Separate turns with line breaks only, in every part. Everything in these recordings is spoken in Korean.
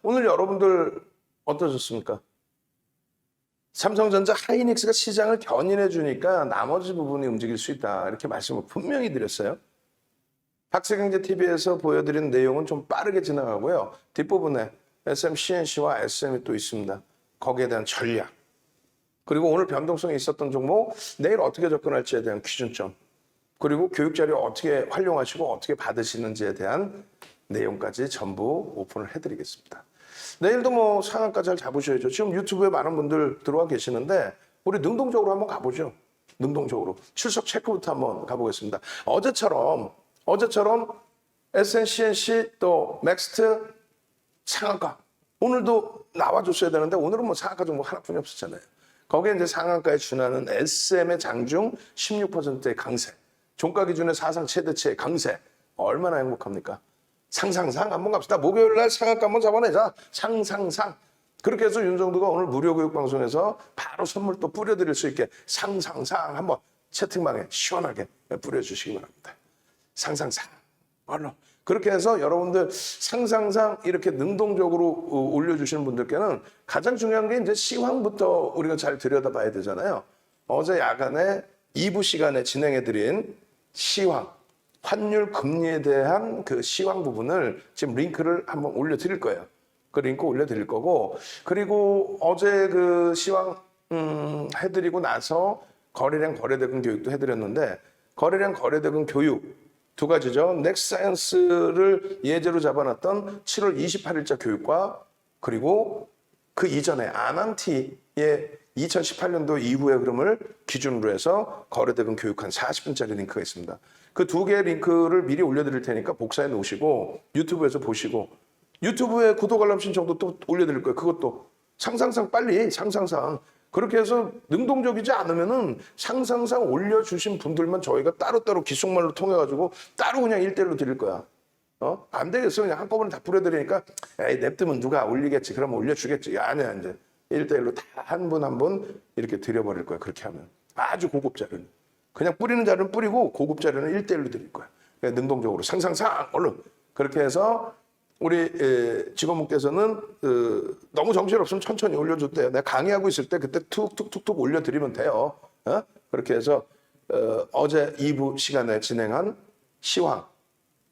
오늘 여러분들 어떠셨습니까? 삼성전자 하이닉스가 시장을 견인해 주니까 나머지 부분이 움직일 수 있다. 이렇게 말씀을 분명히 드렸어요. 박세경제TV에서 보여드린 내용은 좀 빠르게 지나가고요. 뒷부분에 SM-CNC와 SM이 또 있습니다. 거기에 대한 전략. 그리고 오늘 변동성이 있었던 종목, 내일 어떻게 접근할지에 대한 기준점. 그리고 교육자료 어떻게 활용하시고 어떻게 받으시는지에 대한 내용까지 전부 오픈을 해드리겠습니다. 내일도 뭐 상한가 잘 잡으셔야죠. 지금 유튜브에 많은 분들 들어와 계시는데 우리 능동적으로 한번 가보죠. 능동적으로. 출석 체크부터 한번 가보겠습니다. 어제처럼 SNCNC 또 맥스트 상한가. 오늘도 나와줬어야 되는데 오늘은 뭐 상한가 종목 하나뿐이 없었잖아요. 거기에 이제 상한가에 준하는 SM의 장중 16%의 강세. 종가 기준의 사상 최대치의 강세. 얼마나 행복합니까? 상상상 한번 갑시다. 목요일 날 상한가 한번 잡아내자. 상상상. 그렇게 해서 윤정두가 오늘 무료 교육 방송에서 바로 선물 또 뿌려드릴 수 있게 상상상 한번 채팅방에 시원하게 뿌려주시기 바랍니다. 상상상. 얼른. 그렇게 해서 여러분들 상상상 이렇게 능동적으로 올려주시는 분들께는 가장 중요한 게 이제 시황부터 우리가 잘 들여다봐야 되잖아요. 어제 야간에 2부 시간에 진행해드린 시황, 환율 금리에 대한 그 시황 부분을 지금 링크를 한번 올려드릴 거예요. 그 링크 올려드릴 거고, 그리고 어제 그 시황 해드리고 나서 거래량 거래대금 교육도 해드렸는데, 거래량 거래대금 교육 두 가지죠. 넥사이언스를 예제로 잡아놨던 7월 28일자 교육과 그리고 그 이전에 아난티의 2018년도 이후의 흐름을 기준으로 해서 거래대금 교육한 40분짜리 링크가 있습니다. 그 두 개의 링크를 미리 올려드릴 테니까 복사해 놓으시고 유튜브에서 보시고 유튜브에 구독 알람 신청도 또 올려드릴 거예요. 그것도 상상상 빨리 상상상 그렇게 해서 능동적이지 않으면은 상상상 올려주신 분들만 저희가 따로따로 기속말로 통해가지고 따로 그냥 1대1로 드릴 거야. 안 되겠어. 그냥 한꺼번에 다 뿌려드리니까 에이 냅두면 누가 올리겠지. 그러면 올려주겠지. 아니야 이제 1대1로 다 한 분 한 분 이렇게 드려버릴 거야. 그렇게 하면 아주 고급 자료는 그냥 뿌리는 자료는 뿌리고 고급 자료는 1대1로 드릴 거야. 그러니까 능동적으로 상상상 얼른 그렇게 해서 우리 직원분께서는 너무 정신없으면 천천히 올려줬대요. 내가 강의하고 있을 때 그때 툭툭툭툭 올려드리면 돼요. 그렇게 해서 어제 2부 시간에 진행한 시황,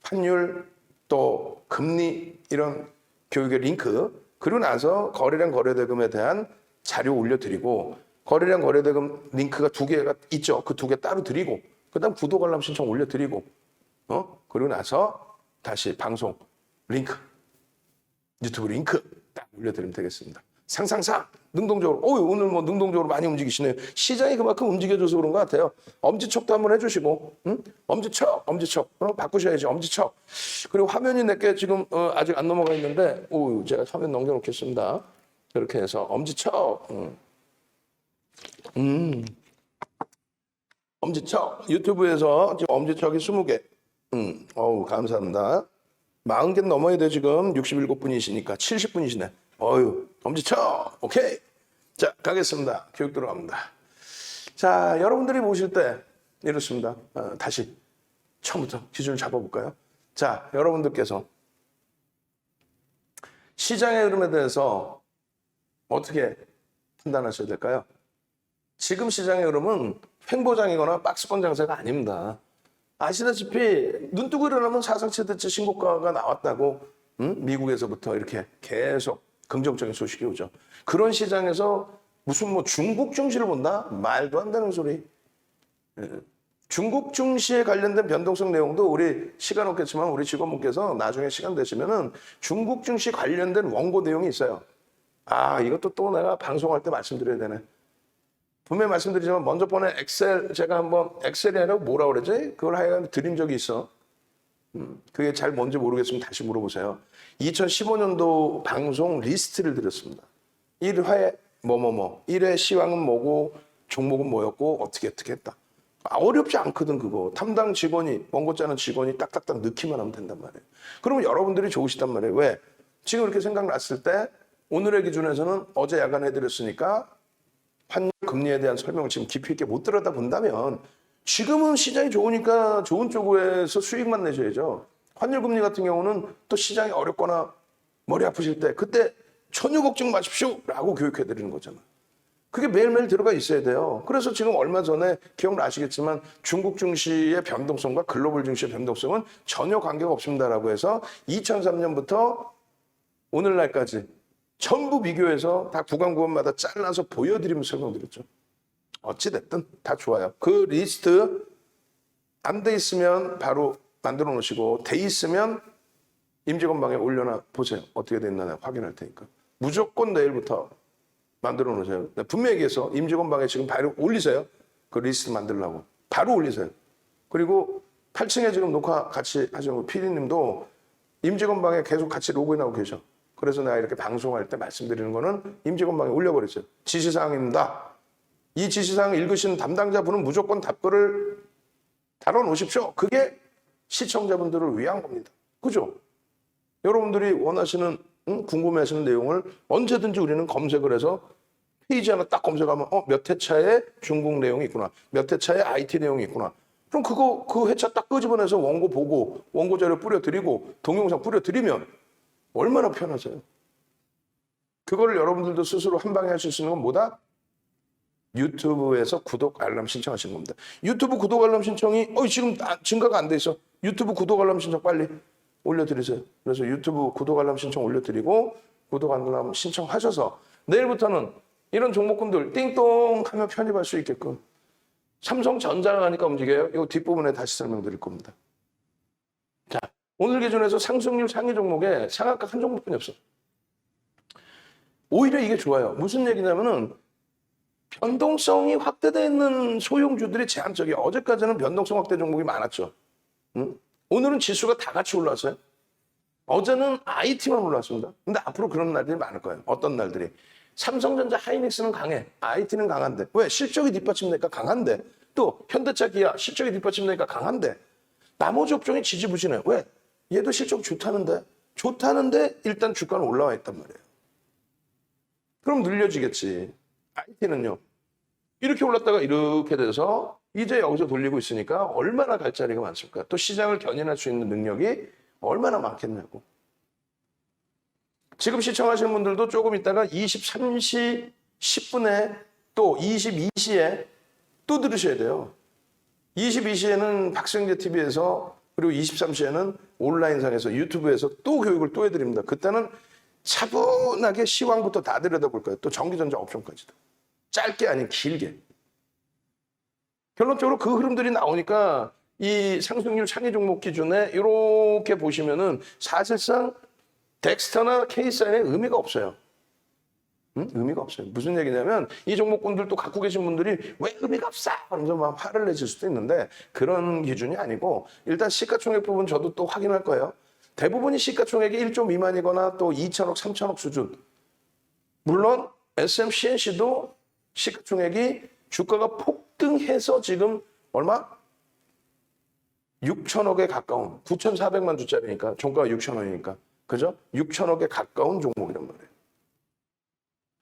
환율, 또 금리 이런 교육의 링크 그리고 나서 거래량 거래대금에 대한 자료 올려드리고 거래량 거래대금 링크가 두 개가 있죠. 그 두 개 따로 드리고 그다음 구독 알람 신청 올려드리고 그리고 나서 다시 방송 링크, 유튜브 링크 딱 올려드리면 되겠습니다. 상상상 능동적으로 오늘 뭐 능동적으로 많이 움직이시네요. 시장이 그만큼 움직여줘서 그런 것 같아요. 엄지척도 한번 해주시고 엄지척 바꾸셔야지 엄지척. 그리고 화면이 내게 지금 아직 안 넘어가 있는데 제가 화면 넘겨놓겠습니다. 이렇게 해서 엄지척 엄지척 유튜브에서 지금 엄지척이 20개 감사합니다. 40개 넘어야 돼 지금 67분이시니까 70분이시네. 엄지척 오케이. 자 가겠습니다. 교육 들어갑니다. 자 여러분들이 보실 때 이렇습니다. 다시 처음부터 기준을 잡아볼까요? 자 여러분들께서 시장의 흐름에 대해서 어떻게 판단하셔야 될까요? 지금 시장의 흐름은 횡보장이거나 박스권 장세가 아닙니다. 아시다시피 눈 뜨고 일어나면 사상 최대치 신고가가 나왔다고 미국에서부터 이렇게 계속 긍정적인 소식이 오죠. 그런 시장에서 무슨 뭐 중국 증시를 본다? 말도 안 되는 소리. 중국 증시에 관련된 변동성 내용도 우리 시간 없겠지만 우리 직원분께서 나중에 시간 되시면은 중국 증시 관련된 원고 내용이 있어요. 이것도 또 내가 방송할 때 말씀드려야 되네. 분명히 말씀드리지만 먼저 번에 엑셀 제가 한번 엑셀이 아니라 뭐라 그러지? 그걸 하여간 드린 적이 있어. 그게 잘 뭔지 모르겠으면 다시 물어보세요. 2015년도 방송 리스트를 드렸습니다. 1회 뭐뭐뭐 1회 시황은 뭐고 종목은 뭐였고 어떻게 했다. 어렵지 않거든 그거. 담당 직원이 원고 짜는 직원이 딱딱딱 넣기만 하면 된단 말이에요. 그러면 여러분들이 좋으시단 말이에요. 왜? 지금 이렇게 생각났을 때 오늘의 기준에서는 어제 야간 해드렸으니까 환율 금리에 대한 설명을 지금 깊이 있게 못 들여다본다면 지금은 시장이 좋으니까 좋은 쪽에서 수익만 내셔야죠. 환율 금리 같은 경우는 또 시장이 어렵거나 머리 아프실 때 그때 전혀 걱정 마십시오 라고 교육해 드리는 거잖아. 그게 매일매일 들어가 있어야 돼요. 그래서 지금 얼마 전에 기억나시겠지만 중국 증시의 변동성과 글로벌 증시의 변동성은 전혀 관계가 없습니다라고 해서 2003년부터 오늘날까지 전부 비교해서 다 구간마다 잘라서 보여드리면서 설명드렸죠. 어찌됐든 다 좋아요. 그 리스트 안 돼 있으면 바로 만들어 놓으시고 돼 있으면 임직원방에 올려놔 보세요. 어떻게 됐나 확인할 테니까. 무조건 내일부터 만들어 놓으세요. 분명히 얘기해서 임직원방에 지금 바로 올리세요. 그 리스트 만들려고. 바로 올리세요. 그리고 8층에 지금 녹화 같이 하시는 PD님도 임직원방에 계속 같이 로그인하고 계셔. 그래서 내가 이렇게 방송할 때 말씀드리는 거는 임직원방에 올려버렸어요. 지시사항입니다. 이 지시사항 읽으시는 담당자분은 무조건 답글을 달아놓으십시오. 그게 시청자분들을 위한 겁니다. 그죠? 여러분들이 원하시는 궁금해하시는 내용을 언제든지 우리는 검색을 해서 페이지 하나 딱 검색하면 몇 회차에 중국 내용이 있구나. 몇 회차에 IT 내용이 있구나. 그럼 그 회차 딱 끄집어내서 원고 보고 원고 자료 뿌려드리고 동영상 뿌려드리면 얼마나 편하세요? 그거를 여러분들도 스스로 한 방에 하실 수 있는 건 뭐다? 유튜브에서 구독 알람 신청하시는 겁니다. 유튜브 구독 알람 신청이 지금 증가가 안 돼 있어. 유튜브 구독 알람 신청 빨리 올려드리세요. 그래서 유튜브 구독 알람 신청 올려드리고 구독 알람 신청하셔서 내일부터는 이런 종목군들 띵동 하면 편입할 수 있게끔 삼성전자가 가니까 움직여요. 이 뒷부분에 다시 설명드릴 겁니다. 자, 오늘 기준에서 상승률 상위 종목에 상한가 한 종목뿐이 없어. 오히려 이게 좋아요. 무슨 얘기냐면은 변동성이 확대되어 있는 소형주들이 제한적이에요. 어제까지는 변동성 확대 종목이 많았죠. 오늘은 지수가 다 같이 올라왔어요. 어제는 IT만 올라왔습니다. 근데 앞으로 그런 날들이 많을 거예요. 어떤 날들이? 삼성전자 하이닉스는 강해. IT는 강한데. 왜? 실적이 뒷받침되니까 강한데. 또 현대차 기아 실적이 뒷받침되니까 강한데. 나머지 업종이 지지부진해. 왜? 얘도 실적 좋다는데. 좋다는데 일단 주가는 올라와 있단 말이에요. 그럼 늘려지겠지. IT는요. 이렇게 올랐다가 이렇게 돼서 이제 여기서 돌리고 있으니까 얼마나 갈 자리가 많습니까? 또 시장을 견인할 수 있는 능력이 얼마나 많겠냐고. 지금 시청하시는 분들도 조금 있다가 23시 10분에 또 22시에 또 들으셔야 돼요. 22시에는 박성재 TV에서 그리고 23시에는 온라인상에서 유튜브에서 또 교육을 또 해드립니다. 그때는 차분하게 시황부터 다 들여다볼 거예요. 또 전기전자 옵션까지도. 짧게 아닌 길게. 결론적으로 그 흐름들이 나오니까 이 상승률 상위 종목 기준에 이렇게 보시면은 사실상 덱스터나 K사인의 의미가 없어요. 의미가 없어요. 무슨 얘기냐면 이 종목군들도 갖고 계신 분들이 왜 의미가 없어? 하면서 막 화를 내실 수도 있는데 그런 기준이 아니고 일단 시가총액 부분 저도 또 확인할 거예요. 대부분이 시가총액이 1조 미만이거나 또 2천억, 3천억 수준. 물론 SM, CNC도 시가총액이 주가가 폭등해서 지금 얼마? 6천억에 가까운 9,400만 주짜리니까 종가가 6천원이니까 그죠? 6천억에 가까운 종목이란 말이에요.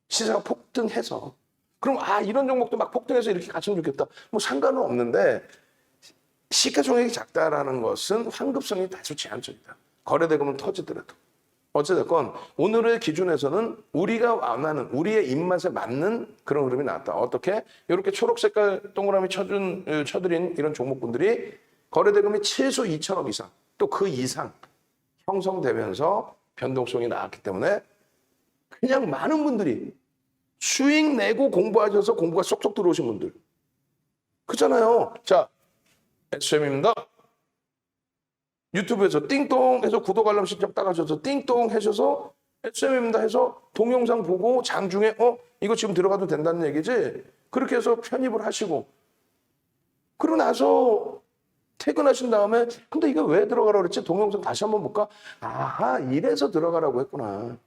시세가 폭등해서 그럼 이런 종목도 막 폭등해서 이렇게 갔으면 좋겠다. 뭐 상관은 없는데 시가총액이 작다라는 것은 환급성이 다소 제한적이다. 거래대금은 터지더라도. 어찌됐건 오늘의 기준에서는 우리가 원하는 우리의 입맛에 맞는 그런 흐름이 나왔다. 어떻게? 이렇게 초록 색깔 동그라미 쳐드린 이런 종목분들이 거래대금이 최소 2천억 이상 또 그 이상 형성되면서 변동성이 나왔기 때문에 그냥 많은 분들이 수익 내고 공부하셔서 공부가 쏙쏙 들어오신 분들 그잖아요. 자, SM입니다. 유튜브에서 띵동 해서 구독 알람 신청 따가셔서 띵동 하셔서 SM입니다 해서 동영상 보고 장중에 이거 지금 들어가도 된다는 얘기지? 그렇게 해서 편입을 하시고 그러고 나서 퇴근하신 다음에 근데 이거 왜 들어가라고 그랬지? 동영상 다시 한번 볼까? 이래서 들어가라고 했구나.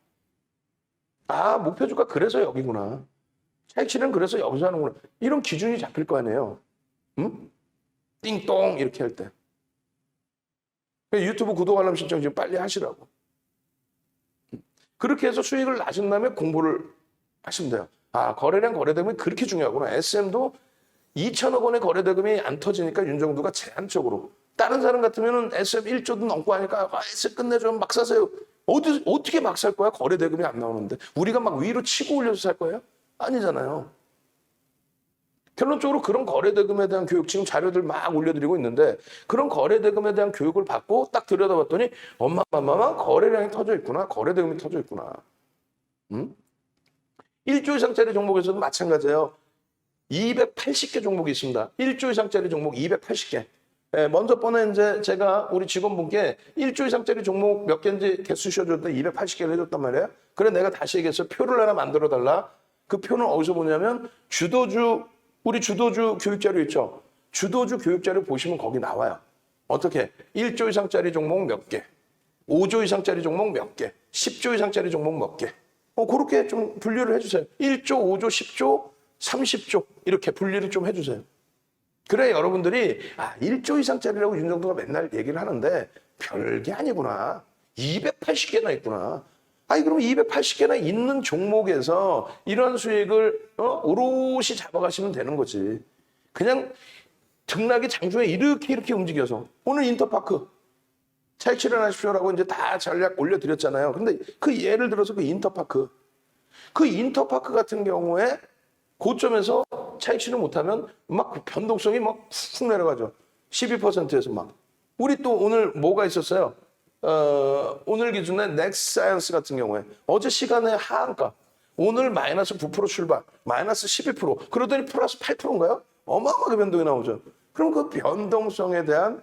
목표주가 그래서 여기구나. 차익실현 그래서 여기서 하는구나. 이런 기준이 잡힐 거 아니에요. 응? 띵동 이렇게 할 때. 유튜브 구독 알람 신청 지금 빨리 하시라고. 그렇게 해서 수익을 나신 다음에 공부를 하시면 돼요. 거래량 거래대금이 그렇게 중요하구나. SM도 2천억 원의 거래대금이 안 터지니까 윤정두가 제한적으로. 다른 사람 같으면 SM 1조도 넘고 하니까 SM 끝내줘 막 사세요. 어떻게 막 살 거야? 거래 대금이 안 나오는데. 우리가 막 위로 치고 올려서 살 거예요? 아니잖아요. 결론적으로 그런 거래 대금에 대한 교육 지금 자료들 막 올려드리고 있는데 그런 거래 대금에 대한 교육을 받고 딱 들여다봤더니 엄마마마 거래량이 터져 있구나. 거래 대금이 터져 있구나. 1조 이상짜리 종목에서도 마찬가지예요. 280개 종목이 있습니다. 1조 이상짜리 종목 280개. 예, 먼저 번에 이제 제가 우리 직원분께 1조 이상짜리 종목 몇 개인지 개수 쉬어줬더니 280개를 해줬단 말이에요. 그래 내가 다시 얘기했어. 표를 하나 만들어 달라. 그 표는 어디서 보냐면 우리 주도주 교육자료 있죠. 주도주 교육자료 보시면 거기 나와요. 어떻게? 1조 이상짜리 종목 몇 개, 5조 이상짜리 종목 몇 개, 10조 이상짜리 종목 몇 개. 그렇게 좀 분류를 해주세요. 1조, 5조, 10조, 30조 이렇게 분류를 좀 해주세요. 그래 여러분들이 1조 이상짜리라고 윤정도가 맨날 얘기를 하는데 별게 아니구나. 280개나 있구나. 그럼 280개나 있는 종목에서 이런 수익을 오롯이 잡아가시면 되는 거지. 그냥 등락이 장중에 이렇게 움직여서 오늘 인터파크 차익 실현하십시오라고 이제 다 전략 올려드렸잖아요. 근데 그 예를 들어서 그 인터파크 같은 경우에 고점에서 차익 실현 못하면 막 변동성이 막 훅 내려가죠. 12%에서 막. 우리 또 오늘 뭐가 있었어요? 오늘 기준에 넥스사이언스 같은 경우에 어제 시간에 하한가 오늘 마이너스 9% 출발 마이너스 12% 그러더니 플러스 8%인가요? 어마어마하게 변동이 나오죠. 그럼 그 변동성에 대한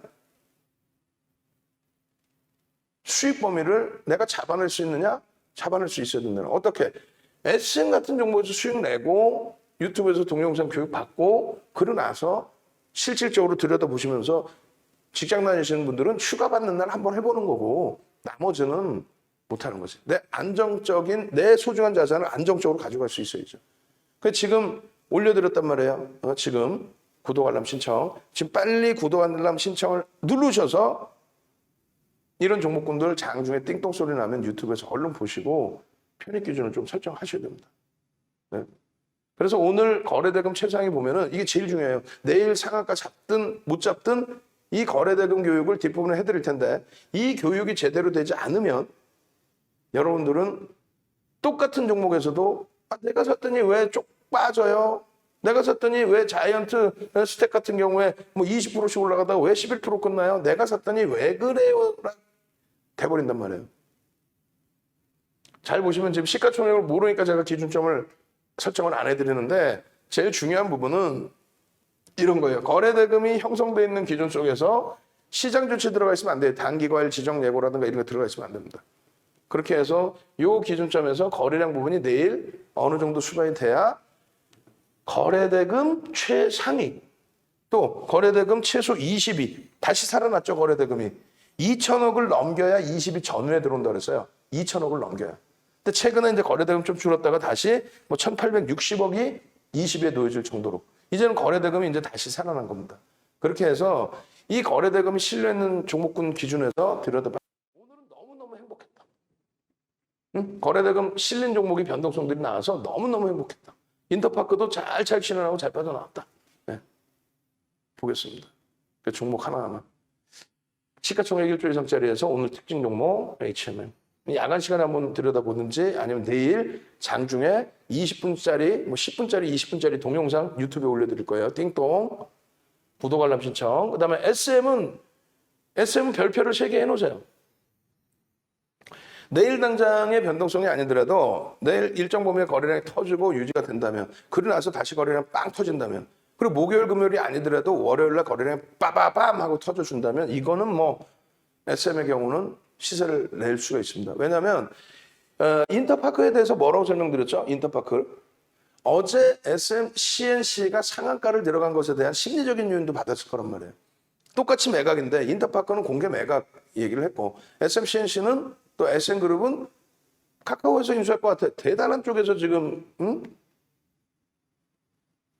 수익 범위를 내가 잡아낼 수 있느냐? 잡아낼 수 있어야 된다. 어떻게? SM 같은 정보에서 수익 내고 유튜브에서 동영상 교육 받고 그러고 나서 실질적으로 들여다보시면서 직장 다니시는 분들은 휴가 받는 날 한번 해보는 거고 나머지는 못하는 거지. 내 소중한 자산을 안정적으로 가져갈 수 있어야죠. 그래서 지금 올려드렸단 말이에요. 지금 구독 알람 신청. 지금 빨리 구독 알람 신청을 누르셔서 이런 종목군들 장중에 띵동 소리 나면 유튜브에서 얼른 보시고 편입 기준을 좀 설정하셔야 됩니다. 네. 그래서 오늘 거래대금 최상위 보면은 이게 제일 중요해요. 내일 상한가 잡든 못 잡든 이 거래대금 교육을 뒷부분에 해드릴 텐데 이 교육이 제대로 되지 않으면 여러분들은 똑같은 종목에서도 내가 샀더니 왜 쪽 빠져요? 내가 샀더니 왜 자이언트 스택 같은 경우에 뭐 20%씩 올라가다가 왜 11% 끝나요? 내가 샀더니 왜 그래요? 돼버린단 말이에요. 잘 보시면 지금 시가총액을 모르니까 제가 기준점을 설정을 안 해드리는데 제일 중요한 부분은 이런 거예요. 거래대금이 형성되어 있는 기준 속에서 시장 조치 들어가 있으면 안 돼요. 단기과일 지정 예고라든가 이런 거 들어가 있으면 안 됩니다. 그렇게 해서 이 기준점에서 거래량 부분이 내일 어느 정도 수반이 돼야 거래대금 최상위 또 거래대금 최소 20위 다시 살아났죠. 거래대금이 2천억을 넘겨야 20위 전후에 들어온다 그랬어요. 2천억을 넘겨야. 근데 최근에 이제 거래대금 좀 줄었다가 다시 뭐 1,860억이 20위에 놓여질 정도로 이제는 거래대금이 이제 다시 살아난 겁니다. 그렇게 해서 이 거래대금이 실려있는 종목군 기준에서 들여다봐. 오늘은 너무너무 행복했다. 응? 거래대금 실린 종목이 변동성들이 나와서 너무너무 행복했다. 인터파크도 잘 실현하고 잘 빠져나왔다. 네. 보겠습니다. 그 종목 하나하나. 시가총액 1조 이상짜리에서 오늘 특징 종목 HMM. 야간 시간에 한번 들여다보든지 아니면 내일 장중에 20분짜리, 뭐 10분짜리, 20분짜리 동영상 유튜브에 올려드릴 거예요. 띵동. 구독 알람 신청. 그 다음에 SM은 별표를 3개 해놓으세요. 내일 당장의 변동성이 아니더라도 내일 일정 범위의 거래량이 터지고 유지가 된다면 그러고 나서 다시 거래량 빵 터진다면 그리고 목요일, 금요일이 아니더라도 월요일날 거래량이 빠바밤 하고 터져준다면 이거는 뭐 SM의 경우는 시세를 낼 수가 있습니다. 왜냐하면 인터파크에 대해서 뭐라고 설명드렸죠? 인터파크. 어제 SM, CNC가 상한가를 들어간 것에 대한 심리적인 요인도 받았을 거란 말이에요. 똑같이 매각인데 인터파크는 공개 매각 얘기를 했고 SM, CNC는 또 SM그룹은 카카오에서 인수할 것 같아. 대단한 쪽에서 지금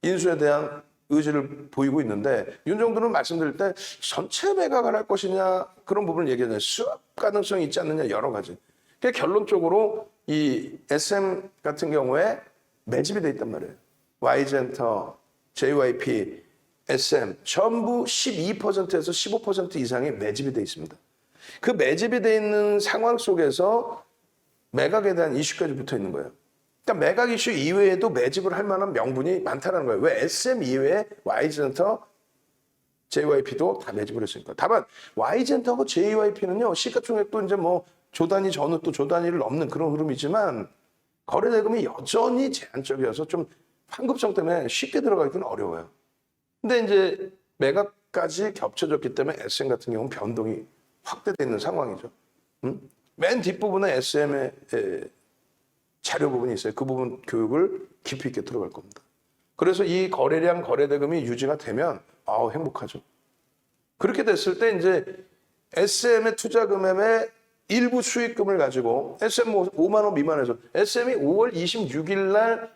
인수에 대한 의지를 보이고 있는데 윤정도는 말씀드릴 때 전체 매각을 할 것이냐 그런 부분을 얘기하잖아요. 수합 가능성이 있지 않느냐 여러 가지. 그러니까 결론적으로 이 SM 같은 경우에 매집이 돼 있단 말이에요. Y젠터, JYP, SM 전부 12%에서 15% 이상의 매집이 돼 있습니다. 그 매집이 돼 있는 상황 속에서 매각에 대한 이슈까지 붙어 있는 거예요. 그러니까 매각 이슈 이외에도 매집을 할 만한 명분이 많다는 거예요. 왜 SM 이외에 Y센터, JYP도 다 매집을 했으니까. 다만 Y센터하고 JYP는요, 시가총액도 이제 뭐 조단위 전후 또 조단위를 넘는 그런 흐름이지만 거래 대금이 여전히 제한적이어서 좀 환급성 때문에 쉽게 들어가기는 어려워요. 근데 이제 매각까지 겹쳐졌기 때문에 SM 같은 경우는 변동이 확대되어 있는 상황이죠. 맨 뒷부분에 SM의 자료 부분이 있어요. 그 부분 교육을 깊이 있게 들어갈 겁니다. 그래서 이 거래량, 거래대금이 유지가 되면 행복하죠. 그렇게 됐을 때 이제 SM의 투자 금액의 일부 수익금을 가지고 SM 5만 원 미만에서 SM이 5월 26일 날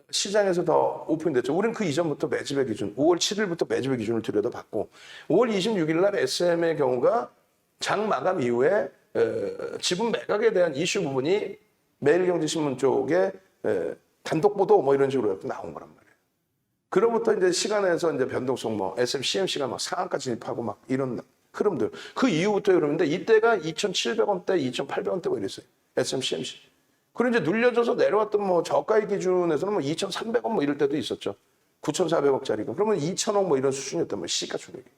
시장에서 더 오픈됐죠. 우리는 그 이전부터 매집의 기준, 5월 7일부터 매집의 기준을 들여다봤고 5월 26일 날 SM의 경우가 장 마감 이후에 지분 매각에 대한 이슈 부분이 매일경제신문 쪽에 단독 보도 뭐 이런 식으로 나온 거란 말이에요. 그로부터 이제 시간에서 이제 변동성 뭐 SM, CMC가 막 상한가 진입하고 막 이런 흐름들. 그 이후부터 흐름인데 이때가 2,700원대, 2,800원대 뭐 이랬어요. SM, CMC. 그리고 이제 눌려져서 내려왔던 뭐 저가의 기준에서는 뭐 2,300원 뭐 이럴 때도 있었죠. 9,400억짜리가. 그러면 2,000억 뭐 이런 수준이었단 말이에요. 시가총액이.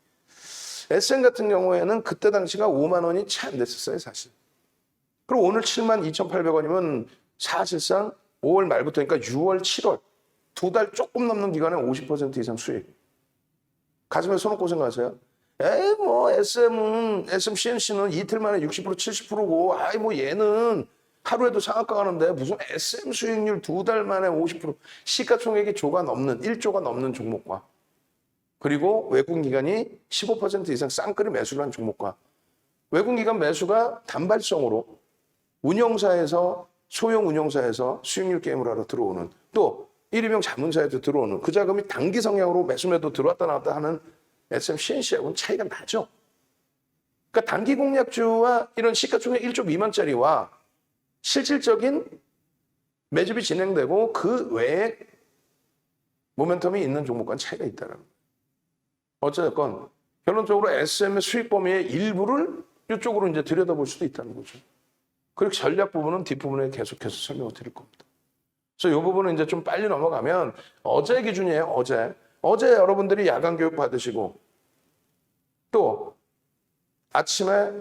SM 같은 경우에는 그때 당시가 5만 원이 채 안 됐었어요, 사실. 그리고 오늘 72,800원이면 사실상 5월 말부터니까 6월, 7월 2달 조금 넘는 기간에 50% 이상 수익. 가슴에 손을 생각하세요. 뭐 SM, CNC는 이틀 만에 60%, 70%고 뭐 얘는 하루에도 상한가 가는데 무슨 SM 수익률 2달 만에 50% 시가총액이 1조가 넘는 종목과 그리고 외국기관이 15% 이상 쌍끌이 매수를 한 종목과 외국기관 매수가 단발성으로 운영사에서 소형 운영사에서 수익률 게임을 하러 들어오는 또 1인용 자문사에도 들어오는 그 자금이 단기 성향으로 매수매도 들어왔다 나왔다 하는 SM, CNC하고는 차이가 나죠. 그러니까 단기 공략주와 이런 시가총액 1조 미만짜리와 실질적인 매집이 진행되고 그 외에 모멘텀이 있는 종목과는 차이가 있다는 거예요. 어쨌건 결론적으로 SM의 수익 범위의 일부를 이쪽으로 이제 들여다볼 수도 있다는 거죠. 그리고 전략 부분은 뒷부분에 계속해서 설명을 드릴 겁니다. 그래서 이 부분은 이제 좀 빨리 넘어가면 어제 기준이에요. 어제 여러분들이 야간 교육 받으시고 또 아침에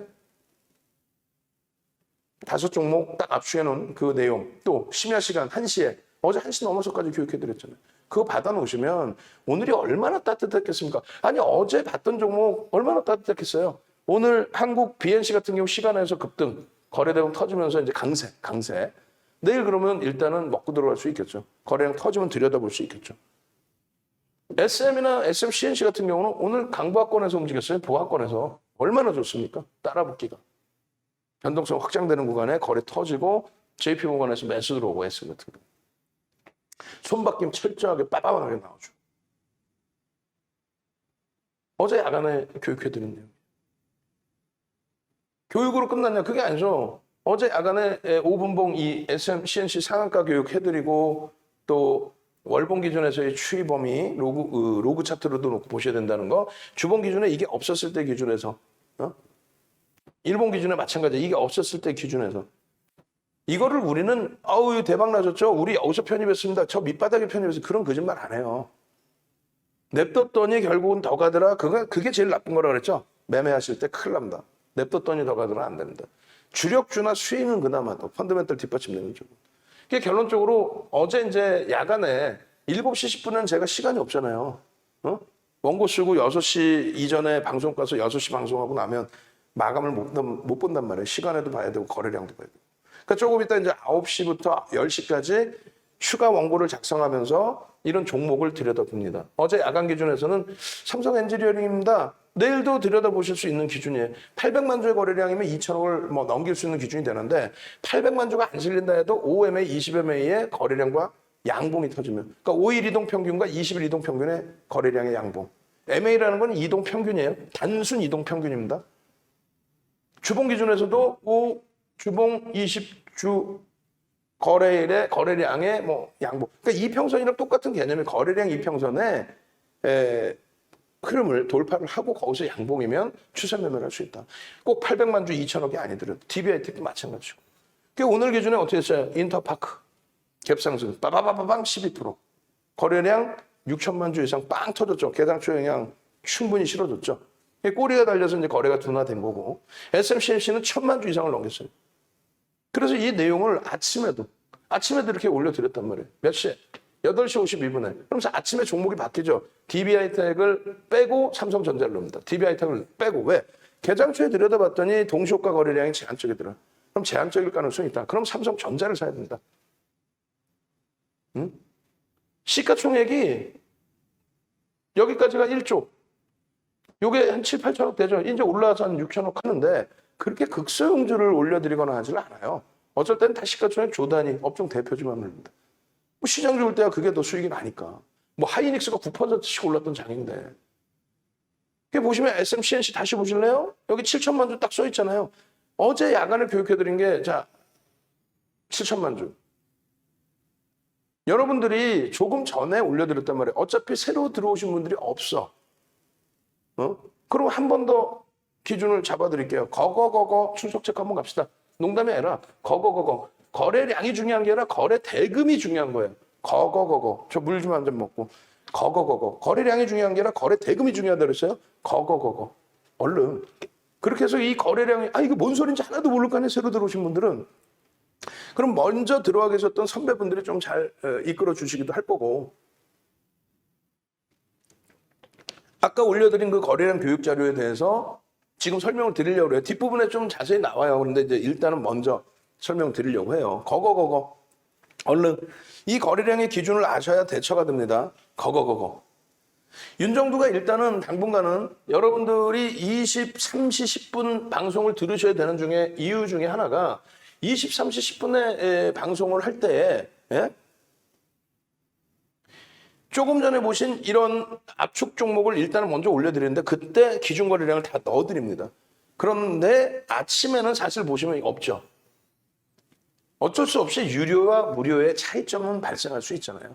5종목 딱 압축해 놓은 그 내용 또 심야 시간 1시에 어제 1시 넘어서까지 교육해 드렸잖아요. 그거 받아 놓으시면 오늘이 얼마나 따뜻했겠습니까? 아니 어제 봤던 종목 얼마나 따뜻했겠어요? 오늘 한국 BNC 같은 경우 시간에서 급등 거래대금 터지면서 이제 강세. 내일 그러면 일단은 먹고 들어갈 수 있겠죠. 거래량 터지면 들여다볼 수 있겠죠. SM이나 SM, CNC 같은 경우는 오늘 강보합권에서 움직였어요. 보합권에서. 얼마나 좋습니까? 따라붙기가. 변동성 확장되는 구간에 거래 터지고 JP모건에서 매수 들어오고 SM 같은 경우. 손바뀜 철저하게 빠바바하게 나오죠. 어제 야간에 교육해드린 내용. 교육으로 끝났냐? 그게 아니죠. 어제 야간에 5분봉 이 SM, CNC 상한가 교육 해드리고 또 월봉 기준에서의 추이 범위 로그 차트로도 놓고 보셔야 된다는 거. 주봉 기준에 이게 없었을 때 기준에서 일봉 기준에 마찬가지. 이게 없었을 때 기준에서 이거를 우리는 대박 나셨죠? 우리 여기서 편입했습니다. 저 밑바닥에 편입해서 그런 거짓말 안 해요. 냅뒀더니 결국은 더 가더라. 그게 제일 나쁜 거라 그랬죠? 매매하실 때 큰일 납니다. 냅뒀더니 더 가더라 안 됩니다. 주력주나 수익은 그나마 더 펀더멘털 뒷받침되는 쪽. 그게 결론적으로 어제 이제 야간에 7시 10분은 제가 시간이 없잖아요. 원고 쓰고 6시 이전에 방송 가서 6시 방송하고 나면 마감을 못 본단 말이에요. 시간에도 봐야 되고 거래량도 봐야 되고. 그러니까 조금 이따 이제 9시부터 10시까지 추가 원고를 작성하면서 이런 종목을 들여다봅니다. 어제 야간 기준에서는 삼성 엔지니어링입니다. 내일도 들여다보실 수 있는 기준이에요. 800만 주의 거래량이면 2천억을 뭐 넘길 수 있는 기준이 되는데 800만 주가 안 실린다 해도 5MA, 20MA의 거래량과 양봉이 터지면 그러니까 5일 이동 평균과 20일 이동 평균의 거래량의 양봉. MA라는 건 이동 평균이에요. 단순 이동 평균입니다. 주봉 기준에서도 주봉 20주 거래일의 거래량의 뭐 양봉. 그러니까 이평선이랑 똑같은 개념의 거래량 이평선에 흐름을 돌파를 하고 거기서 양봉이면 추세 매매를 할 수 있다. 꼭 800만 주 2천억이 아니더라도 DBIT도 마찬가지고. 오늘 기준에 어떻게 했어요? 인터파크 갭상승 빠바바바방 12%. 거래량 6천만 주 이상 빵 터졌죠. 개당초 영향 충분히 실어줬죠. 꼬리가 달려서 이제 거래가 둔화된 거고, SMCNC는 1,000만 주 이상을 넘겼어요. 그래서 이 내용을 아침에도 이렇게 올려드렸단 말이에요. 몇 시에? 8시 52분에. 그러면서 아침에 종목이 바뀌죠. DBI텍을 빼고 삼성전자를 넣습니다. DBI텍을 빼고. 왜? 개장초에 들여다봤더니 동시효과 거래량이 제한적이더라. 그럼 제한적일 가능성이 있다. 그럼 삼성전자를 사야 된다. 응? 시가총액이 여기까지가 1조. 요게 한 7, 8천억 되죠. 이제 올라와서 한 6천억 하는데 그렇게 극소형주를 올려드리거나 하질 않아요. 어쩔 때는 다 시가총액 조단위 업종 대표주만 올립니다. 뭐 시장 좋을 때야 그게 더 수익이 나니까. 뭐 하이닉스가 9%씩 올랐던 장인데. 보시면 SMCNC 다시 보실래요? 여기 7천만 주 딱 써 있잖아요. 어제 야간에 교육해드린 게, 자, 7천만 주. 여러분들이 조금 전에 올려드렸단 말이에요. 어차피 새로 들어오신 분들이 없어. 그럼 한 번 더 기준을 잡아드릴게요. 거거 출석 체크 한번 갑시다. 농담이 아니라 거거 거래량이 중요한 게 아니라 거래 대금이 중요한 거예요. 거거 저 물 좀 한 잔 먹고. 거거 거래량이 중요한 게 아니라 거래 대금이 중요하다 그랬어요. 거거 얼른. 그렇게 해서 이 거래량이 이거 뭔 소리인지 하나도 모를 거 아니에요. 새로 들어오신 분들은. 그럼 먼저 들어와 계셨던 선배분들이 좀 잘 이끌어 주시기도 할 거고. 아까 올려드린 그 거래량 교육 자료에 대해서 지금 설명을 드리려고 해요. 뒷부분에 좀 자세히 나와요. 그런데 이제 일단은 먼저 설명 드리려고 해요. 거거 얼른 이 거래량의 기준을 아셔야 대처가 됩니다. 거거 윤정두가 일단은 당분간은 여러분들이 20, 30, 10분 방송을 들으셔야 되는 중에 이유 중에 하나가 20, 30, 10분에 방송을 할 때에 조금 전에 보신 이런 압축 종목을 일단은 먼저 올려드리는데 그때 기준 거래량을 다 넣어드립니다. 그런데 아침에는 사실 보시면 없죠. 어쩔 수 없이 유료와 무료의 차이점은 발생할 수 있잖아요.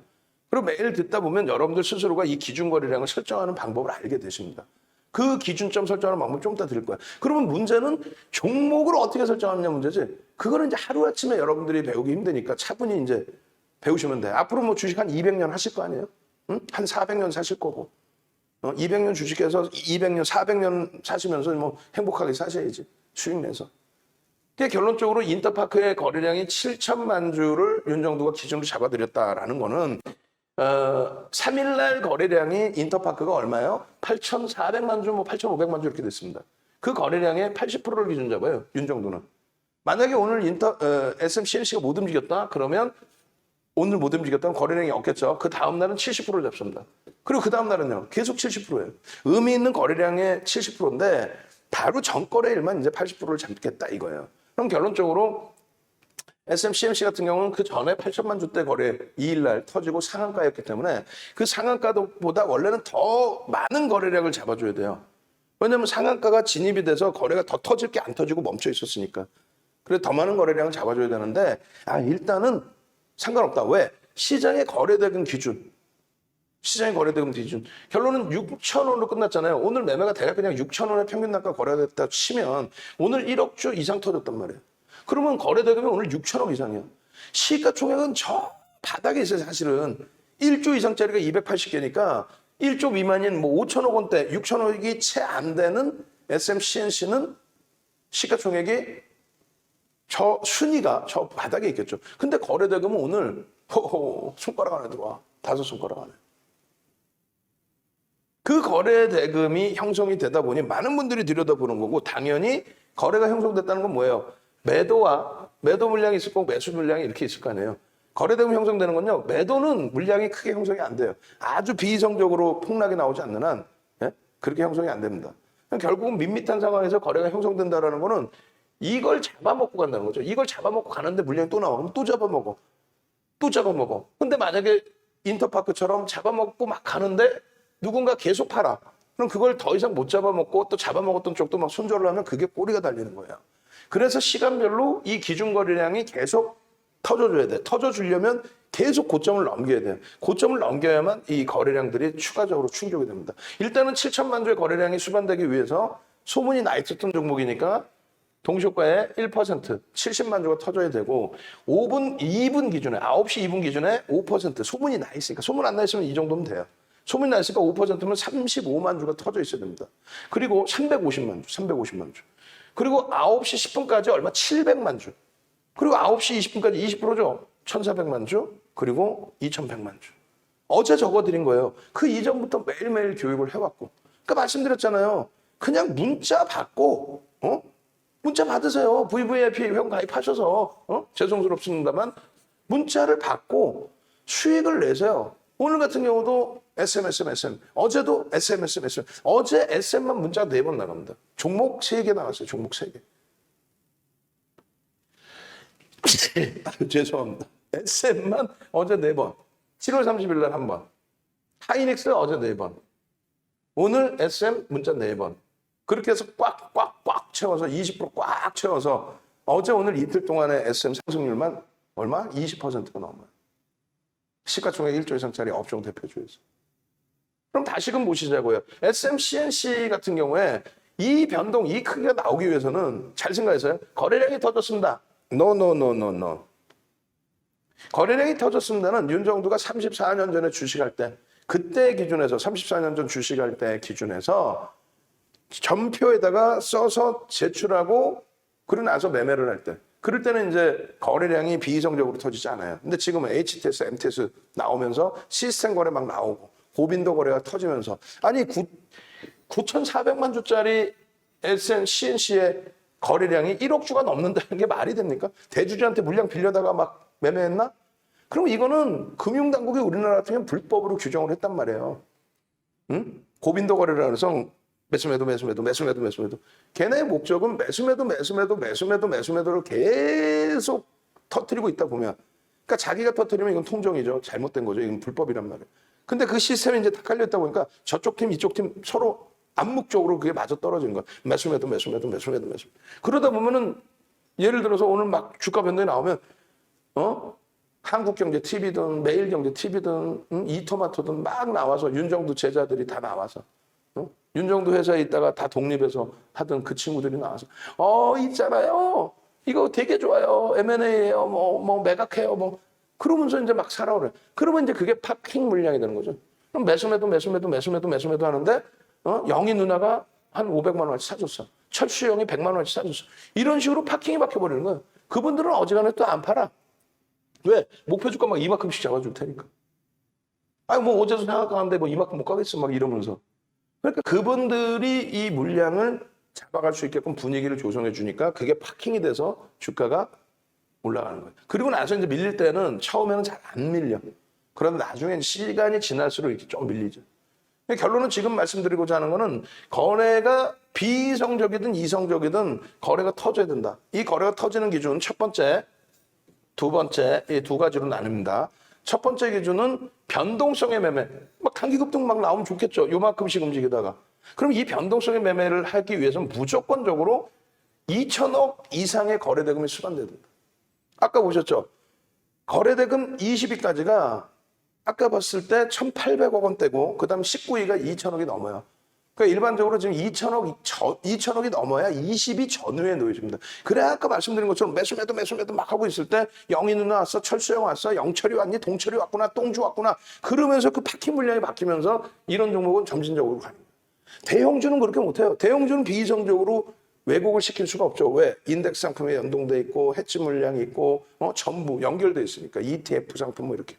그리고 매일 듣다 보면 여러분들 스스로가 이 기준 거래량을 설정하는 방법을 알게 되십니다. 그 기준점 설정하는 방법 좀 이따 드릴 거예요. 그러면 문제는 종목을 어떻게 설정하느냐 문제지. 그거는 이제 하루아침에 여러분들이 배우기 힘드니까 차분히 이제 배우시면 돼요. 앞으로 뭐 주식 한 200년 하실 거 아니에요? 응? 한 400년 사실 거고. 200년 주식해서 200년, 400년 사시면서 뭐 행복하게 사셔야지. 수익 내서. 결론적으로 인터파크의 거래량이 7천만 주를 윤정두가 기준으로 잡아드렸다라는 거는 3일날 거래량이 인터파크가 얼마예요? 8,400만 주, 뭐 8,500만 주 이렇게 됐습니다. 그 거래량의 80%를 기준 잡아요. 윤정두는. 만약에 오늘 SMCNC가 못 움직였다? 그러면 오늘 못 움직였다면 거래량이 없겠죠. 그 다음 날은 70%를 잡습니다. 그리고 그 다음 날은요. 계속 70%예요. 의미 있는 거래량의 70%인데 바로 전거래일만 이제 80%를 잡겠다 이거예요. 그럼 결론적으로 SMCNC 같은 경우는 그 전에 8천만 주대 거래 2일날 터지고 상한가였기 때문에 그 상한가보다 원래는 더 많은 거래량을 잡아줘야 돼요. 왜냐하면 상한가가 진입이 돼서 거래가 더 터질 게 안 터지고 멈춰 있었으니까. 그래서 더 많은 거래량을 잡아줘야 되는데 일단은 상관없다. 왜? 시장의 거래대금 기준. 시장의 거래대금 기준. 결론은 6,000원으로 끝났잖아요. 오늘 매매가 대략 그냥 6,000원의 평균 단가 거래됐다 치면 오늘 1억 주 이상 터졌단 말이에요. 그러면 거래대금이 오늘 6,000억 이상이에요. 시가총액은 저 바닥에 있어요. 사실은 1조 이상짜리가 280개니까 1조 미만인 뭐 5천억 원대, 6천억이 채 안 되는 SMCNC는 시가총액이 저 순위가 저 바닥에 있겠죠. 근데 거래대금은 오늘 손가락 안에 들어와. 5손가락 안에. 그 거래대금이 형성이 되다 보니 많은 분들이 들여다보는 거고 당연히 거래가 형성됐다는 건 뭐예요? 매도 물량이 있을 거고 매수 물량이 이렇게 있을 거 아니에요. 거래대금 형성되는 건요. 매도는 물량이 크게 형성이 안 돼요. 아주 비이성적으로 폭락이 나오지 않는 한 그렇게 형성이 안 됩니다. 결국은 밋밋한 상황에서 거래가 형성된다는 거는 이걸 잡아먹고 간다는 거죠. 이걸 잡아먹고 가는데 물량이 또 나와. 그럼 또 잡아먹어. 또 잡아먹어. 근데 만약에 인터파크처럼 잡아먹고 막 가는데 누군가 계속 팔아. 그럼 그걸 더 이상 못 잡아먹고 또 잡아먹었던 쪽도 막 손절을 하면 그게 꼬리가 달리는 거예요. 그래서 시간별로 이 기준 거래량이 계속 터져줘야 돼. 터져주려면 계속 고점을 넘겨야 돼요. 고점을 넘겨야만 이 거래량들이 추가적으로 충족이 됩니다. 일단은 7천만 주의 거래량이 수반되기 위해서 소문이 나 있었던 종목이니까 동시효과에 1% 70만 주가 터져야 되고 2분 기준에 9시 2분 기준에 5% 소문이 나 있으니까 소문 안 나 있으면 이 정도면 돼요. 소문이 나 있으니까 5%면 35만 주가 터져 있어야 됩니다. 그리고 350만 주. 그리고 9시 10분까지 얼마? 700만 주. 그리고 9시 20분까지 20%죠. 1,400만 주. 그리고 2,100만 주. 어제 적어드린 거예요. 그 이전부터 매일매일 교육을 해왔고. 그러니까 말씀드렸잖아요. 그냥 문자 받고, 문자 받으세요. VVIP 회원 가입하셔서, 죄송스럽습니다만, 문자를 받고 수익을 내세요. 오늘 같은 경우도 SM. 어제도 SM. 어제 SM만 문자 4번 나갑니다. 종목 3개 나갔어요. 종목 3개. 죄송합니다. SM만 어제 4번. 7월 30일 날 1번. 하이닉스 어제 4번. 오늘 SM 문자 4번. 그렇게 해서 꽉 채워서 20%꽉 채워서 어제 오늘 이틀 동안의 SM 상승률만 얼마? 20%가 넘어요. 시가총액 1조 이상짜리 업종 대표주에서. 그럼 다시금 보시자고요. SM, CNC 같은 경우에 이 변동, 이 크기가 나오기 위해서는 잘 생각해서요. 거래량이 터졌습니다. No. 거래량이 터졌습니다는 윤정두가 34년 전에 주식할 때, 그때 기준에서 34년 전 주식할 때 기준에서 전표에다가 써서 제출하고 그러고 나서 매매를 할 때, 그럴 때는 이제 거래량이 비이성적으로 터지지 않아요. 근데 지금은 HTS, MTS 나오면서 시스템 거래 막 나오고 고빈도 거래가 터지면서 아니 9,400만 주짜리 SN, CNC의 거래량이 1억 주가 넘는다는 게 말이 됩니까? 대주주한테 물량 빌려다가 막 매매했나? 그럼 이거는 금융당국이 우리나라 같은 경우는 불법으로 규정을 했단 말이에요. 응? 고빈도 거래를 해서 매수매도. 걔네의 목적은 매수매도를 계속 터뜨리고 있다 보면, 그러니까 자기가 터뜨리면 이건 통정이죠. 잘못된 거죠. 이건 불법이란 말이에요. 근데 그 시스템이 이제 다 깔려 있다 보니까 저쪽 팀, 이쪽 팀 서로 암묵적으로 그게 맞아 떨어진 거야. 매수매도. 그러다 보면은 예를 들어서 오늘 막 주가 변동이 나오면, 한국경제 TV든 매일경제 TV든 이토마토든 막 나와서 윤정두 제자들이 다 나와서 윤정두 회사에 있다가 다 독립해서 하던 그 친구들이 나와서 있잖아요. 이거 되게 좋아요. M&A예요. 뭐 매각해요. 그러면서 이제 막 살아오래. 그러면 이제 그게 파킹 물량이 되는 거죠. 그럼 매수매도 하는데 영희 누나가 한 500만 원어치 사줬어. 철수 형이 100만 원어치 사줬어. 이런 식으로 파킹이 박혀버리는 거야. 그분들은 어지간해 또 안 팔아. 왜? 목표 주가 막 이만큼씩 잡아줄 테니까. 아니 뭐 어제도 생각하는데 뭐 이만큼 못 가겠어 막 이러면서. 그러니까 그분들이 이 물량을 잡아갈 수 있게끔 분위기를 조성해 주니까 그게 파킹이 돼서 주가가 올라가는 거예요. 그리고 나서 이제 밀릴 때는 처음에는 잘 안 밀려. 그런데 나중에 시간이 지날수록 이렇게 좀 밀리죠. 결론은 지금 말씀드리고자 하는 거는 거래가 비이성적이든 이성적이든 거래가 터져야 된다. 이 거래가 터지는 기준 첫 번째, 두 번째 이 두 가지로 나뉩니다. 첫 번째 기준은 변동성의 매매. 막 단기 급등 막 나오면 좋겠죠. 요만큼씩 움직이다가. 그럼 이 변동성의 매매를 하기 위해서는 무조건적으로 2천억 이상의 거래대금이 수반돼야 된다. 아까 보셨죠? 거래대금 20위까지가 아까 봤을 때 1,800억 원대고 그다음 19위가 2천억이 넘어요. 그러니까 일반적으로 지금 2천억이 넘어야 20위 전후에 놓여집니다. 그래 아까 말씀드린 것처럼 매수매도 막 하고 있을 때 영희 누나 왔어, 철수형 왔어, 영철이 왔니, 동철이 왔구나, 똥주 왔구나. 그러면서 그 파킹 물량이 바뀌면서 이런 종목은 점진적으로 가는 거예요. 대형주는 그렇게 못해요. 대형주는 비이성적으로 왜곡을 시킬 수가 없죠. 왜? 인덱스 상품에 연동돼 있고 해지 물량이 있고 전부 연결돼 있으니까 ETF 상품 뭐 이렇게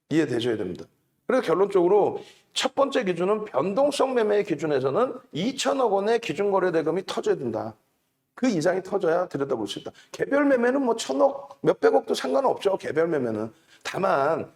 이해되셔야 됩니다. 그래서 결론적으로 첫 번째 기준은 변동성 매매의 기준에서는 2천억 원의 기준 거래 대금이 터져야 된다. 그 이상이 터져야 들여다볼 수 있다. 개별 매매는 뭐 1,000억, 몇백억도 상관없죠. 개별 매매는. 다만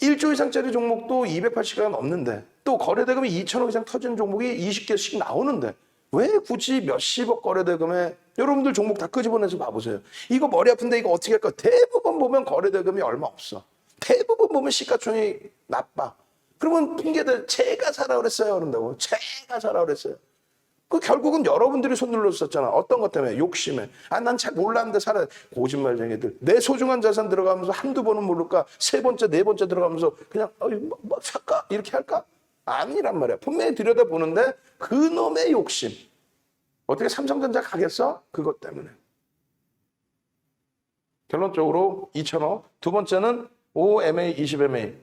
1조 이상짜리 종목도 280개가 넘는데 또 거래 대금이 2천억 이상 터지는 종목이 20개씩 나오는데 왜 굳이 몇십억 거래 대금에 여러분들 종목 다 끄집어내서 봐보세요. 이거 머리 아픈데 이거 어떻게 할까? 대부분 보면 거래 대금이 얼마 없어. 대부분 보면 시가총액이 나빠. 그러면 핑계들 제가 사라 그랬어요 그런다고. 제가 사라 그랬어요. 그 결국은 여러분들이 손 눌렀었잖아. 어떤 것 때문에? 욕심에. 아, 난 잘 몰랐는데 살아. 거짓말쟁이들. 내 소중한 자산 들어가면서 한두 번은 모를까? 세 번째, 네 번째 들어가면서 그냥 뭐 살까? 이렇게 할까? 아니란 말이야. 분명히 들여다보는데 그놈의 욕심. 어떻게 삼성전자 가겠어? 그것 때문에. 결론적으로 2,000억. 두 번째는 OMA, 20MA.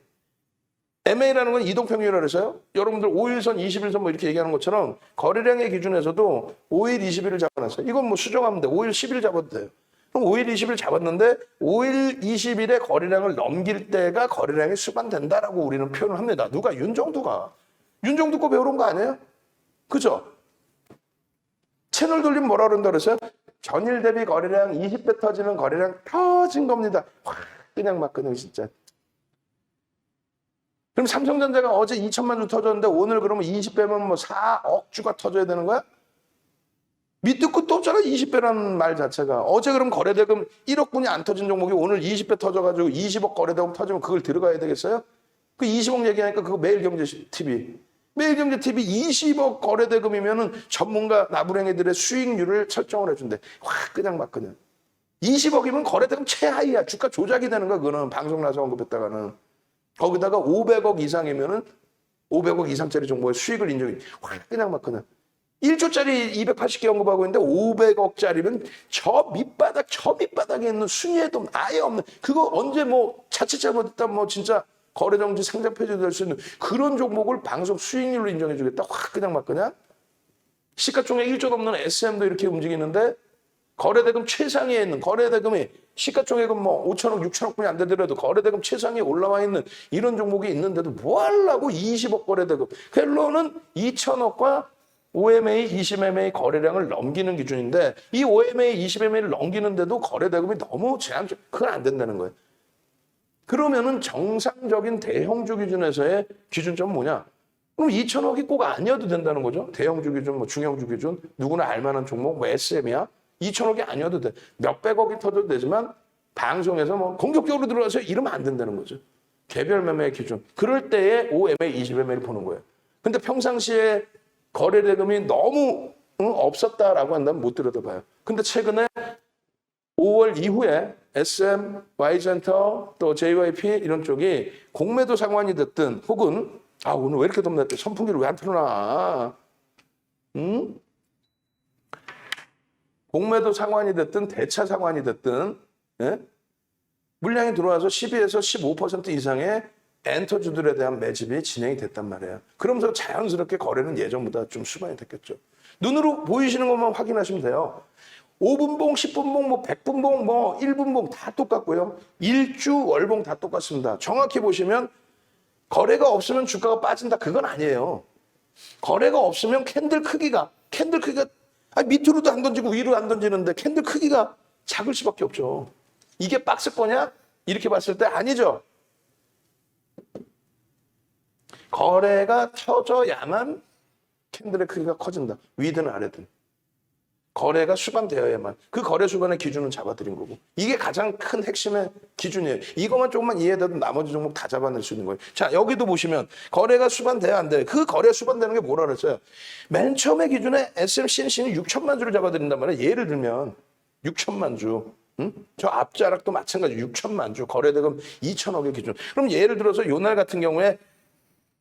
MA라는 건 이동평균이라고 해서요. 여러분들 5일선, 20일선 뭐 이렇게 얘기하는 것처럼 거래량의 기준에서도 5일, 20일을 잡아놨어요. 이건 뭐 수정하면 돼. 5일, 10일 잡아도 돼요. 그럼 5일, 20일 잡았는데 5일, 20일의 거래량을 넘길 때가 거래량이 수반된다라고 우리는 표현을 합니다. 누가? 윤정두가. 윤정두 거 배우는 거 아니에요? 그죠? 채널 돌리면 뭐라 그런다 그랬어요? 전일 대비 거래량 20배 터지면 거래량 터진 겁니다. 그냥 막 그냥 진짜. 그럼 삼성전자가 어제 2천만 주 터졌는데 오늘 그러면 20배면 뭐 4억 주가 터져야 되는 거야? 밑도 끝도 없잖아, 20배라는 말 자체가. 어제 그럼 거래대금 1억 분이 안 터진 종목이 오늘 20배 터져가지고 20억 거래대금 터지면 그걸 들어가야 되겠어요? 그 20억 얘기하니까 그거 매일경제TV. 매일경제TV 20억 거래대금이면은 전문가 나부랭이들의 수익률을 설정을 해준대. 확 그냥 막 그냥. 20억이면 거래대금 최하위야. 주가 조작이 되는 거야, 그거는. 방송 나서 언급했다가는. 거기다가 500억 이상이면은 500억 이상짜리 종목의 수익을 인정해. 그냥 막 그냥. 1조짜리 280개 언급하고 있는데 500억짜리면 저 밑바닥에 있는 순위에도 아예 없는, 그거 언제 뭐 자칫 잘못했다 뭐 진짜 거래정지 상장 폐지될 수 있는 그런 종목을 방송 수익률로 인정해 주겠다. 확 그냥 막 그냥. 시가총액 1조 넘는 SM도 이렇게 움직이는데 거래대금 최상위에 있는, 거래대금이 시가총액은 뭐 5천억, 6천억 분이 안 되더라도 거래대금 최상위에 올라와 있는 이런 종목이 있는데도 뭐 하려고 20억 거래대금. 결론은 2천억과 OMA, 20MA 거래량을 넘기는 기준인데 이 OMA, 20MA를 넘기는데도 거래대금이 너무 제한적, 그건 안 된다는 거예요. 그러면은 정상적인 대형주 기준에서의 기준점은 뭐냐? 그럼 2천억이 꼭 아니어도 된다는 거죠. 대형주 기준, 뭐 중형주 기준, 누구나 알만한 종목, 뭐 SM이야. 2천억이 아니어도 돼. 몇백억이 터져도 되지만 방송에서 뭐 공격적으로 들어가서 이러면 안 된다는 거죠. 개별 매매 기준. 그럴 때에 OMA, 20MA를 보는 거예요. 근데 평상시에 거래대금이 너무 없었다라고 한다면 못 들여다봐요. 근데 최근에 5월 이후에 SM, Y센터, 또 JYP 이런 쪽이 공매도 상환이 됐든 혹은 오늘 왜 이렇게 덥나 했더니 선풍기를 왜 안 틀어놔? 응? 공매도 상환이 됐든 대차 상환이 됐든 예? 물량이 들어와서 12에서 15% 이상의 엔터주들에 대한 매집이 진행이 됐단 말이에요. 그러면서 자연스럽게 거래는 예전보다 좀 수반이 됐겠죠. 눈으로 보이시는 것만 확인하시면 돼요. 5분봉, 10분봉, 뭐 100분봉, 뭐 1분봉 다 똑같고요. 일주, 월봉 다 똑같습니다. 정확히 보시면 거래가 없으면 주가가 빠진다. 그건 아니에요. 거래가 없으면 캔들 크기가 밑으로도 안 던지고 위로 안 던지는데 캔들 크기가 작을 수밖에 없죠. 이게 박스 거냐? 이렇게 봤을 때 아니죠. 거래가 터져야만 캔들의 크기가 커진다. 위든 아래든. 거래가 수반되어야만. 그 거래 수반의 기준은 잡아드린 거고. 이게 가장 큰 핵심의 기준이에요. 이것만 조금만 이해돼도 나머지 종목 다 잡아낼 수 있는 거예요. 자, 여기도 보시면 거래가 수반돼야 안 돼요. 그 거래 수반되는 게 뭐라 그랬어요? 맨 처음에 기준에 SMCNC는 6천만 주를 잡아드린단 말이에요. 예를 들면 6천만 주. 응? 저 앞자락도 마찬가지 6천만 주. 거래대금 2천억의 기준. 그럼 예를 들어서 요날 같은 경우에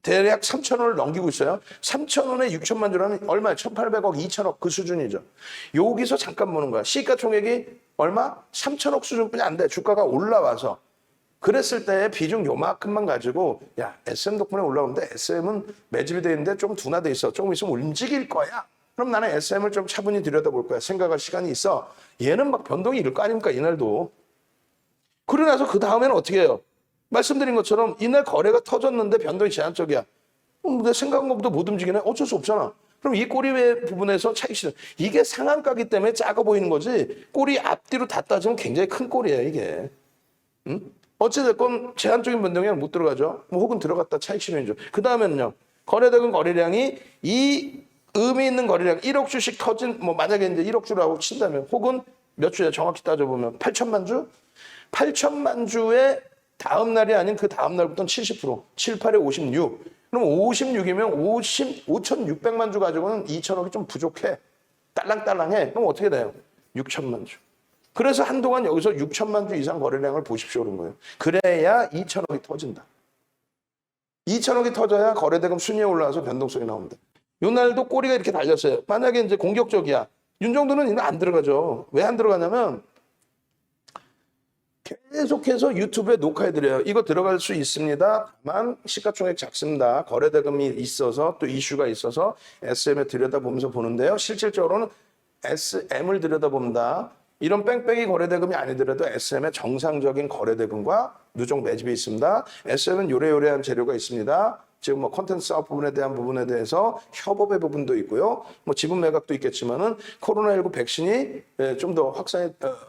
대략 3,000원을 넘기고 있어요. 3,000원에 6천만 주라면 얼마예요? 1,800억, 2천억 그 수준이죠. 여기서 잠깐 보는 거야. 시가총액이 얼마? 3천억 수준뿐이 안 돼. 주가가 올라와서. 그랬을 때 비중 요만큼만 가지고 야, SM 덕분에 올라오는데 SM은 매집이 돼 있는데 좀 둔화돼 있어. 조금 있으면 움직일 거야. 그럼 나는 SM을 좀 차분히 들여다볼 거야. 생각할 시간이 있어. 얘는 막 변동이 이럴 거 아닙니까? 이날도. 그러고 나서 그 다음에는 어떻게 해요? 말씀드린 것처럼 이날 거래가 터졌는데 변동이 제한적이야. 내 생각한 것보다 못 움직이네? 어쩔 수 없잖아. 그럼 이 꼬리 부분에서 차익 실현. 이게 상한가기 때문에 작아 보이는 거지. 꼬리 앞뒤로 다 따지면 굉장히 큰 꼬리예요, 이게. 응? 어찌됐건 제한적인 변동에는 못 들어가죠. 뭐 혹은 들어갔다 차익 실현이죠. 그 다음에는요. 거래대금 거래량이 이 의미 있는 거래량 1억 주씩 터진, 뭐 만약에 이제 1억 주라고 친다면 혹은 몇 주에 정확히 따져보면 8천만 주? 8천만 주의 다음 날이 아닌 그 다음 날부터는 70%, 7, 8에 56. 그럼 56이면 5,600만 주 가지고는 2천억이 좀 부족해. 딸랑딸랑해. 그럼 어떻게 돼요? 6천만 주. 그래서 한동안 여기서 6천만 주 이상 거래량을 보십시오 그런 거예요. 그래야 2천억이 터진다. 2천억이 터져야 거래대금 순위에 올라와서 변동성이 나옵니다. 요 날도 꼬리가 이렇게 달렸어요. 만약에 이제 공격적이야. 윤 정도는 이거 안 들어가죠. 왜 안 들어가냐면 계속해서 유튜브에 녹화해드려요. 이거 들어갈 수 있습니다. 다만 시가총액 작습니다. 거래대금이 있어서 또 이슈가 있어서 SM에 들여다보면서 보는데요. 실질적으로는 SM을 들여다본다. 이런 뺑뺑이 거래대금이 아니더라도 SM의 정상적인 거래대금과 누적 매집이 있습니다. SM은 요래요래한 재료가 있습니다. 지금 뭐 콘텐츠 사업 부분에 대한 부분에 대해서 협업의 부분도 있고요. 뭐 지분 매각도 있겠지만은 코로나19 백신이 좀 더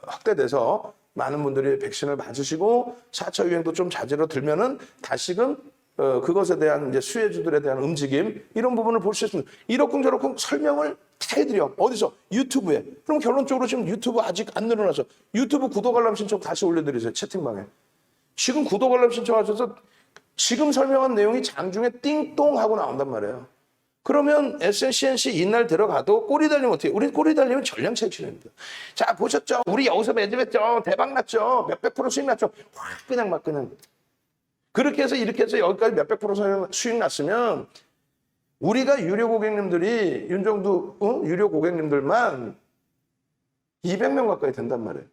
확대돼서 많은 분들이 백신을 맞으시고 4차 유행도 좀 자제로 들면은 다시금 그것에 대한 이제 수혜주들에 대한 움직임 이런 부분을 볼 수 있습니다. 이러쿵저러쿵 설명을 다 해드려. 어디서? 유튜브에. 그럼 결론적으로 지금 유튜브 아직 안 늘어나서 유튜브 구독 알람 신청 다시 올려드리세요. 채팅방에. 지금 구독 알람 신청하셔서 지금 설명한 내용이 장중에 띵동 하고 나온단 말이에요. 그러면 SNCNC 이날 들어가도 꼬리 달리면 어떻게 해요? 우리 꼬리 달리면 전량 채취입니다. 자, 보셨죠? 우리 여기서 매집했죠? 대박 났죠? 몇백 프로 수익 났죠? 확 그냥 막 그냥. 그렇게 해서 이렇게 해서 여기까지 몇백 프로 수익 났으면 우리가 유료 고객님들이 윤정두 유료 고객님들만 200명 가까이 된단 말이에요.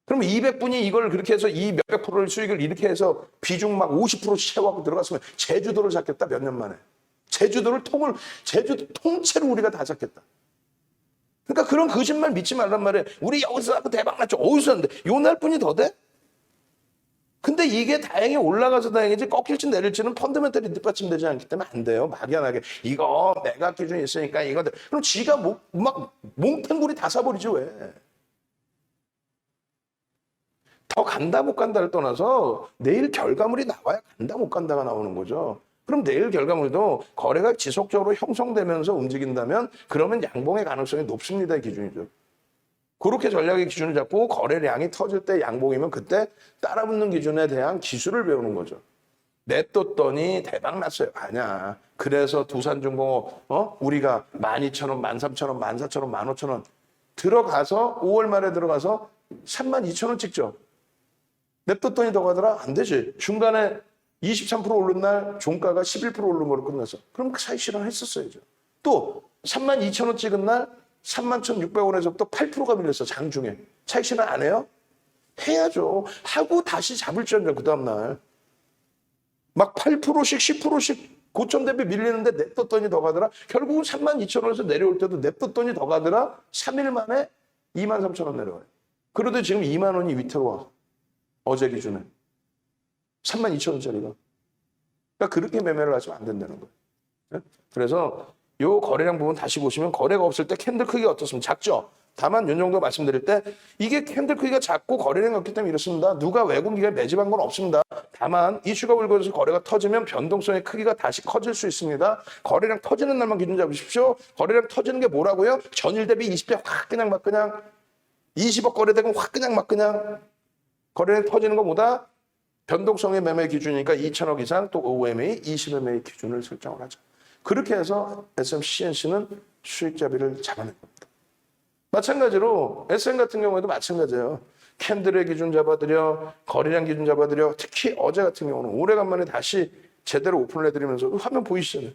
그럼 200분이 이걸 그렇게 해서 이 몇백 프로의 수익을 이렇게 해서 비중 막 50%씩 채워갖고 들어갔으면 제주도를 잡겠다 몇 년 만에. 제주도 통째로 우리가 다 잡겠다. 그러니까 그런 거짓말 믿지 말란 말이에요. 우리 여기서 하고 대박 났죠. 어디서 하는데 요 날뿐이 더 돼? 근데 이게 다행히 올라가서 다행이지 꺾일지 내릴지는 펀더멘털이 뒷받침되지 않기 때문에 안 돼요. 막연하게 이거 매각 기준이 있으니까 이거 그럼 지가 막 몽탱구리 다 사버리지 왜? 더 간다 못 간다를 떠나서 내일 결과물이 나와야 간다 못 간다가 나오는 거죠. 그럼 내일 결과물도 거래가 지속적으로 형성되면서 움직인다면 그러면 양봉의 가능성이 높습니다. 이 기준이죠. 그렇게 전략의 기준을 잡고 거래량이 터질 때 양봉이면 그때 따라붙는 기준에 대한 기술을 배우는 거죠. 냅뒀더니 대박 났어요. 아니야. 그래서 두산중공업 우리가 12,000원, 13,000원, 14,000원, 15,000원 들어가서 5월 말에 들어가서 32,000원 찍죠. 냅뒀더니 더 가더라? 안 되지. 중간에 23% 오른 날 종가가 11% 오른 거로 끝났어. 그럼 그 사이 실현했었어야죠. 또 32,000원 찍은 날 31,600원에서부터 8%가 밀렸어. 장중에. 차익 실현 안 해요? 해야죠. 하고 다시 잡을지언정 그 다음날. 막 8%씩 10%씩 고점 대비 밀리는데 냅뒀더니 더 가더라. 결국은 32,000원에서 내려올 때도 냅뒀더니 더 가더라. 3일 만에 23,000원 내려와요. 그래도 지금 2만 원이 위태로 와. 어제 기준에. 32,000원짜리가. 그러니까 그렇게 매매를 하시면 안 된다는 거예요. 그래서 요 거래량 부분 다시 보시면 거래가 없을 때 캔들 크기가 어떻습니까? 작죠? 다만 요 정도 말씀드릴 때 이게 캔들 크기가 작고 거래량이 없기 때문에 이렇습니다. 누가 외국인에 매집한 건 없습니다. 다만 이슈가 불거져서 거래가 터지면 변동성의 크기가 다시 커질 수 있습니다. 거래량 터지는 날만 기준 잡으십시오. 거래량 터지는 게 뭐라고요? 전일 대비 20배 확 그냥 막 그냥 20억 거래되면 확 그냥 막 그냥 거래량 터지는 것보다 변동성의 매매 기준이니까 2천억 이상 또 OMA, 20MA 기준을 설정을 하죠. 그렇게 해서 SMCNC는 수익자비를 잡아낸 겁니다. 마찬가지로 SM 같은 경우에도 마찬가지예요. 캔들의 기준 잡아드려, 거래량 기준 잡아드려. 특히 어제 같은 경우는 오래간만에 다시 제대로 오픈을 해드리면서 화면 보이시잖아요.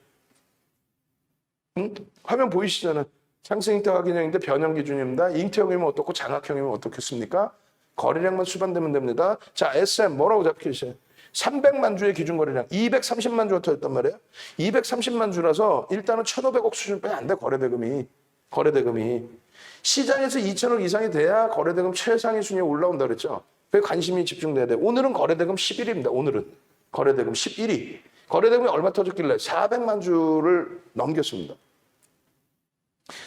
응? 화면 보이시잖아요. 상승 잉태 확인형인데 변형 기준입니다. 잉태형이면 어떻고 장악형이면 어떻겠습니까? 거래량만 수반되면 됩니다. 자, SM 뭐라고 잡히시죠? 300만 주의 기준 거래량 230만 주가 터졌단 말이에요. 230만 주라서 일단은 1,500억 수준밖에 안 돼. 거래대금이. 시장에서 2천억 이상이 돼야 거래대금 최상위 순위에 올라온다 그랬죠. 그게 관심이 집중돼야 돼. 오늘은 거래대금 11위입니다. 오늘은 거래대금 11위. 거래대금이 얼마 터졌길래 400만 주를 넘겼습니다.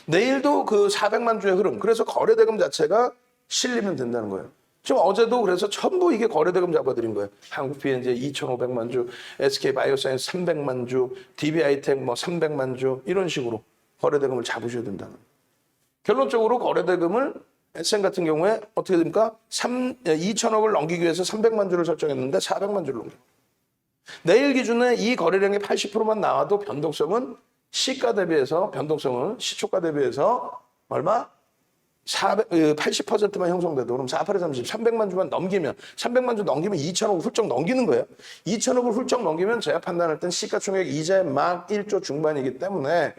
내일도 그 400만 주의 흐름. 그래서 거래대금 자체가 실리면 된다는 거예요. 지금 어제도 그래서 전부 이게 거래대금 잡아드린 거예요. 한국PNG 2,500만 주, SK바이오사이언스 300만 주, DB하이텍 뭐 300만 주 이런 식으로 거래대금을 잡으셔야 된다는 거예요. 결론적으로 거래대금을 SM 같은 경우에 어떻게 됩니까? 2천억을 넘기기 위해서 300만 주를 설정했는데 400만 주를 넘겨요. 내일 기준에 이 거래량의 80%만 나와도 변동성은 시가 대비해서 변동성은 시초가 대비해서 얼마? 80%만 형성돼도 그럼 4, 8에 30, 300만 주만 넘기면 300만 주 넘기면 2천억을 훌쩍 넘기는 거예요. 2천억을 훌쩍 넘기면 제가 판단할 땐 시가총액 이제 막 1조 중반이기 때문에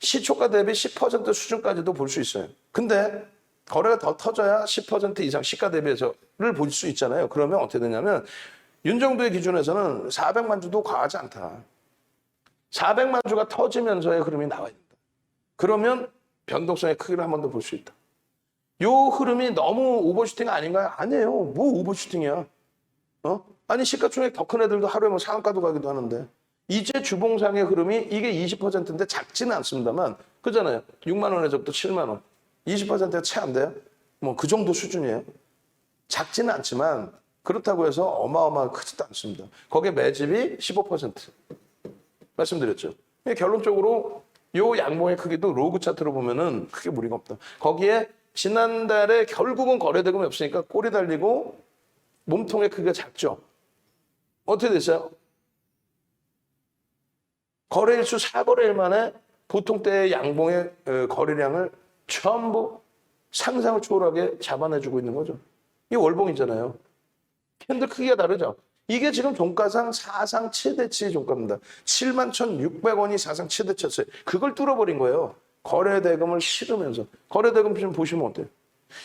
시초가 대비 10% 수준까지도 볼 수 있어요. 근데 거래가 더 터져야 10% 이상 시가 대비해서를 볼 수 있잖아요. 그러면 어떻게 되냐면 윤 정부의 기준에서는 400만 주도 과하지 않다. 400만 주가 터지면서의 흐름이 나와야 된다. 그러면 변동성의 크기를 한 번 더 볼 수 있다. 요 흐름이 너무 오버슈팅 아닌가요? 아니에요. 뭐 오버슈팅이야. 아니 시가총액 더 큰 애들도 하루에 뭐 상한가도 가기도 하는데 이제 주봉상의 흐름이 이게 20%인데 작지는 않습니다만 그잖아요. 6만 원에서부터 7만 원. 20%가 채 안 돼요? 뭐 그 정도 수준이에요. 작지는 않지만 그렇다고 해서 어마어마하게 크지도 않습니다. 거기에 매집이 15%. 말씀드렸죠. 결론적으로 요 양봉의 크기도 로그 차트로 보면은 크게 무리가 없다. 거기에 지난달에 결국은 거래대금이 없으니까 꼬리 달리고 몸통의 크기가 작죠. 어떻게 됐어요? 거래일수 4거래일 만에 보통 때의 양봉의 거래량을 전부 상상을 초월하게 잡아내주고 있는 거죠. 이 월봉이잖아요. 캔들 크기가 다르죠. 이게 지금 종가상 사상 최대치의 종가입니다. 71,600원이 사상 최대치였어요. 그걸 뚫어버린 거예요. 거래대금을 실으면서. 거래대금 좀 보시면 어때요?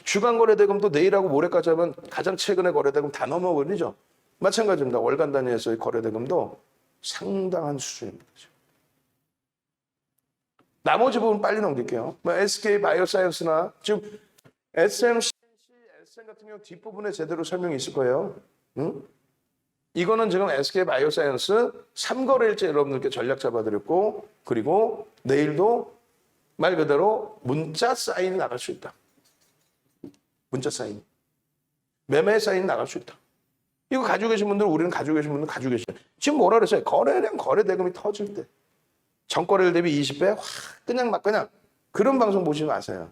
주간 거래대금도 내일하고 모레까지 하면 가장 최근의 거래대금 다 넘어버리죠. 마찬가지입니다. 월간 단위에서의 거래대금도 상당한 수준입니다. 나머지 부분 빨리 넘길게요. SK 바이오사이언스나 지금 SM 같은 경우 뒷부분에 제대로 설명이 있을 거예요. 응? 이거는 지금 SK 바이오사이언스 3거래일째 여러분들께 전략 잡아드렸고 그리고 내일도 말 그대로 문자 사인이 나갈 수 있다. 문자 사인. 매매 사인 나갈 수 있다. 이거 가지고 계신 분들 우리는 가지고 계신 분들 가지고 계시죠. 지금 뭐라 그랬어요? 거래량 거래대금이 터질 때. 전거래일 대비 20배 확 그냥 막 그냥 그런 방송 보지 마세요.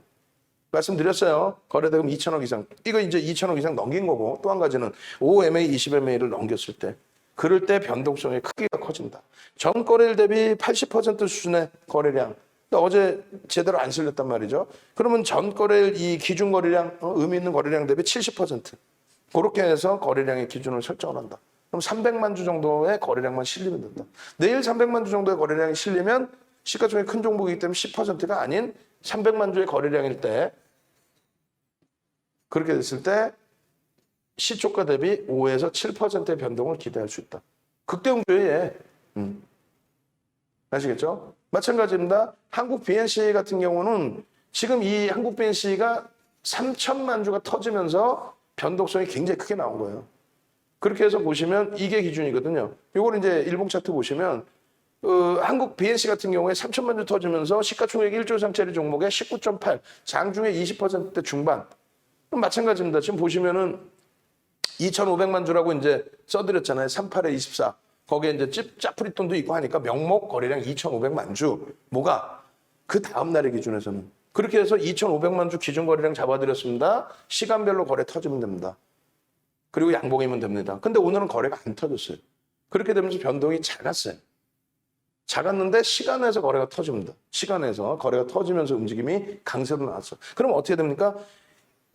말씀드렸어요. 거래대금 2천억 이상. 이거 이제 2천억 이상 넘긴 거고 또 한 가지는 5MA, 20MA를 넘겼을 때 그럴 때 변동성의 크기가 커진다. 전거래일 대비 80% 수준의 거래량. 어제 제대로 안 실렸단 말이죠. 그러면 전거래일 이 기준 거래량, 의미 있는 거래량 대비 70%. 그렇게 해서 거래량의 기준을 설정을 한다. 그럼 300만 주 정도의 거래량만 실리면 된다. 내일 300만 주 정도의 거래량이 실리면 시가총액 큰 종목이기 때문에 10%가 아닌 300만 주의 거래량일 때 그렇게 됐을 때 시초가 대비 5에서 7%의 변동을 기대할 수 있다. 극대응주의 아시겠죠? 마찬가지입니다. 한국 BNC 같은 경우는 지금 이 한국 BNC가 3천만 주가 터지면서 변동성이 굉장히 크게 나온 거예요. 그렇게 해서 보시면 이게 기준이거든요. 이걸 이제 일봉 차트 보시면 한국 BNC 같은 경우에 3천만 주 터지면서 시가총액 1조 이상짜리 종목에 19.8, 장중에 20%대 중반. 마찬가지입니다. 지금 보시면은 2,500만 주라고 이제 써드렸잖아요. 38에 24. 거기에 이제 짜프리돈도 있고 하니까 명목 거래량 2,500만 주. 뭐가? 그 다음 날의 기준에서는. 그렇게 해서 2,500만 주 기준 거래량 잡아드렸습니다. 시간별로 거래 터지면 됩니다. 그리고 양봉이면 됩니다. 근데 오늘은 거래가 안 터졌어요. 그렇게 되면서 변동이 작았어요. 작았는데 시간에서 거래가 터집니다. 시간에서 거래가 터지면서 움직임이 강세로 나왔어. 그럼 어떻게 됩니까?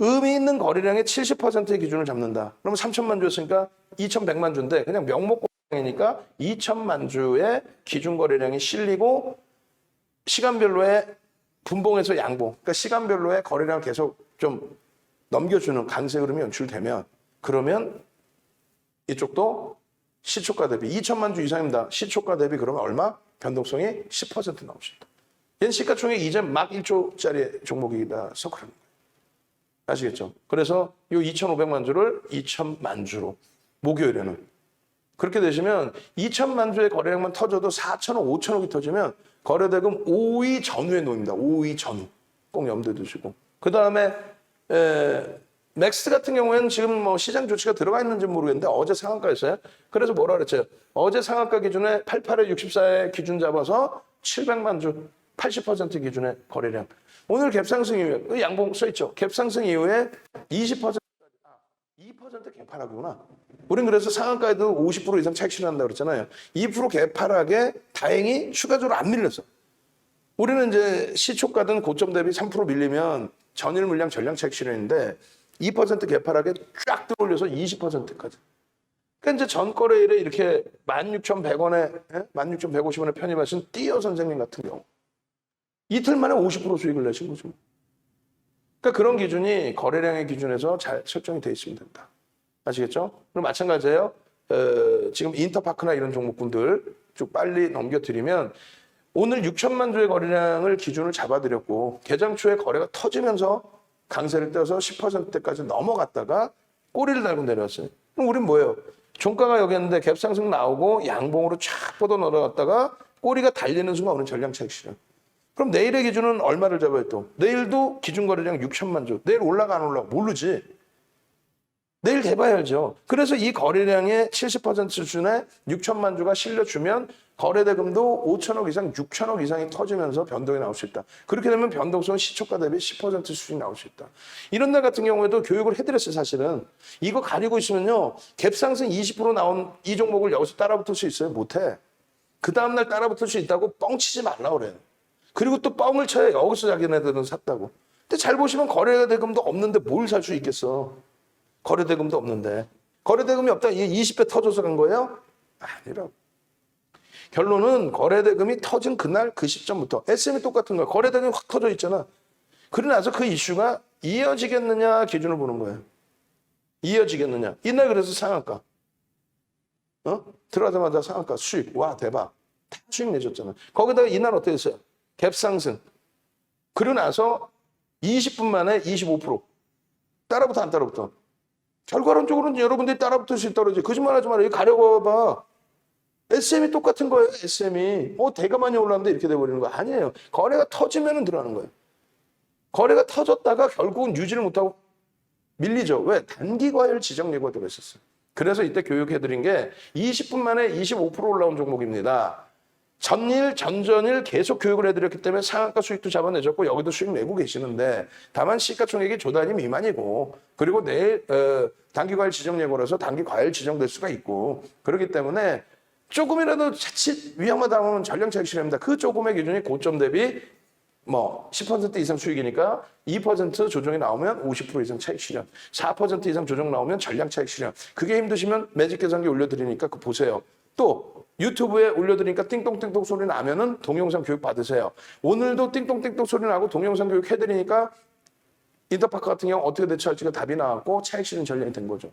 의미 있는 거래량의 70%의 기준을 잡는다. 그러면 3천만 주였으니까 2,100만 주인데 그냥 명목 거래량이니까 2천만 주의 기준 거래량이 실리고 시간별로의 분봉에서 양봉, 그러니까 시간별로의 거래량을 계속 좀 넘겨주는 강세 흐름이 연출되면 그러면 이쪽도 시초가 대비 2천만 주 이상입니다. 시초가 대비 그러면 얼마? 변동성이 10% 나올 수 있다. 얘는 시가총액 이제 막 1조짜리 종목이라서 그런 거예요. 아시겠죠? 그래서 이 2,500만 주를 2천만 주로 목요일에는 그렇게 되시면 2천만 주의 거래량만 터져도 4천억, 5천억이 터지면 거래대금 5위 전후에 놓입니다. 5위 전후. 꼭 염두에 두시고. 그 다음에 맥스 같은 경우에는 지금 뭐 시장 조치가 들어가 있는지 모르겠는데 어제 상한가였어요. 그래서 뭐라 그랬어요? 어제 상한가 기준에 88에 64에 기준 잡아서 700만 주 80% 기준의 거래량. 오늘 갭상승 이후에 양봉 써있죠. 갭상승 이후에 20%까지 2% 20% 개파락이구나. 우린 그래서 상한가에도 50% 이상 차익 실현한다고 그랬잖아요. 2% 개파락에 다행히 추가적으로 안 밀렸어. 우리는 이제 시초가든 고점 대비 3% 밀리면 전일 물량 전량 차익 실현인데 2% 개파락에 쫙 들어올려서 20%까지. 그러니까 이제 전 거래일에 이렇게 16,100원에 16,150원에 편입하신 띠어 선생님 같은 경우 이틀 만에 50% 수익을 내신 거죠. 그러니까 그런 기준이 거래량의 기준에서 잘 설정이 되어 있으면 된다. 아시겠죠? 그럼 마찬가지예요. 지금 인터파크나 이런 종목군들 쭉 빨리 넘겨드리면 오늘 6천만 주의 거래량을 기준을 잡아드렸고 개장 초에 거래가 터지면서 강세를 떼서 10%대까지 넘어갔다가 꼬리를 달고 내려왔어요. 그럼 우린 뭐예요? 종가가 여기였는데 갭상승 나오고 양봉으로 쫙 뻗어 내려갔다가 꼬리가 달리는 순간 오는 전량 차익 실현. 그럼 내일의 기준은 얼마를 잡아야 또? 내일도 기준 거래량 6천만 주. 내일 올라가 안 올라가? 모르지. 내일 대봐야죠. 그래서 이 거래량의 70% 수준에 6천만 주가 실려주면 거래대금도 5천억 이상, 6천억 이상이 터지면서 변동이 나올 수 있다. 그렇게 되면 변동성은 시초가 대비 10% 수준이 나올 수 있다. 이런 날 같은 경우에도 교육을 해드렸어요, 사실은. 이거 가리고 있으면요. 갭상승 20% 나온 이 종목을 여기서 따라붙을 수 있어요? 못해. 그 다음날 따라붙을 수 있다고 뻥치지 말라 그래요. 그리고 또 뻥을 쳐야 여기서 자기네들은 샀다고. 근데 잘 보시면 거래대금도 없는데 뭘 살 수 있겠어? 거래대금도 없는데. 거래대금이 없다. 이게 20배 터져서 간 거예요? 아니라고. 결론은 거래대금이 터진 그날 그 시점부터 SM이 똑같은 거야. 거래대금이 확 터져 있잖아. 그러고 나서 그 이슈가 이어지겠느냐 기준을 보는 거예요. 이어지겠느냐. 이날 그래서 상한가. 들어가자마자 상한가 수익. 와 대박. 다 수익 내줬잖아. 거기다가 이날 어떻게 됐어요? 갭상승. 그러고 나서 20분 만에 25%. 따라붙어 안 따라붙어? 결과론적으로는 여러분들이 따라붙을 수 있다고 그러지. 거짓말하지 마라. 이거 가려고 봐봐. SM이 똑같은 거예요. SM이. 대가 많이 올랐는데 이렇게 돼버리는 거 아니에요. 거래가 터지면 들어가는 거예요. 거래가 터졌다가 결국은 유지를 못하고 밀리죠. 왜? 단기 과열 지정 예고가 들어있었어요. 그래서 이때 교육해드린 게 20분 만에 25% 올라온 종목입니다. 전일, 전전일 계속 교육을 해드렸기 때문에 상한가 수익도 잡아내셨고 여기도 수익 내고 계시는데 다만 시가총액이 조단위 미만이고 그리고 내일 단기 과열 지정 예고라서 단기 과열 지정될 수가 있고 그렇기 때문에 조금이라도 자칫 위험하다 당하면 전량 차익 실현입니다. 그 조금의 기준이 고점 대비 10% 이상 수익이니까 2% 조정이 나오면 50% 이상 차익 실현, 4% 이상 조정 나오면 전량 차익 실현. 그게 힘드시면 매직 계산기 올려드리니까 그거 보세요. 또 유튜브에 올려드리니까 띵똥띵똥 소리 나면은 동영상 교육 받으세요. 오늘도 띵똥띵똥 소리 나고 동영상 교육 해드리니까 인터파크 같은 경우 어떻게 대처할지가 답이 나왔고 차익 실현 전략이 된 거죠.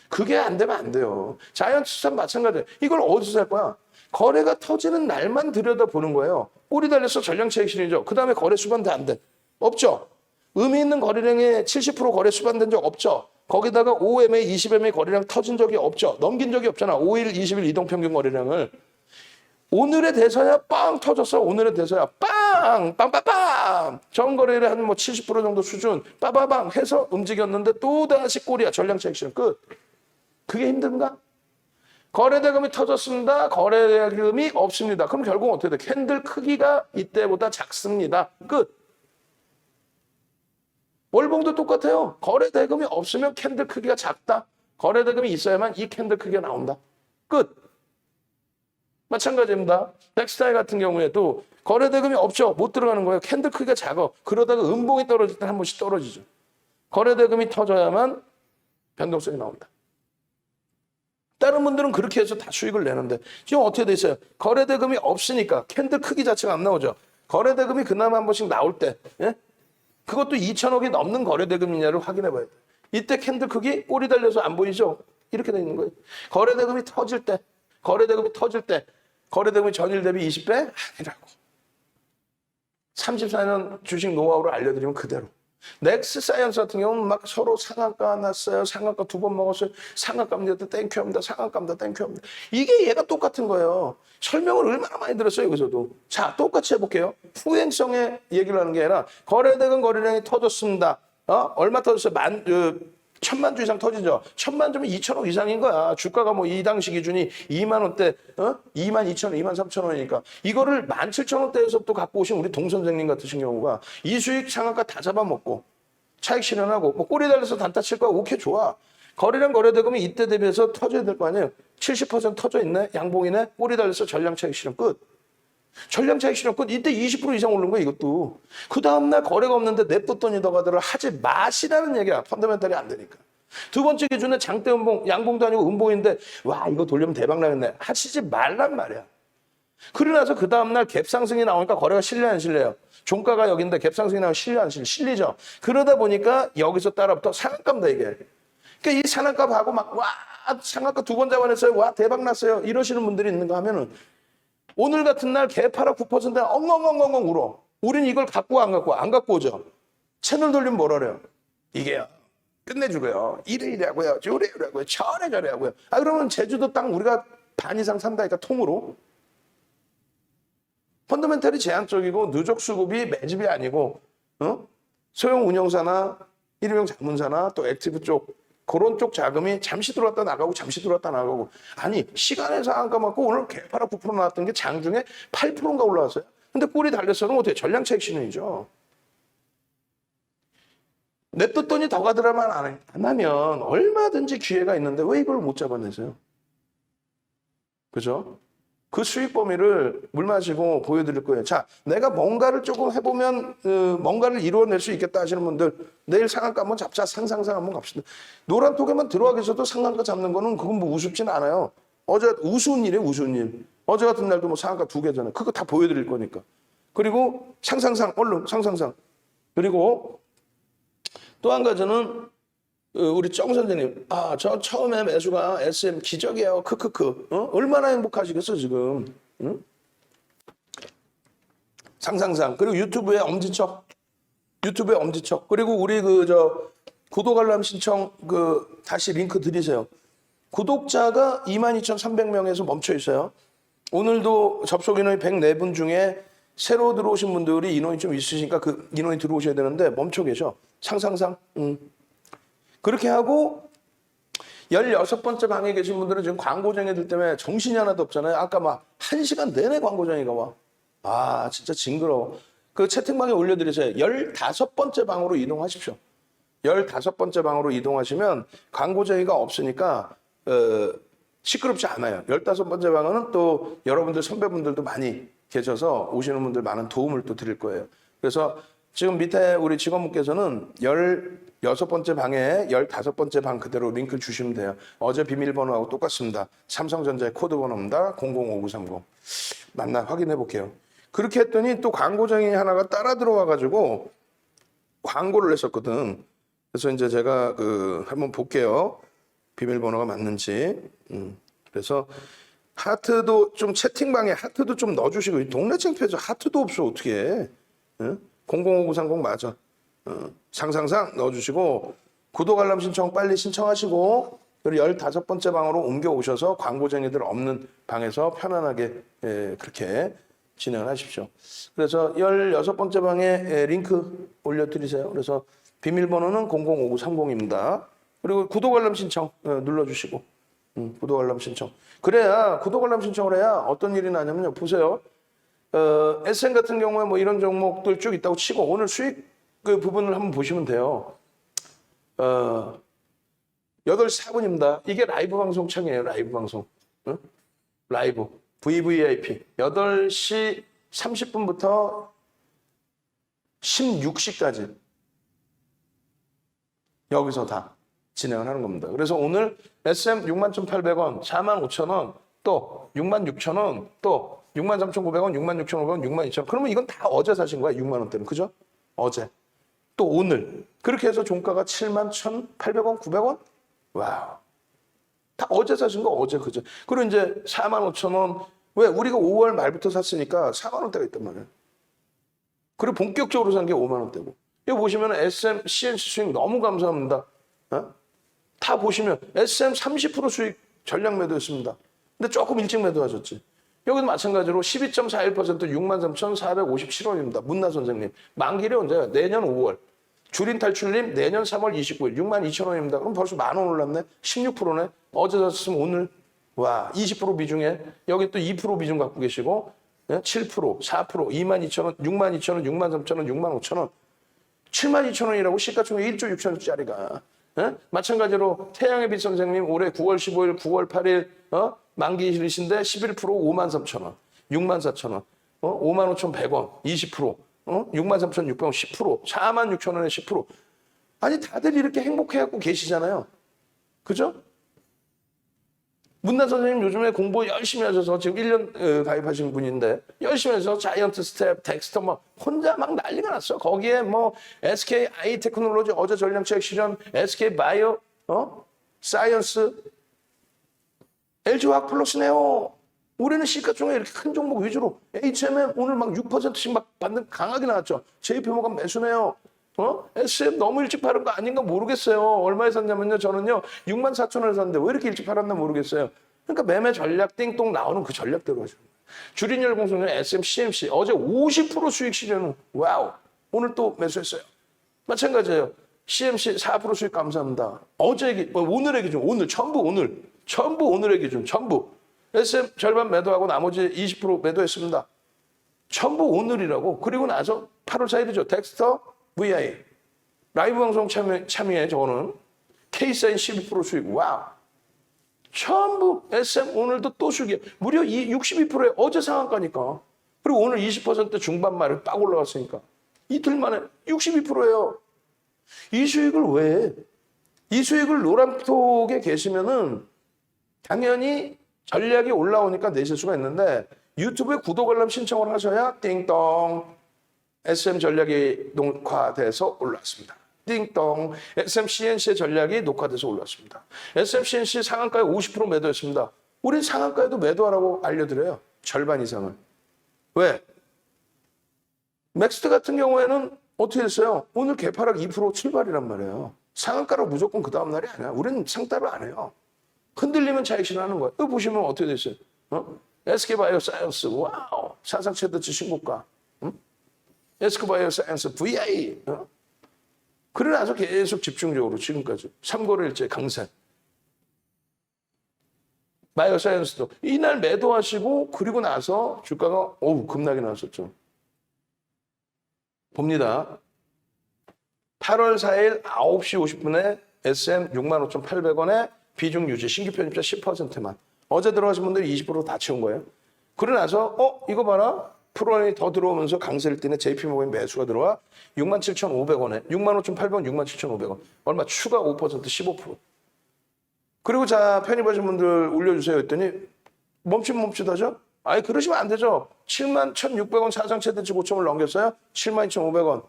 그게 안 되면 안 돼요. 자이언트스도 마찬가지예요. 이걸 어디서 살 거야? 거래가 터지는 날만 들여다보는 거예요. 꼬리 달려서 전량 차익 실현이죠. 그 다음에 거래 수반돼 안 돼? 없죠. 의미 있는 거래량의 70% 거래 수반된 적 없죠. 거기다가 5MA, 20MA 거래량 터진 적이 없죠. 넘긴 적이 없잖아. 5일, 20일 이동평균 거래량을. 오늘의 대서야 빵 터졌어. 오늘의 대서야 빵! 빵빵빵! 전 거래일에 한 70% 정도 수준 빠바방 해서 움직였는데 또다시 꼬리야. 전량 차익 실현 끝. 그게 힘든가? 거래대금이 터졌습니다. 거래대금이 없습니다. 그럼 결국 어떻게 돼? 캔들 크기가 이때보다 작습니다. 끝. 월봉도 똑같아요. 거래대금이 없으면 캔들 크기가 작다. 거래대금이 있어야만 이 캔들 크기가 나온다. 끝. 마찬가지입니다. 넥스타일 같은 경우에도 거래대금이 없죠. 못 들어가는 거예요. 캔들 크기가 작아. 그러다가 음봉이 떨어질 때 한 번씩 떨어지죠. 거래대금이 터져야만 변동성이 나온다. 다른 분들은 그렇게 해서 다 수익을 내는데 지금 어떻게 돼 있어요? 거래대금이 없으니까 캔들 크기 자체가 안 나오죠. 거래대금이 그나마 한 번씩 나올 때 그것도 2천억이 넘는 거래대금이냐를 확인해 봐야 돼. 이때 캔들 크기 꼬리 달려서 안 보이죠? 이렇게 돼 있는 거예요. 거래대금이 터질 때 거래대금이 전일 대비 20배? 아니라고. 34년 주식 노하우를 알려드리면 그대로. 넥스사이언스 같은 경우는 막 서로 상한가 났어요. 상한가 2번 먹었어요. 상한가입니다. 땡큐합니다. 상한가입니다. 땡큐합니다. 이게 얘가 똑같은 거예요. 설명을 얼마나 많이 들었어요. 여기서도. 자, 똑같이 해볼게요. 후행성의 얘기를 하는 게 아니라 거래대금 거래량이 터졌습니다. 얼마 터졌어요? 1,000만 주 이상 터지죠. 1,000만 주면 2천억 이상인 거야. 주가가 이 당시 기준이 2만 원대, 2만 2천 원, 2만 3천 원이니까. 이거를 17,000원대에서부터 갖고 오신 우리 동 선생님 같으신 경우가 이 수익 상한가 다 잡아먹고 차익 실현하고 뭐 꼬리 달려서 단타 칠 거야. 오케이 좋아. 거래량 거래대금이 이때 대비해서 터져야 될 거 아니에요. 70% 터져 있네. 양봉이네. 꼬리 달려서 전량 차익 실현 끝. 전량 차익 실현 끝. 이때 20% 이상 오른 거야 이것도. 그 다음날 거래가 없는데 냅뒀더니 더가더라 하지 마시라는 얘기야. 펀더멘탈이 안 되니까. 두 번째 기준에 장대 음봉, 양봉도 아니고 음봉인데 와 이거 돌리면 대박 나겠네. 하시지 말란 말이야. 그러고 나서 그 다음날 갭 상승이 나오니까 거래가 실려 안 실려요? 종가가 여기인데 갭 상승이 나오면 실려 안 실려? 실리죠. 그러다 보니까 여기서 따라부터 상한가입니다 이게. 그러니까 이 상한가하고 막 와 상한가 두 번 잡아냈어요. 와 대박 났어요. 이러시는 분들이 있는가 하면은 오늘 같은 날 개파라 9% 엉엉엉엉 울어. 우린 이걸 갖고 안 갖고 안 갖고 오죠. 채널 돌리면 뭐라 그래요? 이게요. 끝내주고요. 이래라고요. 저래라고요. 저래라고요. 아 그러면 제주도 땅 우리가 반 이상 산다니까 통으로. 펀더멘털이 제한적이고 누적 수급이 매집이 아니고 소형 운영사나 일회용 자문사나 또 액티브 쪽 그런 쪽 자금이 잠시 들어왔다 나가고 잠시 들어왔다 나가고 아니 시간의 상한가 맞고 오늘 개파라 9% 나왔던 게 장중에 8%인가 올라왔어요. 근데 꼴이 달렸어는 어떻게 전량차익 실현이죠. 냅뒀더니 더 가더라만 안 하면 얼마든지 기회가 있는데 왜 이걸 못 잡아내세요? 그죠? 그 수익 범위를 물 마시고 보여드릴 거예요. 자, 내가 뭔가를 조금 해보면 뭔가를 이루어낼 수 있겠다 하시는 분들 내일 상한가 한번 잡자. 상상상 한번 갑시다. 노란 톡에만 들어가기 위해서도 상한가 잡는 거는 그건 뭐 우습진 않아요. 어제 우스운 일이에요. 우스운 일. 어제 같은 날도 뭐 상한가 2개잖아요. 그거 다 보여드릴 거니까. 그리고 상상상 얼른 상상상. 그리고 또 한 가지는 우리 정 선생님, 저 처음에 매수가 SM 기적이에요. 크크크. 얼마나 행복하시겠어 지금. 응? 상상상. 그리고 유튜브에 엄지척. 그리고 우리 구독 알람 신청 다시 링크 드리세요. 구독자가 22,300명에서 멈춰 있어요. 오늘도 접속 인원이 104분 중에 새로 들어오신 분들이 인원이 좀 있으시니까 그 인원이 들어오셔야 되는데 멈춰 계셔. 상상상. 그렇게 하고 16번째 방에 계신 분들은 지금 광고쟁이들 때문에 정신이 하나도 없잖아요. 아까 막 1시간 내내 광고쟁이가 와. 진짜 징그러워. 그 채팅방에 올려드리세요. 15번째 방으로 이동하십시오. 15번째 방으로 이동하시면 광고쟁이가 없으니까 시끄럽지 않아요. 15번째 방은 또 여러분들 선배분들도 많이 계셔서 오시는 분들 많은 도움을 또 드릴 거예요. 그래서 지금 밑에 우리 직원분께서는 16번째 방에 15번째 방 그대로 링크 주시면 돼요. 어제 비밀번호하고 똑같습니다. 삼성전자의 코드 번호입니다. 005930. 맞나 확인해 볼게요. 그렇게 했더니 또 광고쟁이 하나가 따라 들어와가지고 광고를 했었거든. 그래서 이제 제가 한번 볼게요. 비밀번호가 맞는지. 그래서 하트도 좀 채팅방에 하트도 좀 넣어주시고 동네 창피해서 하트도 없어 어떻게 해. 005930 맞아. 상상상 넣어주시고 구독 알람 신청 빨리 신청하시고 그리고 15번째 방으로 옮겨오셔서 광고쟁이들 없는 방에서 편안하게 그렇게 진행을 하십시오. 그래서 16번째 방에 링크 올려드리세요. 그래서 비밀번호는 005930입니다. 그리고 구독 알람 신청 눌러주시고 구독 알람 신청. 그래야 구독 알람 신청을 해야 어떤 일이 나냐면요. 보세요. SM 같은 경우에 뭐 이런 종목들 쭉 있다고 치고 오늘 수익 그 부분을 한번 보시면 돼요. 8시 4분입니다. 이게 라이브 방송 창이에요. 라이브 방송. 라이브. VVIP. 8시 30분부터 16시까지 여기서 다 진행을 하는 겁니다. 그래서 오늘 SM 61,800원, 45,000원, 또 66,000원, 또 63,900원, 66,500원, 62,000원. 그러면 이건 다 어제 사신 거야, 6만 원대는. 그죠? 어제. 또 오늘. 그렇게 해서 종가가 71,800원, 900원? 와우. 다 어제 사신 거 어제 그죠? 그리고 이제 45,000원. 왜? 우리가 5월 말부터 샀으니까 4만 원대가 있단 말이에요. 그리고 본격적으로 산 게 5만 원대고. 여기 보시면 SM, CNC 수익 너무 감사합니다. 다 보시면 SM 30% 수익 전량 매도했습니다. 근데 조금 일찍 매도하셨지. 여기도 마찬가지로 12.41% 63,457원입니다. 문나 선생님. 만기일이 언제야? 내년 5월. 주린 탈출님 내년 3월 29일 62,000원입니다. 그럼 벌써 10,000원 올랐네? 16%네? 어제 샀으면 오늘 와 20% 비중에 여기 또 2% 비중 갖고 계시고 7%, 4%, 22,000원, 62,000원, 63,000원, 65,000원. 72,000원이라고 시가총액 1조 6천억짜리가. 마찬가지로 태양의 빛 선생님 올해 9월 15일, 9월 8일 만기이신데 11% 53,000원, 64,000원, 55,100원, 20%, 63,600원 10%, 46,000원에 10%. 아니 다들 이렇게 행복해갖고 계시잖아요. 그죠? 문단 선생님 요즘에 공부 열심히 하셔서 지금 1년 가입하신 분인데 열심히 해서 자이언트 스텝, 덱스터 막 혼자 막 난리가 났어. 거기에 뭐 SK 아이 테크놀로지 어제 전략책 실현, SK 바이오, 사이언스, LG 화학 플러스네요. 우리는 시가총액 이렇게 큰 종목 위주로 HMM 오늘 막 6%씩 막 받는 강하게 나왔죠. JP모건 매수네요. SM 너무 일찍 팔은 거 아닌가 모르겠어요. 얼마에 샀냐면요. 저는요 64,000원에 샀는데 왜 이렇게 일찍 팔았나 모르겠어요. 그러니까 매매 전략 띵동 나오는 그 전략대로 하죠. 주린열공소년 SM, CMC 어제 50% 수익 실현 후 와우. 오늘 또 매수했어요. 마찬가지예요. CMC 4% 수익 감사합니다. 어제 오늘의 기준 오늘 전부 오늘의 기준 전부 SM 절반 매도하고 나머지 20% 매도했습니다. 전부 오늘이라고. 그리고 나서 8월 4일이죠. 덱스터 VI 라이브 방송 참여해 저거는 K사인 12% 수익 와우. 전부 SM 오늘도 또 수익이야. 무려 62%에 어제 상한가니까. 그리고 오늘 20% 중반 말에 빡 올라갔으니까 이틀 만에 62%예요. 이 수익을 왜 해? 이 수익을 노란톡에 계시면은 당연히 전략이 올라오니까 내실 수가 있는데 유튜브에 구독 알람 신청을 하셔야 띵동 SM 전략이 녹화돼서 올랐습니다. 띵동 SM CNC의 전략이 녹화돼서 올랐습니다. SM CNC 상한가에 50% 매도했습니다. 우린 상한가에도 매도하라고 알려드려요. 절반 이상을. 왜? 맥스트 같은 경우에는 어떻게 됐어요? 오늘 개파락 2% 출발이란 말이에요. 상한가로 무조건 그 다음 날이 아니야. 우리는 상따를 안 해요. 흔들리면 차익 실현하는 거야. 이거 보시면 어떻게 됐어요? SK바이오 사이언스 와우 사상 최대치 신고가. SK바이오 사이언스 VI. 그래 나서 계속 집중적으로 지금까지 3거래일째 강세. 바이오 사이언스도 이날 매도하시고 그리고 나서 주가가 급락이 나왔었죠. 봅니다. 8월 4일 9시 50분에 SM 65,800원에 비중 유지, 신규 편입자 10%만. 어제 들어가신 분들이 20% 다 채운 거예요. 그러고 나서 이거 봐라. 프로원이 더 들어오면서 강세를 띠네 JP모건 매수가 들어와 67,500원에 65,800원, 67,500원. 얼마 추가 5% 15%. 그리고 자 편입하신 분들 올려주세요 했더니 멈칫하죠? 아니 그러시면 안 되죠. 71,600원 사상 최대치 고점을 넘겼어요. 72,500원.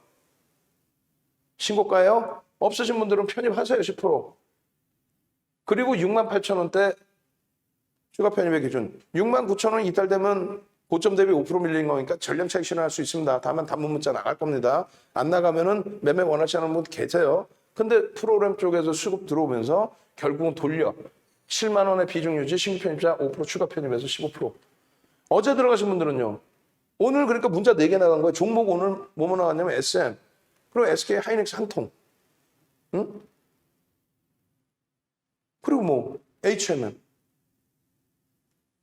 신고가예요. 없으신 분들은 편입하세요. 10%. 그리고 68,000원대 추가 편입의 기준. 69,000원 이탈되면 고점 대비 5% 밀린 거니까 전량 차익 실현할 수 있습니다. 다만 단문 문자 나갈 겁니다. 안 나가면은 매매 원하지 않는 분 계세요. 근데 프로그램 쪽에서 수급 들어오면서 결국은 돌려. 7만 원의 비중 유지, 신규 편입자 5% 추가 편입해서 15%. 어제 들어가신 분들은요. 오늘 그러니까 문자 4개 나간 거예요. 종목 오늘 뭐뭐 나왔냐면 SM. 그리고 SK 하이닉스 한 통. 응? 그리고 뭐 HMM.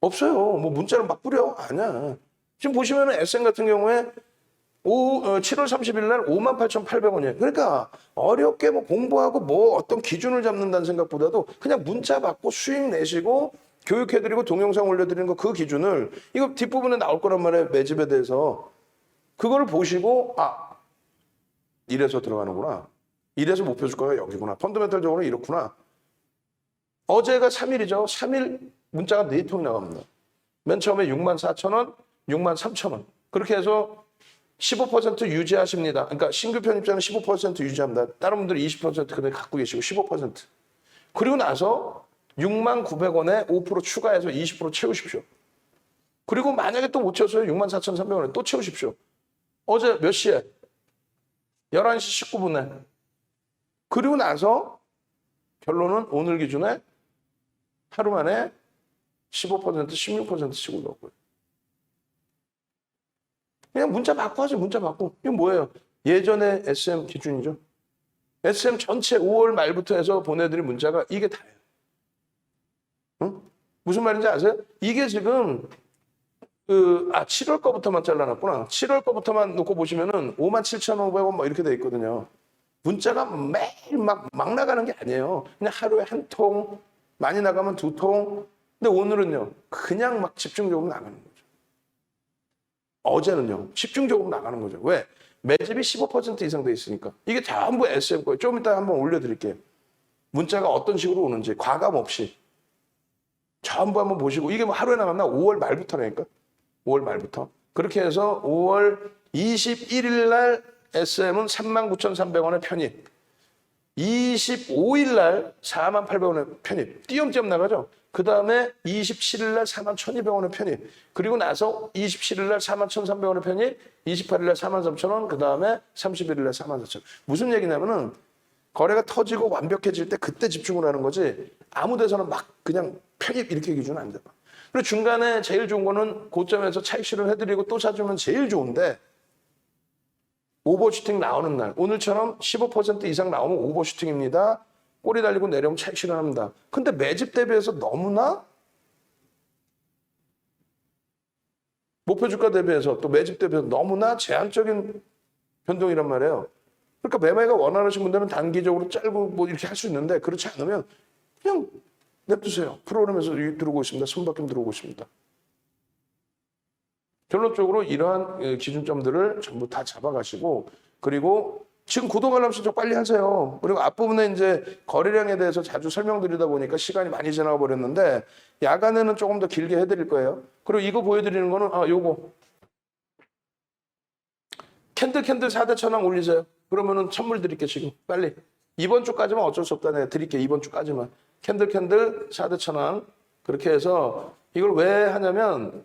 없어요. 뭐 문자를 막 뿌려. 아니야. 지금 보시면은 SM 같은 경우에 7월 30일 날 58,800원이에요. 그러니까 어렵게 뭐 공부하고 뭐 어떤 기준을 잡는다는 생각보다도 그냥 문자 받고 수익 내시고 교육해드리고 동영상 올려드리는 거 그 기준을 이거 뒷부분에 나올 거란 말이에요. 매집에 대해서. 그걸 보시고 이래서 들어가는구나. 이래서 목표 주가가 여기구나. 펀더멘털적으로 이렇구나. 어제가 3일이죠. 3일 문자가 4통이 나갑니다. 맨 처음에 64,000원, 63,000원. 그렇게 해서 15% 유지하십니다. 그러니까 신규 편입자는 15% 유지합니다. 다른 분들은 20% 그냥 갖고 계시고 15%. 그리고 나서 69,000원에 5% 추가해서 20% 채우십시오. 그리고 만약에 또 못 채웠어요. 64,300원에 또 채우십시오. 어제 몇 시에? 11시 19분에. 그리고 나서 결론은 오늘 기준에 하루 만에 15%, 16%씩 올라오고요. 그냥 문자 받고 하죠. 문자 받고. 이건 뭐예요? 예전에 SM 기준이죠. SM 전체 5월 말부터 해서 보내드린 문자가 이게 다예요. 응? 무슨 말인지 아세요? 이게 지금 7월 거부터만 잘라놨구나. 7월 거부터만 놓고 보시면은 57,500원 뭐 이렇게 돼 있거든요. 문자가 매일 막 나가는 게 아니에요. 그냥 하루에 한 통, 많이 나가면 두 통. 근데 오늘은요, 그냥 막 집중적으로 나가는 거죠. 어제는요, 집중적으로 나가는 거죠. 왜? 매집이 15% 이상 돼 있으니까. 이게 전부 SM 거예요. 좀 이따 한번 올려드릴게요. 문자가 어떤 식으로 오는지 과감 없이 전부 한번 보시고, 이게 뭐 하루에 나갔나? 5월 말부터라니까. 5월 말부터. 그렇게 해서 5월 21일 날 SM은 39,300원에 편입. 25일 날 48,800원에 편입. 띄엄띄엄 나가죠. 그 다음에 27일 날 41,200원에 편입. 그리고 나서 27일 날 41,300원에 편입. 28일 날 43,000원. 그 다음에 31일 날 44,000원. 무슨 얘기냐면은 거래가 터지고 완벽해질 때 그때 집중을 하는 거지 아무 데서나 막 그냥 편입 이렇게 기준은 안 돼. 그리고 중간에 제일 좋은 거는 고점에서 차익 실현해드리고 또 사주면 제일 좋은데 오버슈팅 나오는 날 오늘처럼 15% 이상 나오면 오버슈팅입니다. 꼬리 달리고 내려오면 차익 실현합니다. 근데 매집 대비해서 너무나 목표 주가 대비해서 또 매집 대비해서 너무나 제한적인 변동이란 말이에요. 그러니까 매매가 원활하신 분들은 단기적으로 짧고 뭐 이렇게 할 수 있는데 그렇지 않으면 그냥 냅두세요. 프로그램에서 들어오고 있습니다. 손바뀜 들어오고 있습니다. 결론적으로 이러한 기준점들을 전부 다 잡아가시고 그리고 지금 구독 알람 신청 빨리 하세요. 그리고 앞부분에 이제 거래량에 대해서 자주 설명드리다 보니까 시간이 많이 지나가 버렸는데 야간에는 조금 더 길게 해드릴 거예요. 그리고 이거 보여드리는 거는 요거 캔들 4대 천왕 올리세요. 그러면은 선물 드릴게요. 지금 빨리 이번 주까지만 어쩔 수 없다. 내가 드릴게요. 이번 주까지만 캔들 4대 천왕 그렇게 해서 이걸 왜 하냐면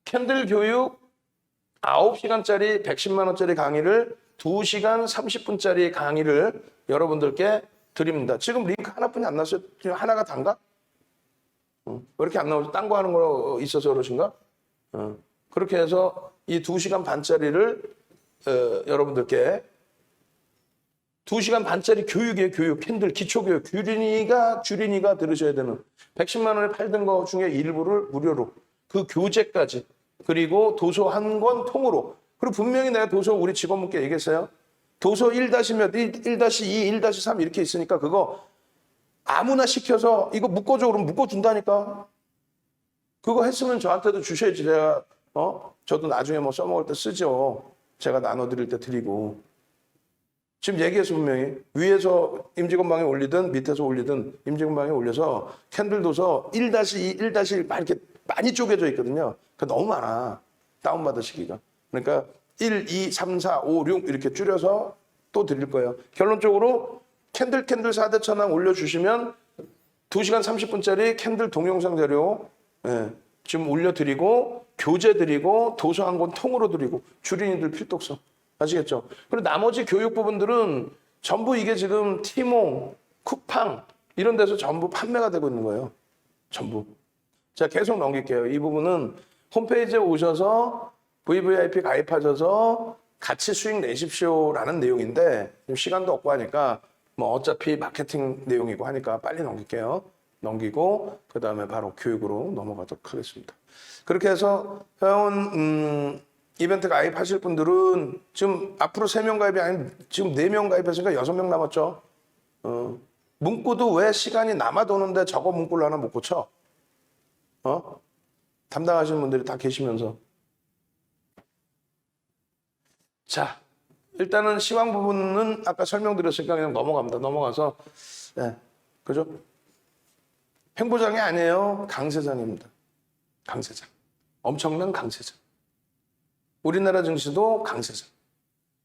캔들 교육 9시간짜리 110만 원짜리 강의를 2시간 30분짜리 강의를 여러분들께 드립니다. 지금 링크 하나뿐이 안 나왔어요. 지금 하나가 단가? 왜 이렇게 안 나오죠? 딴 거 하는 거 있어서 그러신가? 그렇게 해서 이 2시간 반짜리를 여러분들께 2시간 반짜리 교육이에요. 교육, 캔들, 기초교육. 주린이가 들으셔야 되는 110만 원에 팔던 거 중에 일부를 무료로 그 교재까지 그리고 도서 한 권 통으로 그리고 분명히 내가 도서 우리 직원분께 얘기했어요. 도서 1-몇, 1-2, 1-3 이렇게 있으니까 그거 아무나 시켜서 이거 묶어줘 그러면 묶어준다니까. 그거 했으면 저한테도 주셔야지. 제가 저도 나중에 뭐 써먹을 때 쓰죠. 제가 나눠드릴 때 드리고. 지금 얘기해서 분명히 위에서 임직원방에 올리든 밑에서 올리든 임직원방에 올려서 캔들 도서 1-2, 1-1 이렇게 많이 쪼개져 있거든요. 그러니까 너무 많아. 다운받으시기가. 그러니까 1, 2, 3, 4, 5, 6 이렇게 줄여서 또 드릴 거예요. 결론적으로 캔들 4대 천왕 올려주시면 2시간 30분짜리 캔들 동영상 자료 지금 올려드리고 교재 드리고 도서 한 권 통으로 드리고 주린이들 필독서 아시겠죠? 그리고 나머지 교육 부분들은 전부 이게 지금 티몽, 쿠팡 이런 데서 전부 판매가 되고 있는 거예요. 전부. 자, 계속 넘길게요. 이 부분은 홈페이지에 오셔서 VVIP 가입하셔서 같이 수익 내십시오라는 내용인데 지금 시간도 없고 하니까 뭐 어차피 마케팅 내용이고 하니까 빨리 넘길게요. 넘기고 그 다음에 바로 교육으로 넘어가도록 하겠습니다. 그렇게 해서 회원 이벤트 가입하실 분들은 지금 앞으로 3명 가입이 아닌 지금 4명 가입했으니까 6명 남았죠. 문구도 왜 시간이 남아 도는데 저거 문구를 하나 못 고쳐? 담당하시는 분들이 다 계시면서. 자, 일단은 시황 부분은 아까 설명드렸으니까 그냥 넘어갑니다. 넘어가서, 그죠? 횡보장이 아니에요. 강세장입니다. 강세장. 엄청난 강세장. 우리나라 증시도 강세장.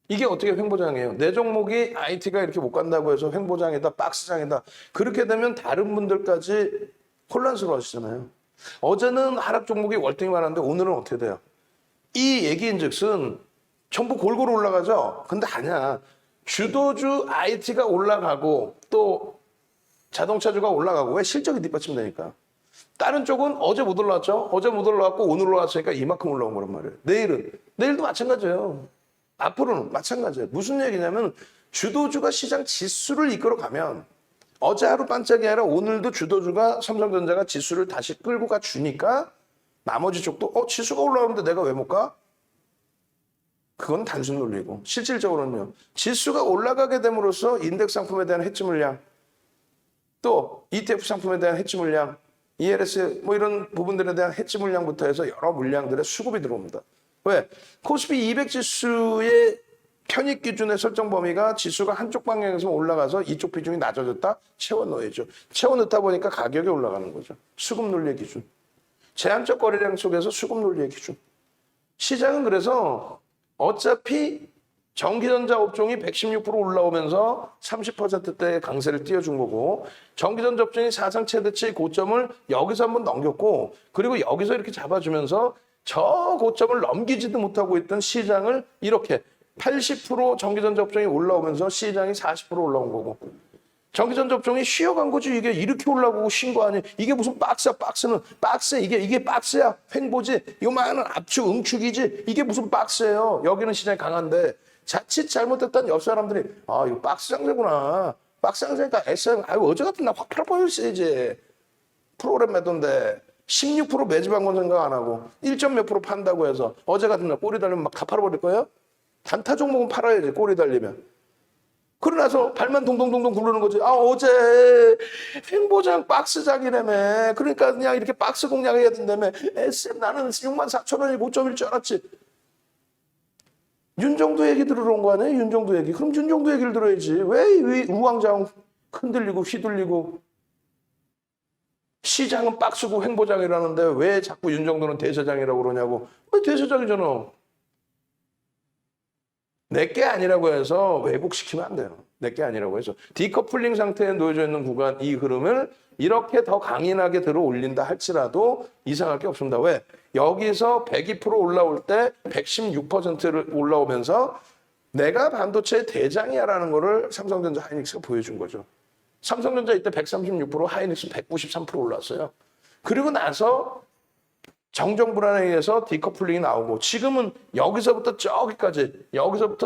이게 어떻게 횡보장이에요? 내 종목이 IT가 이렇게 못 간다고 해서 횡보장이다, 박스장이다. 그렇게 되면 다른 분들까지 혼란스러워 하시잖아요. 어제는 하락 종목이 월등히 많았는데 오늘은 어떻게 돼요? 이 얘기인 즉슨 전부 골고루 올라가죠? 근데 아니야. 주도주 IT가 올라가고 또 자동차주가 올라가고 왜 실적이 뒷받침되니까. 다른 쪽은 어제 못 올라왔죠? 어제 못 올라왔고 오늘 올라왔으니까 이만큼 올라온 거란 말이에요. 내일도 마찬가지예요. 앞으로는 마찬가지예요. 무슨 얘기냐면 주도주가 시장 지수를 이끌어가면 어제 하루 반짝이 아니라 오늘도 주도주가 삼성전자가 지수를 다시 끌고 가 주니까 나머지 쪽도 지수가 올라오는데 내가 왜 못 가? 그건 단순 논리고 실질적으로는요. 지수가 올라가게 됨으로써 인덱스 상품에 대한 해지 물량 또 ETF 상품에 대한 해지 물량 ELS 뭐 이런 부분들에 대한 해지 물량부터 해서 여러 물량들의 수급이 들어옵니다. 왜? 코스피 200 지수의 편입 기준의 설정 범위가 지수가 한쪽 방향에서 올라가서 이쪽 비중이 낮아졌다? 채워 넣어야죠. 채워 넣다 보니까 가격이 올라가는 거죠. 수급 논리의 기준. 제한적 거래량 속에서 수급 논리의 기준. 시장은 그래서 어차피 전기전자 업종이 116% 올라오면서 30%대의 강세를 띄워준 거고 전기전자 업종이 사상 최대치 고점을 여기서 한번 넘겼고 그리고 여기서 이렇게 잡아주면서 저 고점을 넘기지도 못하고 있던 시장을 이렇게 80% 전기전자 업종이 올라오면서 시장이 40% 올라온 거고 전기전자 업종이 쉬어간 거지 이게 이렇게 올라오고 쉰 거 아니에요. 이게 무슨 박스야 박스는 박스 이게 박스야 횡보지 요만한 압축 응축이지 이게 무슨 박스예요. 여기는 시장이 강한데 자칫 잘못했던 옆 사람들이 이거 박스 장세구나. 박스 장세니까 SM 어제 같은 날 확 팔아버렸어야지. 프로그램 매도인데 16% 매집한 건 생각 안 하고 1점 몇 프로 판다고 해서 어제 같은 날 꼬리 달리면 막 다 팔아버릴 거예요? 단타 종목은 팔아야지 꼬리 달리면. 그러고 나서 발만 동동동동 굴르는 거지. 어제 횡보장 박스장이라며. 그러니까 그냥 이렇게 박스 공략해야 된다며. SM 나는 64,000원이 고점일 줄 알았지. 윤정도 얘기 들으러 온 거 아니에요? 윤정도 얘기. 그럼 윤정도 얘기를 들어야지. 왜 우왕좌왕 흔들리고 휘둘리고. 시장은 박스고 횡보장이라는데 왜 자꾸 윤정도는 대세장이라고 그러냐고. 왜 대세장이잖아. 내게 아니라고 해서 왜곡시키면 안 돼요. 내게 아니라고 해서. 디커플링 상태에 놓여져 있는 구간 이 흐름을 이렇게 더 강인하게 들어 올린다 할지라도 이상할 게 없습니다. 왜? 여기서 102% 올라올 때 116%를 올라오면서 내가 반도체 대장이야라는 거를 삼성전자 하이닉스가 보여준 거죠. 삼성전자 이때 136%, 하이닉스 193% 올랐어요. 그리고 나서 정정 불안에 의해서 디커플링이 나오고 지금은 여기서부터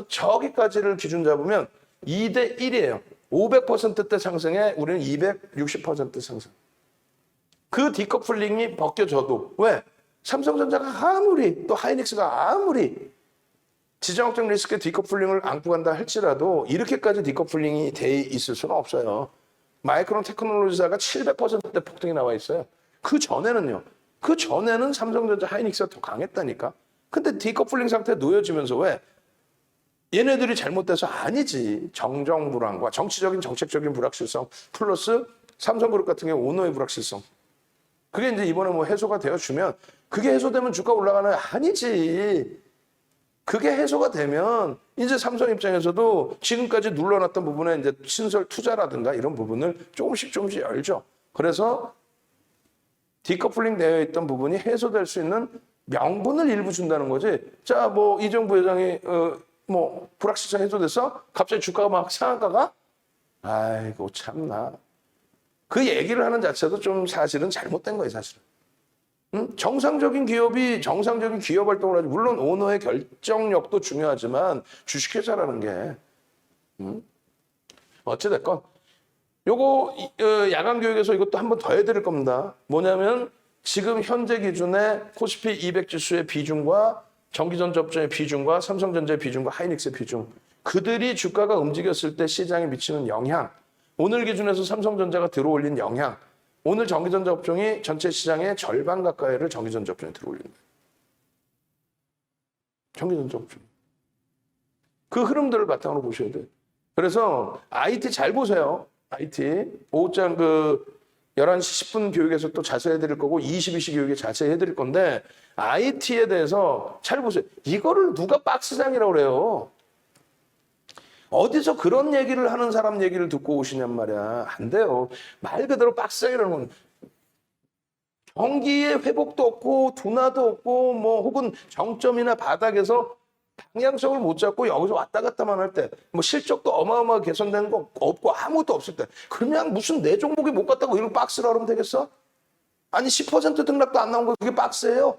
저기까지를 기준 잡으면 2대 1이에요. 500%대 상승에 우리는 260% 상승. 그 디커플링이 벗겨져도 왜? 삼성전자가 아무리 또 하이닉스가 아무리 지정학적 리스크의 디커플링을 안고 간다 할지라도 이렇게까지 디커플링이 돼 있을 수는 없어요. 마이크론 테크놀로지사가 700%대 폭등이 나와 있어요. 그 전에는 삼성전자 하이닉스가 더 강했다니까. 근데 디커플링 상태에 놓여지면서 왜? 얘네들이 잘못돼서 아니지. 정정 불안과 정책적인 불확실성 플러스 삼성그룹 같은 경우 오너의 불확실성. 그게 이제 이번에 뭐 해소가 되어주면 그게 해소되면 주가 올라가는 아니지. 그게 해소가 되면 이제 삼성 입장에서도 지금까지 눌러놨던 부분에 이제 신설 투자라든가 이런 부분을 조금씩 열죠. 그래서 디커플링 되어 있던 부분이 해소될 수 있는 명분을 일부 준다는 거지. 자, 뭐 이정부 회장이 불확실성 해소돼서 갑자기 주가가 막 상한가가? 아이고 참나. 그 얘기를 하는 자체도 좀 사실은 잘못된 거예요, 사실은. 정상적인 기업이 정상적인 기업 활동을 하지. 물론 오너의 결정력도 중요하지만 주식회사라는 게 어찌됐건 요거 야간 교육에서 이것도 한번 더 해드릴 겁니다. 뭐냐면 지금 현재 기준의 코스피 200 지수의 비중과 전기전자 업종의 비중과 삼성전자의 비중과 하이닉스의 비중 그들이 주가가 움직였을 때 시장에 미치는 영향 오늘 기준에서 삼성전자가 들어올린 영향 오늘 전기전자 업종이 전체 시장의 절반 가까이를 전기전자 업종에 들어올린 거예요. 전기전자 업종. 그 흐름들을 바탕으로 보셔야 돼요. 그래서 IT 잘 보세요. IT. 오후장 11시 10분 교육에서 또 자세히 해드릴 거고 22시 교육에 자세히 해드릴 건데 IT에 대해서 잘 보세요. 이거를 누가 박스장이라고 그래요. 어디서 그런 얘기를 하는 사람 얘기를 듣고 오시냔 말이야. 안 돼요. 말 그대로 박스장이라는 건 경기의 회복도 없고 둔화도 없고 뭐 혹은 정점이나 바닥에서 방향성을 못 잡고 여기서 왔다 갔다만 할 때 뭐 실적도 어마어마하게 개선되는 거 없고 아무것도 없을 때 그냥 무슨 내 종목이 못 갔다고 이걸 박스라 그러면 되겠어? 아니 10% 등락도 안 나온 거 그게 박스예요?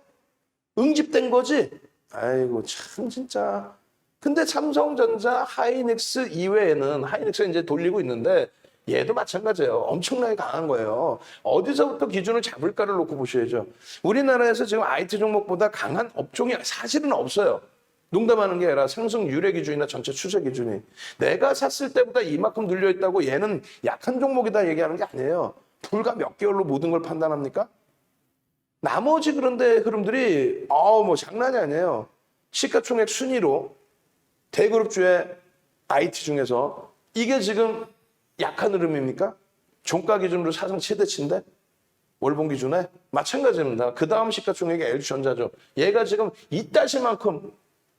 응집된 거지? 아이고 참 진짜. 근데 삼성전자, 하이닉스 이외에는 하이닉스 이제 돌리고 있는데 얘도 마찬가지예요. 엄청나게 강한 거예요. 어디서부터 기준을 잡을까를 놓고 보셔야죠. 우리나라에서 지금 IT 종목보다 강한 업종이 사실은 없어요. 농담하는 게 아니라 상승 유례 기준이나 전체 추세 기준이. 내가 샀을 때보다 이만큼 눌려 있다고 얘는 약한 종목이다 얘기하는 게 아니에요. 불과 몇 개월로 모든 걸 판단합니까? 나머지 그런데 흐름들이 뭐 장난이 아니에요. 시가총액 순위로 대그룹주의 IT 중에서 이게 지금 약한 흐름입니까? 종가 기준으로 사상 최대치인데 월봉 기준에 마찬가지입니다. 그 다음 시가총액이 LG전자죠. 얘가 지금 이따시만큼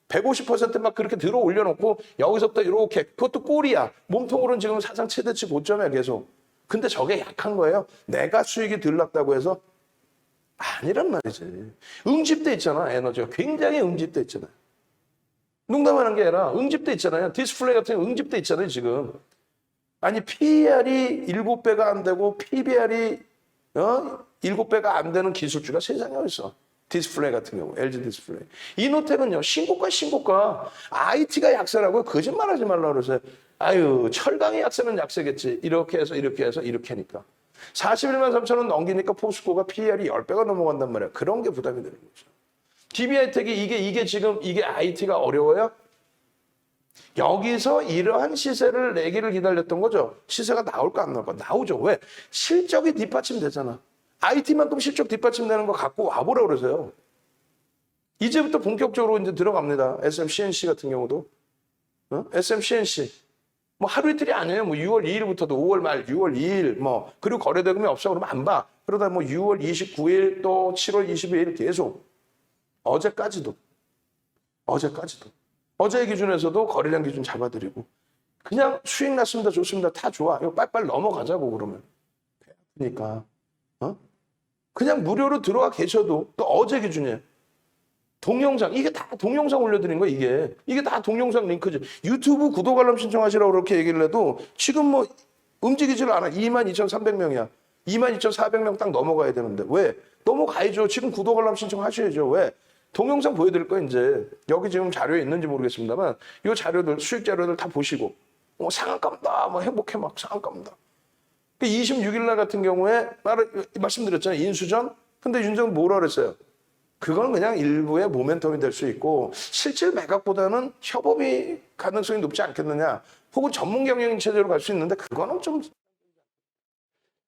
150%막 그렇게 들어 올려놓고 여기서부터 이렇게 그것도 꼴이야. 몸통으로는 지금 사상 최대치 고점이야 계속. 근데 저게 약한 거예요. 내가 수익이 덜 났다고 해서 아니란 말이지. 응집돼 있잖아. 에너지가 굉장히 응집돼 있잖아요. 농담하는 게 아니라 응집돼 있잖아요. 디스플레이 같은 거 응집돼 있잖아요 지금. 아니 PER이 7배가 안 되고 PBR이 7배가 안 되는 기술주가 세상에 어딨어. 디스플레이 같은 경우 LG 디스플레이. 이노텍은요 신고가. IT가 약세라고요. 거짓말하지 말라고 그러세요. 아유 철강이 약세면 약세겠지. 이렇게 해서 이렇게 하니까. 41만 3천 원 넘기니까 포스코가 PER이 10배가 넘어간단 말이야. 그런 게 부담이 되는 거죠. DB하이텍이 이게 지금 IT가 어려워요? 여기서 이러한 시세를 내기를 기다렸던 거죠. 시세가 나올까 안 나올까? 나오죠. 왜? 실적이 뒷받침되잖아. IT만큼 실적 뒷받침되는 거 갖고 와보라 그러세요. 이제부터 본격적으로 이제 들어갑니다. SMCNC 같은 경우도. SMCNC. 뭐 하루 이틀이 아니에요. 뭐 6월 2일부터도 5월 말, 6월 2일 그리고 거래대금이 없어 그러면 안 봐. 그러다 뭐 6월 29일 또 7월 22일 계속. 어제까지도. 어제 기준에서도 거래량 기준 잡아드리고 그냥 수익 났습니다. 좋습니다. 다 좋아. 이거 빨리빨리 넘어가자고 그러면. 그러니까 그냥 무료로 들어와 계셔도 또 어제 기준이에요. 동영상 이게 다 동영상 올려드린 거 이게 다 동영상 링크죠. 유튜브 구독 알람 신청하시라고 그렇게 얘기를 해도 지금 뭐 움직이지를 않아. 22,300명이야. 22,400명 딱 넘어가야 되는데 왜? 넘어가야죠. 지금 구독 알람 신청하셔야죠. 왜? 동영상 보여드릴 거예요, 이제. 여기 지금 자료에 있는지 모르겠습니다만, 이 자료들, 수익 자료들 다 보시고, 상한가입니다. 행복해, 상한가입니다. 26일 날 같은 경우에, 말씀드렸잖아요. 인수전? 근데 윤정은 뭐라 그랬어요? 그건 그냥 일부의 모멘텀이 될 수 있고, 실질 매각보다는 협업이 가능성이 높지 않겠느냐, 혹은 전문 경영인 체제로 갈 수 있는데, 그거는 좀,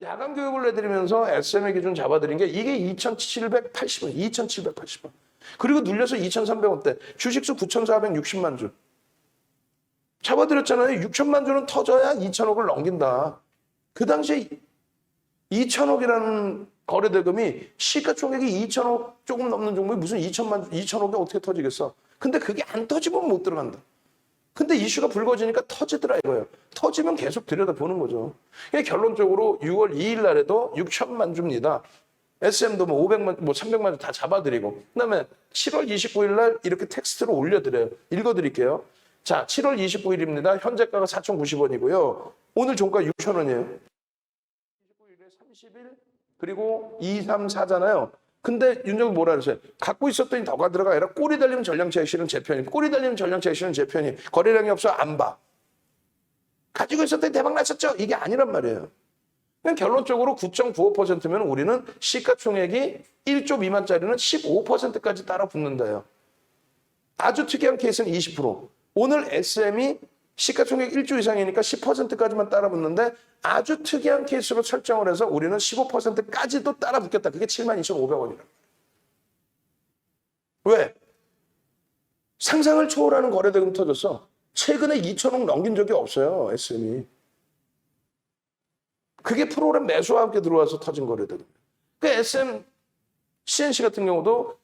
야간 교육을 내드리면서 SM의 기준 잡아드린 게, 이게 2,780원, 2,780원. 그리고 눌려서 2,300원대. 주식수 9,460만 주. 잡아드렸잖아요. 6천만 주는 터져야 2천억을 넘긴다. 그 당시에 2천억이라는 거래대금이 시가총액이 2천억 조금 넘는 종목이 무슨 2천억이 어떻게 터지겠어. 근데 그게 안 터지면 못 들어간다. 근데 이슈가 불거지니까 터지더라 이거예요. 터지면 계속 들여다보는 거죠. 결론적으로 6월 2일 날에도 6천만 주입니다. SM도 500만, 300만 주 다 잡아드리고, 그 다음에 7월 29일 날 이렇게 텍스트로 올려드려요. 읽어드릴게요. 자, 7월 29일입니다. 현재가가 4,090원이고요. 오늘 종가 6,000원이에요. 29일에 30일, 그리고 2, 3, 4잖아요. 근데 윤정은 뭐라 그랬어요? 갖고 있었더니 더가 들어가 아니라 꼬리 달리면 전량차익실은 제 편이, 꼬리 달리면 전량차익실은 제 편이, 거래량이 없어 안 봐. 가지고 있었더니 대박 났었죠? 이게 아니란 말이에요. 결론적으로 9.95%면 우리는 시가총액이 1조 미만짜리는 15%까지 따라 붙는다요. 아주 특이한 케이스는 20%. 오늘 SM이 시가총액 1조 이상이니까 10%까지만 따라 붙는데 아주 특이한 케이스로 설정을 해서 우리는 15%까지도 따라 붙겠다. 그게 72,500원이라. 왜? 상상을 초월하는 거래대금 터졌어. 최근에 2천억 넘긴 적이 없어요. SM이. 그게 프로그램 매수와 함께 들어와서 터진 거래대금. 그 SM, CNC 같은 경우도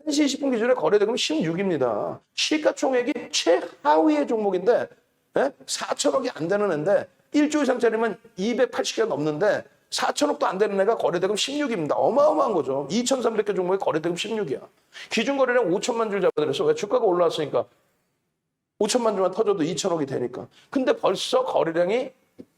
1시 20분 기준에 거래대금 16입니다. 시가총액이 최하위의 종목인데 4천억이 안 되는 애인데 1조 이상짜리면 280개가 넘는데 4천억도 안 되는 애가 거래대금 16입니다. 어마어마한 거죠. 2,300개 종목의 거래대금 16이야. 기준 거래량 5천만 줄 잡아드렸어. 왜? 주가가 올라왔으니까. 5천만 주만 터져도 2천억이 되니까. 근데 벌써 거래량이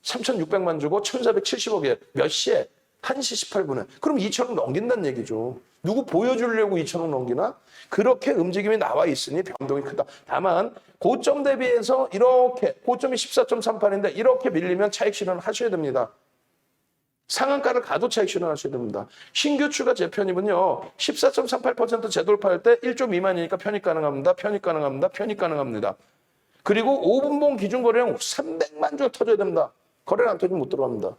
3,600만 주고 1,470억이에요. 몇 시에? 1시 18분에. 그럼 2,000원 넘긴다는 얘기죠. 누구 보여주려고 2,000원 넘기나? 그렇게 움직임이 나와 있으니 변동이 크다. 다만 고점 대비해서 이렇게 고점이 14.38인데 이렇게 밀리면 차익 실현하셔야 됩니다. 상한가를 가도 차익 실현하셔야 됩니다. 신규 추가 재편입은요. 14.38% 재돌파할 때 1조 미만이니까 편입 가능합니다. 편입 가능합니다. 편입 가능합니다. 그리고 5분봉 기준거래량 300만 주 터져야 됩니다. 거래가 안 터지면 못 들어갑니다.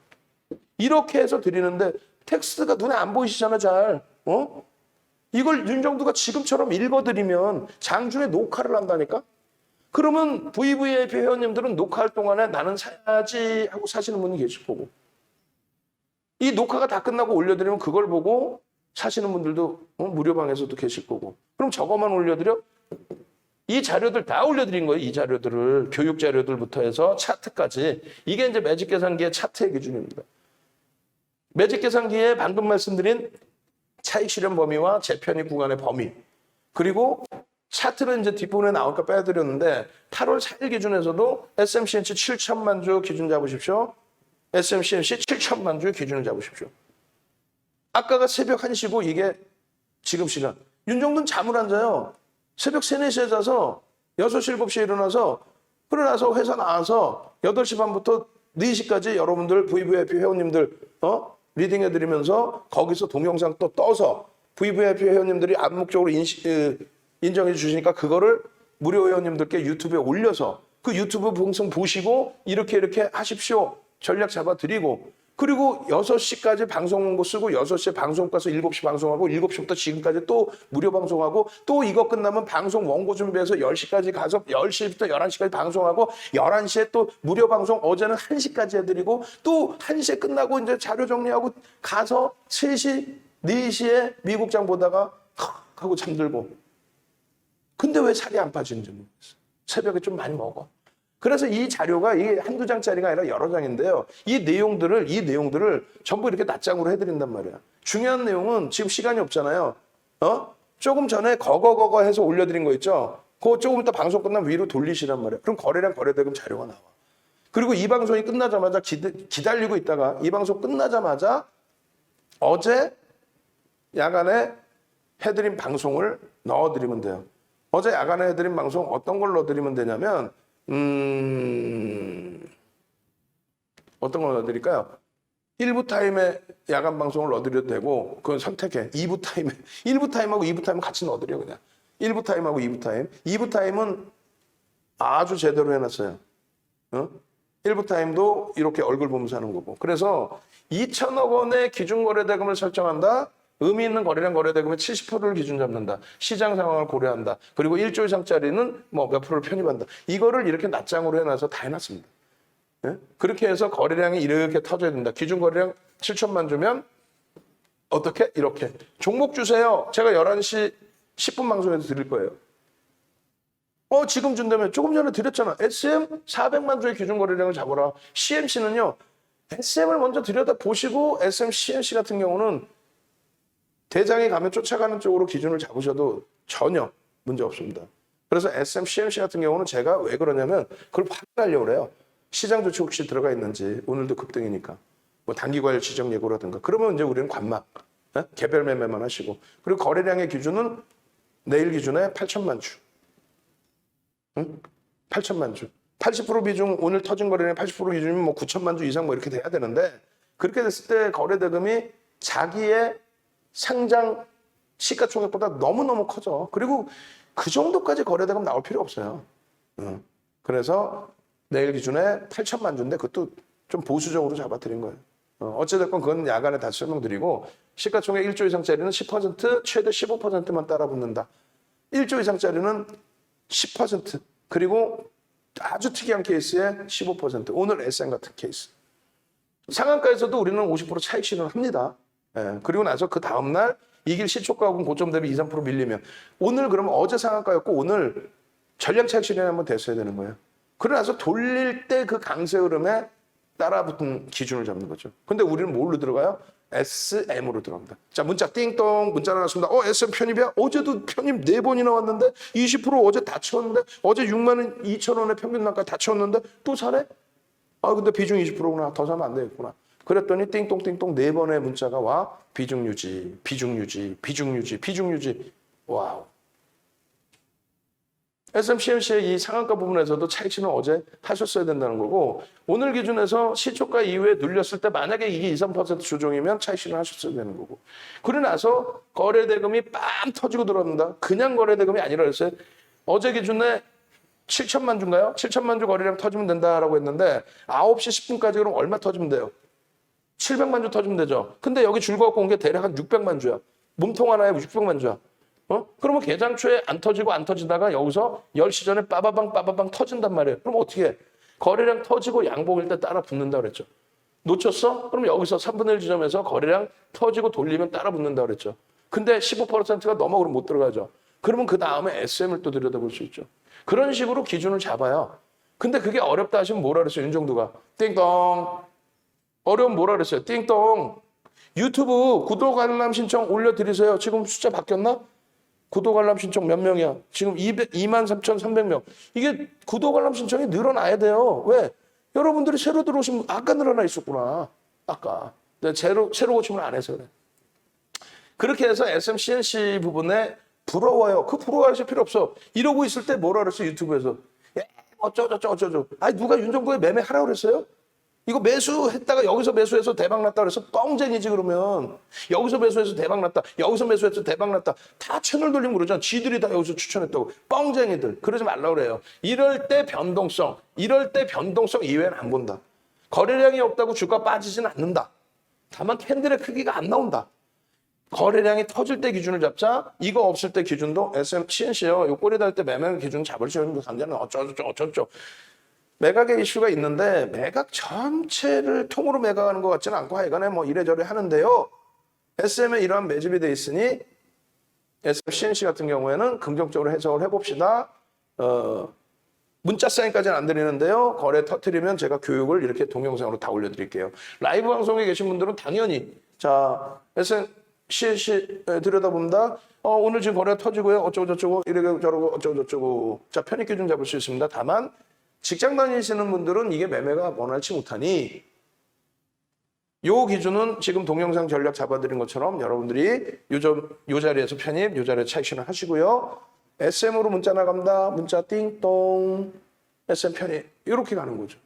이렇게 해서 드리는데 텍스트가 눈에 안 보이시잖아 잘. 이걸 윤정두가 지금처럼 읽어드리면 장중에 녹화를 한다니까? 그러면 VVIP 회원님들은 녹화할 동안에 나는 사야지 하고 사시는 분이 계실 거고 이 녹화가 다 끝나고 올려드리면 그걸 보고 사시는 분들도 무료방에서도 계실 거고 그럼 저거만 올려드려? 이 자료들 다 올려드린 거예요. 이 자료들을 교육 자료들부터 해서 차트까지 이게 이제 매직 계산기의 차트의 기준입니다. 매직 계산기에 방금 말씀드린 차익 실현 범위와 재편입 구간의 범위 그리고 차트는 이제 뒷부분에 나올까 빼드렸는데 8월 4일 기준에서도 SMCNC 7천만 주 기준 잡으십시오. SMCNC 7천만 주 기준을 잡으십시오. 아까가 새벽 1시고 이게 지금 시간. 윤정도는 잠을 안 자요. 새벽 3, 4시에 자서 6시, 7시에 일어나서 그러나서 회사 나와서 8시 반부터 4시까지 여러분들 VVIP 회원님들 리딩해드리면서 거기서 동영상 또 떠서 VVIP 회원님들이 암묵적으로 인정해 주시니까 그거를 무료 회원님들께 유튜브에 올려서 그 유튜브 방송 보시고 이렇게 하십시오. 전략 잡아드리고 그리고 6시까지 방송 원고 쓰고 6시에 방송 가서 7시 방송하고 7시부터 지금까지 또 무료 방송하고 또 이거 끝나면 방송 원고 준비해서 10시까지 가서 10시부터 11시까지 방송하고 11시에 또 무료 방송 어제는 1시까지 해드리고 또 1시에 끝나고 이제 자료 정리하고 가서 3시, 4시에 미국장 보다가 하고 잠들고 근데 왜 살이 안 빠지는지 모르겠어요. 새벽에 좀 많이 먹어. 그래서 이 자료가 이게 한두 장짜리가 아니라 여러 장인데요. 이 내용들을 전부 이렇게 낱장으로 해드린단 말이야. 중요한 내용은 지금 시간이 없잖아요. 조금 전에 거거 해서 올려드린 거 있죠? 그거 조금 이따 방송 끝나면 위로 돌리시란 말이야. 그럼 거래량 거래대금 자료가 나와. 그리고 이 방송이 끝나자마자 기다리고 있다가 이 방송 끝나자마자 어제 야간에 해드린 방송을 넣어드리면 돼요. 어제 야간에 해드린 방송 어떤 걸 넣어드리면 되냐면 어떤 걸 넣어드릴까요? 1부 타임에 야간 방송을 넣어드려도 되고 그건 선택해. 2부 타임에 1부 타임하고 2부 타임 같이 넣어드려 그냥. 1부 타임하고 2부 타임. 2부 타임은 아주 제대로 해놨어요. 1부 타임도 이렇게 얼굴 보면서 하는 거고. 그래서 2천억 원의 기준거래대금을 설정한다. 의미 있는 거래량 거래대금의 70%를 기준 잡는다. 시장 상황을 고려한다. 그리고 1조 이상짜리는 뭐 몇 프로를 편입한다. 이거를 이렇게 낱장으로 해놔서 다 해놨습니다. 예? 그렇게 해서 거래량이 이렇게 터져야 된다. 기준 거래량 7천만 주면 어떻게? 이렇게. 종목 주세요. 제가 11시 10분 방송에서 드릴 거예요. 지금 준다면 조금 전에 드렸잖아. SM 400만 주의 기준 거래량을 잡아라. CMC는요. SM을 먼저 들여다보시고 SM, CMC 같은 경우는 대장이 가면 쫓아가는 쪽으로 기준을 잡으셔도 전혀 문제 없습니다. 그래서 SM, CMC 같은 경우는 제가 왜 그러냐면 그걸 확인하려고 그래요. 시장 조치 혹시 들어가 있는지 오늘도 급등이니까 뭐 단기과열 지정 예고라든가 그러면 이제 우리는 관망, 개별 매매만 하시고 그리고 거래량의 기준은 내일 기준에 8천만 주. 8천만 주. 80% 비중 오늘 터진 거래량 80% 기준이면 뭐 9천만 주 이상 뭐 이렇게 돼야 되는데 그렇게 됐을 때 거래대금이 자기의 상장 시가총액보다 너무너무 커져. 그리고 그 정도까지 거래대금 나올 필요 없어요. 그래서 내일 기준에 8천만 주인데 그것도 좀 보수적으로 잡아드린 거예요. 어찌됐건 그건 야간에 다시 설명드리고 시가총액 1조 이상짜리는 10% 최대 15%만 따라붙는다. 1조 이상짜리는 10% 그리고 아주 특이한 케이스에 15% 오늘 SM 같은 케이스. 상한가에서도 우리는 50% 차익 실현합니다. 그리고 나서 그 다음날 이길 시초가하고 고점 대비 2, 3% 밀리면 오늘 그러면 어제 상한가였고 오늘 전량 차익 실현이 한번 됐어야 되는 거예요. 그러고 나서 돌릴 때 그 강세 흐름에 따라붙은 기준을 잡는 거죠. 근데 우리는 뭘로 들어가요? SM으로 들어갑니다. 자, 문자 띵동 문자 나왔습니다. SM 편입이야? 어제도 편입 4번이나 왔는데 20% 어제 다 채웠는데 어제 6만 2천 원의 평균 단가 다 채웠는데 또 사래? 근데 비중 20%구나. 더 사면 안 되겠구나. 그랬더니 띵똥띵똥 4번의 문자가 와. 비중 유지, 비중 유지, 비중 유지, 비중 유지. 와우. SMCNC의 이 상한가 부분에서도 차익실은 어제 하셨어야 된다는 거고, 오늘 기준에서 시초가 이후에 눌렸을 때 만약에 이게 2, 3% 조정이면 차익실은 하셨어야 되는 거고. 그러고 나서 거래대금이 빰 터지고 들어옵니다. 그냥 거래대금이 아니라 그랬어요. 어제 기준에 7천만 주인가요? 7천만 주 거래량 터지면 된다라고 했는데 9시 10분까지 그럼 얼마 터지면 돼요? 700만 주 터지면 되죠. 근데 여기 줄 갖고 온 게 대략 한 600만 주야. 몸통 하나에 600만 주야. 그러면 개장 초에 안 터지고 안 터지다가 여기서 10시 전에 빠바방 터진단 말이에요. 그럼 어떻게 해? 거래량 터지고 양봉일 때 따라 붙는다 그랬죠. 놓쳤어? 그럼 여기서 3분의 1 지점에서 거래량 터지고 돌리면 따라 붙는다 그랬죠. 근데 15%가 넘어 그러면 못 들어가죠. 그러면 그 다음에 SM을 또 들여다볼 수 있죠. 그런 식으로 기준을 잡아요. 근데 그게 어렵다 하시면 뭐라 그랬어요? 윤정두가. 띵동. 어려우면 뭐라 그랬어요? 띵동. 유튜브 구독 알람 신청 올려드리세요. 지금 숫자 바뀌었나? 구독 알람 신청 몇 명이야? 지금 23,300명. 이게 구독 알람 신청이 늘어나야 돼요. 왜? 여러분들이 새로 들어오신 분 아까 늘어나 있었구나. 아까. 내가 새로 고침을 안 해서 그래. 그렇게 해서 SMCNC 부분에 부러워요. 그 부러워하실 필요 없어. 이러고 있을 때 뭐라 그랬어? 유튜브에서. 어쩌고. 아니 누가 윤정부에 매매하라고 그랬어요? 이거 매수했다가 여기서 매수해서 대박 났다 그래서 뻥쟁이지 그러면. 여기서 매수해서 대박 났다. 여기서 매수해서 대박 났다. 다 채널 돌리면 그러잖아. 지들이 다 여기서 추천했다고. 뻥쟁이들. 그러지 말라고 그래요. 이럴 때 변동성 이외에는 안 본다. 거래량이 없다고 주가 빠지진 않는다. 다만 캔들의 크기가 안 나온다. 거래량이 터질 때 기준을 잡자. 이거 없을 때 기준도 SMCNC요. 요 꼬리 달 때 매매 기준 잡을 수 있는 관계는 어쩌고. 매각의 이슈가 있는데 매각 전체를 통으로 매각하는 것 같지는 않고 하여간에 뭐 이래저래 하는데요. SM에 이러한 매집이 돼 있으니 SMCNC 같은 경우에는 긍정적으로 해석을 해봅시다. 문자 사인까지는 안 드리는데요. 거래 터트리면 제가 교육을 이렇게 동영상으로 다 올려드릴게요. 라이브 방송에 계신 분들은 당연히 자 SMCNC 들여다본다. 오늘 지금 거래가 터지고요. 어쩌고저쩌고 이래고 저러고 어쩌고저쩌고. 자 편입 기준 잡을 수 있습니다. 다만 직장 다니시는 분들은 이게 매매가 원활치 못하니 요 기준은 지금 동영상 전략 잡아드린 것처럼 여러분들이 요 자리에서 편입, 요 자리에서 차익 실현 하시고요. SM으로 문자 나갑니다. 문자 띵동 SM 편입 이렇게 가는 거죠.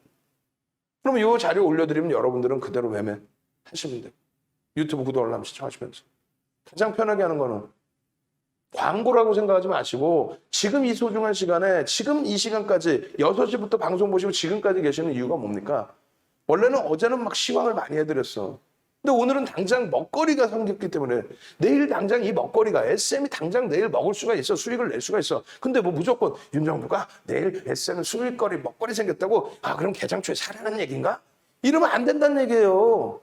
그럼 요 자료 올려드리면 여러분들은 그대로 매매 하시면 돼요. 유튜브 구독 알람 시청하시면서. 가장 편하게 하는 거는 광고라고 생각하지 마시고 지금 이 소중한 시간에 지금 이 시간까지 6시부터 방송 보시고 지금까지 계시는 이유가 뭡니까? 원래는 어제는 막 시황을 많이 해드렸어. 근데 오늘은 당장 먹거리가 생겼기 때문에 내일 당장 이 먹거리가 SM이 당장 내일 먹을 수가 있어. 수익을 낼 수가 있어. 근데 뭐 무조건 윤정부가 내일 SM 수익거리 먹거리 생겼다고 그럼 개장초에 사라는 얘기인가? 이러면 안 된다는 얘기예요.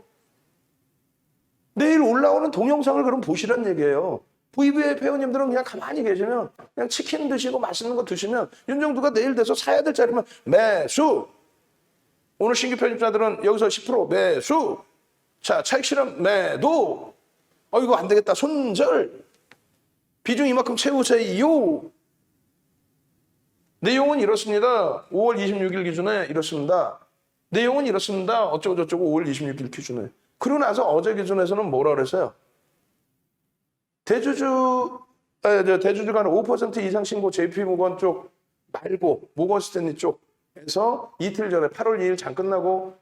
내일 올라오는 동영상을 그럼 보시라는 얘기예요. VBA 회원님들은 그냥 가만히 계시면 그냥 치킨 드시고 맛있는 거 드시면 윤정두가 내일 돼서 사야 될 자리면 매수. 오늘 신규 편입자들은 여기서 10% 매수. 자 차익 실현 매도. 이거 안 되겠다. 손절. 비중 이만큼 채우세요. 내용은 이렇습니다. 5월 26일 기준에 이렇습니다. 내용은 이렇습니다. 어쩌고저쩌고 5월 26일 기준에. 그러고 나서 어제 기준에서는 뭐라 그랬어요? 대주주가 5% 이상 신고 JP모건 쪽 말고 모건 스탠리 쪽에서 이틀 전에 8월 2일 장 끝나고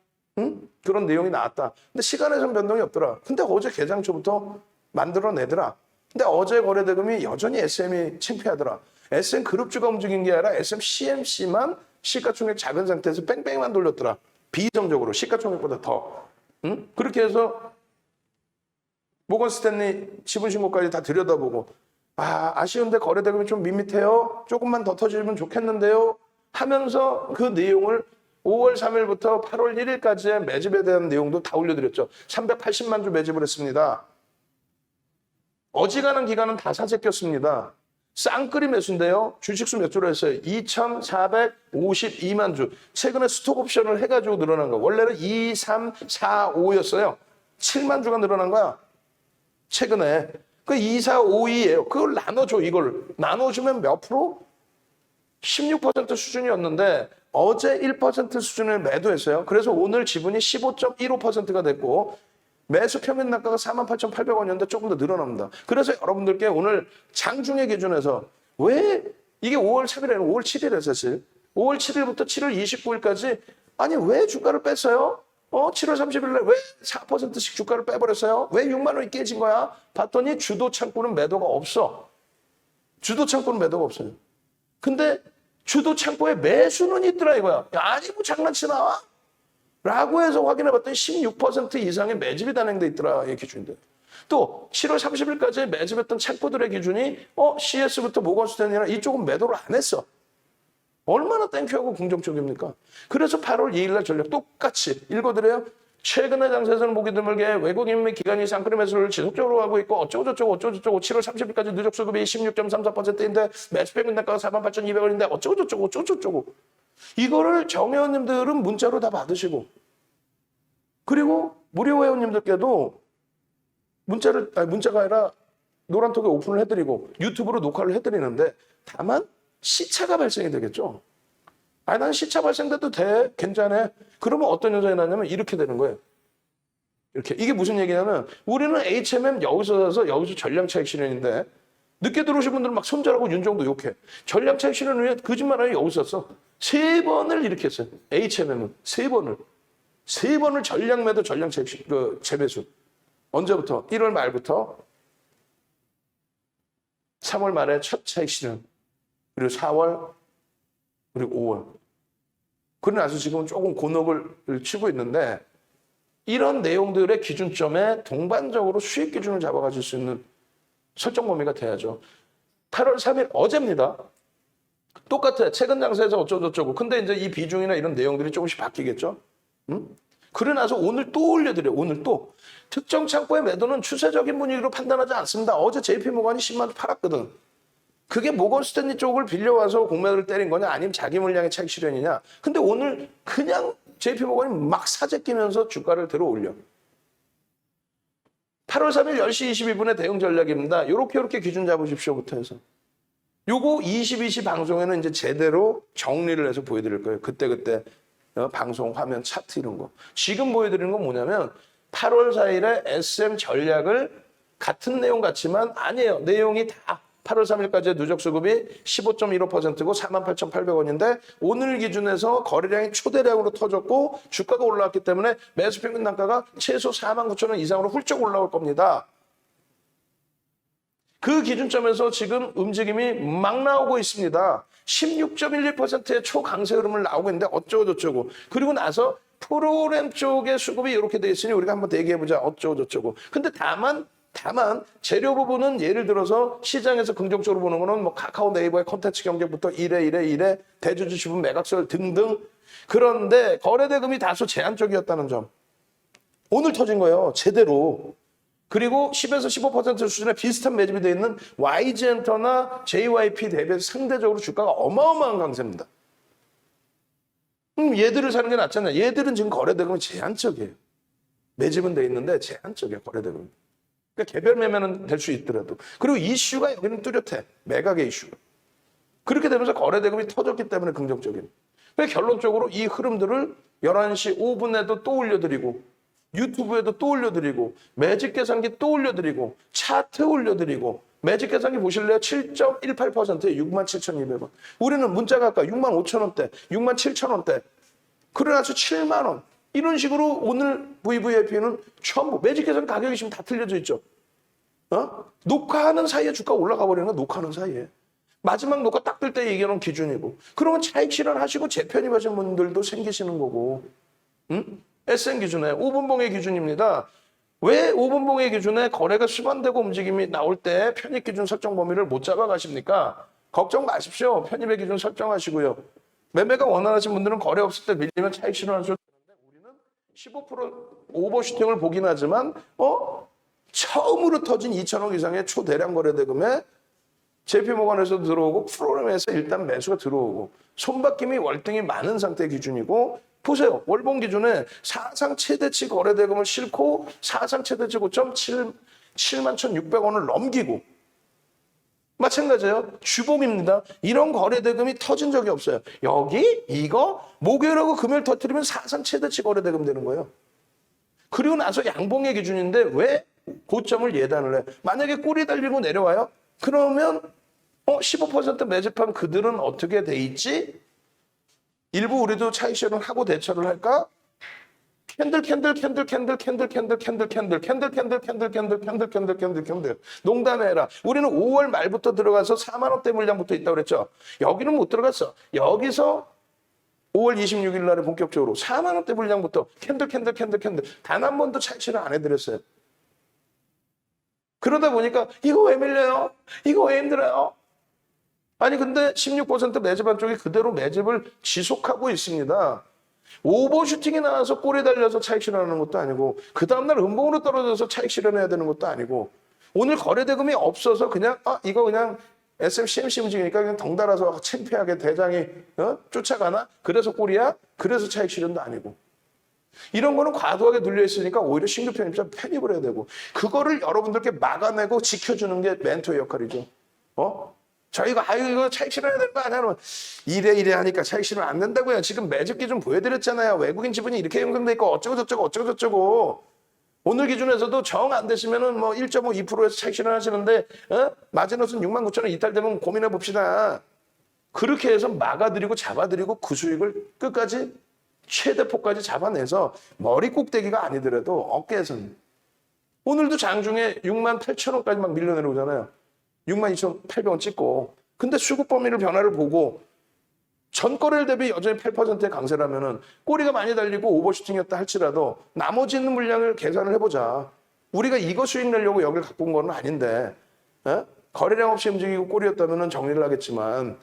그런 내용이 나왔다. 근데 시간에선 변동이 없더라. 근데 어제 개장 초부터 만들어내더라. 근데 어제 거래대금이 여전히 SM이 창피하더라. SM 그룹주가 움직인 게 아니라 SM CMC만 시가총액 작은 상태에서 뺑뺑이만 돌렸더라. 비이성적으로 시가총액보다 더. 그렇게 해서 모건 스탠리 지분 신고까지 다 들여다보고 아쉬운데 거래대금이 좀 밋밋해요. 조금만 더 터지면 좋겠는데요. 하면서 그 내용을 5월 3일부터 8월 1일까지의 매집에 대한 내용도 다 올려드렸죠. 380만 주 매집을 했습니다. 어지간한 기간은 다 사재 꼈습니다. 쌍끌이 매수인데요. 주식수 몇 주로 했어요? 2,452만 주. 최근에 스톡 옵션을 해가지고 늘어난 거. 원래는 2, 3, 4, 5였어요. 7만 주가 늘어난 거야. 최근에. 그 2, 4, 5, 2예요. 그걸 나눠줘, 이걸. 나눠주면 몇 프로? 16% 수준이었는데 어제 1% 수준을 매도했어요. 그래서 오늘 지분이 15.15%가 됐고 매수 평균 단가가 48,800원이었는데 조금 더 늘어납니다. 그래서 여러분들께 오늘 장중의 기준에서 왜 이게 5월 3일에는 5월 7일에 사실 5월 7일부터 7월 29일까지 아니 왜 주가를 뺐어요? 7월 30일에 왜 4%씩 주가를 빼버렸어요? 왜 6만 원이 깨진 거야? 봤더니 주도 창구는 매도가 없어. 주도 창구는 매도가 없어요. 근데 주도 창고에 매수는 있더라 이거야. 아니 뭐 장난치나? 라고 해서 확인해봤더니 16% 이상의 매집이 단행돼 있더라 이 기준인데. 또 7월 30일까지 매집했던 창고들의 기준이 CS부터 모건스탠이나 이쪽은 매도를 안 했어. 얼마나 땡큐하고 긍정적입니까? 그래서 8월 2일 날 전략 똑같이 읽어드려요. 최근의 장세에서는 보기 드물게 외국인 및 기관이 쌍끌이 매수를 지속적으로 하고 있고 어쩌고저쩌고 7월 30일까지 누적 수급이 16.34%인데 매수 평균 단가가 48,200원인데 어쩌고저쩌고 이거를 정회원님들은 문자로 다 받으시고 그리고 무료 회원님들께도 문자가 아니라 노란톡에 오픈을 해드리고 유튜브로 녹화를 해드리는데 다만 시차가 발생이 되겠죠. 아니 난 시차 발생돼도 돼 괜찮아. 그러면 어떤 현상이 나냐면 이렇게 되는 거예요. 이렇게 이게 무슨 얘기냐면 우리는 HMM 여기서 사서 여기서 전량 차익 실현인데 늦게 들어오신 분들은 막 손절하고 윤정도 욕해. 전량 차익 실현을 위해 거짓말하니 여기서 샀어. 3번을 이렇게 했어요. HMM은 3번을 전량 매도 전량 차익 재매수. 언제부터? 1월 말부터 3월 말에 첫 차익 실현. 그리고 4월 그리고 5월. 그러고 나서 지금은 조금 곤혹을 치고 있는데 이런 내용들의 기준점에 동반적으로 수익 기준을 잡아가질 수 있는 설정 범위가 돼야죠. 8월 3일 어제입니다. 똑같아. 최근 장세에서 어쩌고저쩌고. 근데 이제 이 비중이나 이런 내용들이 조금씩 바뀌겠죠. 그러고 나서 오늘 또 올려드려요. 오늘 또. 특정 창고의 매도는 추세적인 분위기로 판단하지 않습니다. 어제 JP모건이 10만 원 팔았거든. 그게 모건 스탠리 쪽을 빌려와서 공매도를 때린 거냐 아니면 자기 물량의 차익 실현이냐. 근데 오늘 그냥 JP모건이 막 사재 끼면서 주가를 들어 올려. 8월 3일 10시 22분에 대응 전략입니다. 요렇게 기준 잡으십시오부터 해서. 요거 22시 방송에는 이제 제대로 정리를 해서 보여드릴 거예요. 그때 방송 화면 차트 이런 거. 지금 보여드리는 건 뭐냐면 8월 4일에 SM 전략을 같은 내용 같지만 아니에요. 내용이 다 8월 3일까지의 누적 수급이 15.15%고 48,800원인데 오늘 기준에서 거래량이 초대량으로 터졌고 주가가 올라왔기 때문에 매수 평균 단가가 최소 49,000원 이상으로 훌쩍 올라올 겁니다. 그 기준점에서 지금 움직임이 막 나오고 있습니다. 16.11%의 초강세 흐름을 나오고 있는데 어쩌고저쩌고. 그리고 나서 프로그램 쪽의 수급이 이렇게 돼 있으니 우리가 한번 대기해보자. 어쩌고저쩌고. 근데 다만 재료 부분은 예를 들어서 시장에서 긍정적으로 보는 거는 뭐 카카오 네이버의 콘텐츠 경쟁부터 이래 대주주 지분 매각설 등등. 그런데 거래 대금이 다소 제한적이었다는 점. 오늘 터진 거예요. 제대로. 그리고 10에서 15% 수준의 비슷한 매집이 되어 있는 YG엔터나 JYP 대비해서 상대적으로 주가가 어마어마한 강세입니다. 얘들을 사는 게 낫잖아요. 얘들은 지금 거래 대금이 제한적이에요. 매집은 돼 있는데 제한적이에요. 거래 대금이. 그러니까 개별 매매는 될 수 있더라도. 그리고 이슈가 여기는 뚜렷해. 매각의 이슈가. 그렇게 되면서 거래 대금이 터졌기 때문에 긍정적인. 그러니까 결론적으로 이 흐름들을 11시 5분에도 또 올려드리고 유튜브에도 또 올려드리고 매직 계산기 또 올려드리고 차트 올려드리고 매직 계산기 보실래요? 7.18%에 67,200원. 우리는 문자가 아까 65,000원대, 67,000원대. 그러나서 7만 원. 이런 식으로 오늘 VVIP는 전부 매직 계산 가격이 지금 다 틀려져 있죠. 녹화하는 사이에 주가 올라가 버리는 거야. 녹화하는 사이에. 마지막 녹화 딱 뜰 때 얘기하는 기준이고. 그러면 차익 실현하시고 재편입하신 분들도 생기시는 거고. SN 기준에 5분봉의 기준입니다. 왜 5분봉의 기준에 거래가 수반되고 움직임이 나올 때 편입 기준 설정 범위를 못 잡아가십니까? 걱정 마십시오. 편입의 기준 설정하시고요. 매매가 원활하신 분들은 거래 없을 때 밀리면 차익 실현하셔도 되는데 우리는 15% 오버슈팅을 보긴 하지만 처음으로 터진 2천억 이상의 초대량 거래 대금에 JP모건에서 들어오고 프로그램에서 일단 매수가 들어오고 손바뀜이 월등히 많은 상태의 기준이고 보세요. 월봉 기준에 사상 최대치 거래 대금을 싣고 사상 최대치 고점 71,600원을 넘기고 마찬가지예요. 주봉입니다. 이런 거래대금이 터진 적이 없어요. 여기 이거 목요일하고 금요일 터뜨리면 사상 최대치 거래대금 되는 거예요. 그리고 나서 양봉의 기준인데 왜 고점을 예단을 해? 만약에 꼬리 달리고 내려와요? 그러면 15% 매집한 그들은 어떻게 돼 있지? 일부 우리도 차익 실현 하고 대처를 할까? 캔들 농담해라. 우리는 5월 말부터 들어가서 4만 원대 물량부터 있다고 그랬죠. 여기는 못 들어갔어. 여기서 5월 26일 날에 본격적으로 4만 원대 물량부터 캔들 단 한 번도 차익 실현 안 해드렸어요. 그러다 보니까 이거 왜 밀려요? 이거 왜 힘들어요? 아니 근데 16% 매집한 쪽이 그대로 매집을 지속하고 있습니다. 오버슈팅이 나와서 꼬리 달려서 차익 실현하는 것도 아니고 그 다음날 음봉으로 떨어져서 차익 실현해야 되는 것도 아니고 오늘 거래대금이 없어서 그냥 이거 그냥 SM, CMC 움직이니까 그냥 덩달아서 창피하게 대장이 쫓아가나? 그래서 꼬리야? 그래서 차익 실현도 아니고 이런 거는 과도하게 눌려 있으니까 오히려 신규 편입자 편입을 해야 되고 그거를 여러분들께 막아내고 지켜주는 게 멘토의 역할이죠. 저희가 이거 차익 실현해야 되는 거 아니야? 그러면 이래 하니까 차익 실현 안 된다고요. 지금 매집 기준 보여드렸잖아요. 외국인 지분이 이렇게 형성돼 있고 어쩌고 오늘 기준에서도 정 안 되시면은 1.52%에서 차익 실현하시는데 마지노선 69,000원 이탈되면 고민해 봅시다. 그렇게 해서 막아드리고 잡아드리고 그 수익을 끝까지 최대폭까지 잡아내서 머리 꼭대기가 아니더라도 어깨에서는 오늘도 장중에 68,000원까지 막 밀려내려오잖아요. 62,800원 찍고 근데 수급 범위를 변화를 보고 전거래일 대비 여전히 8%의 강세라면은 꼬리가 많이 달리고 오버슈팅이었다 할지라도 나머지 있는 물량을 계산을 해보자. 우리가 이거 수익 내려고 여기를 갖고 온 건 아닌데 거래량 없이 움직이고 꼬리였다면은 정리를 하겠지만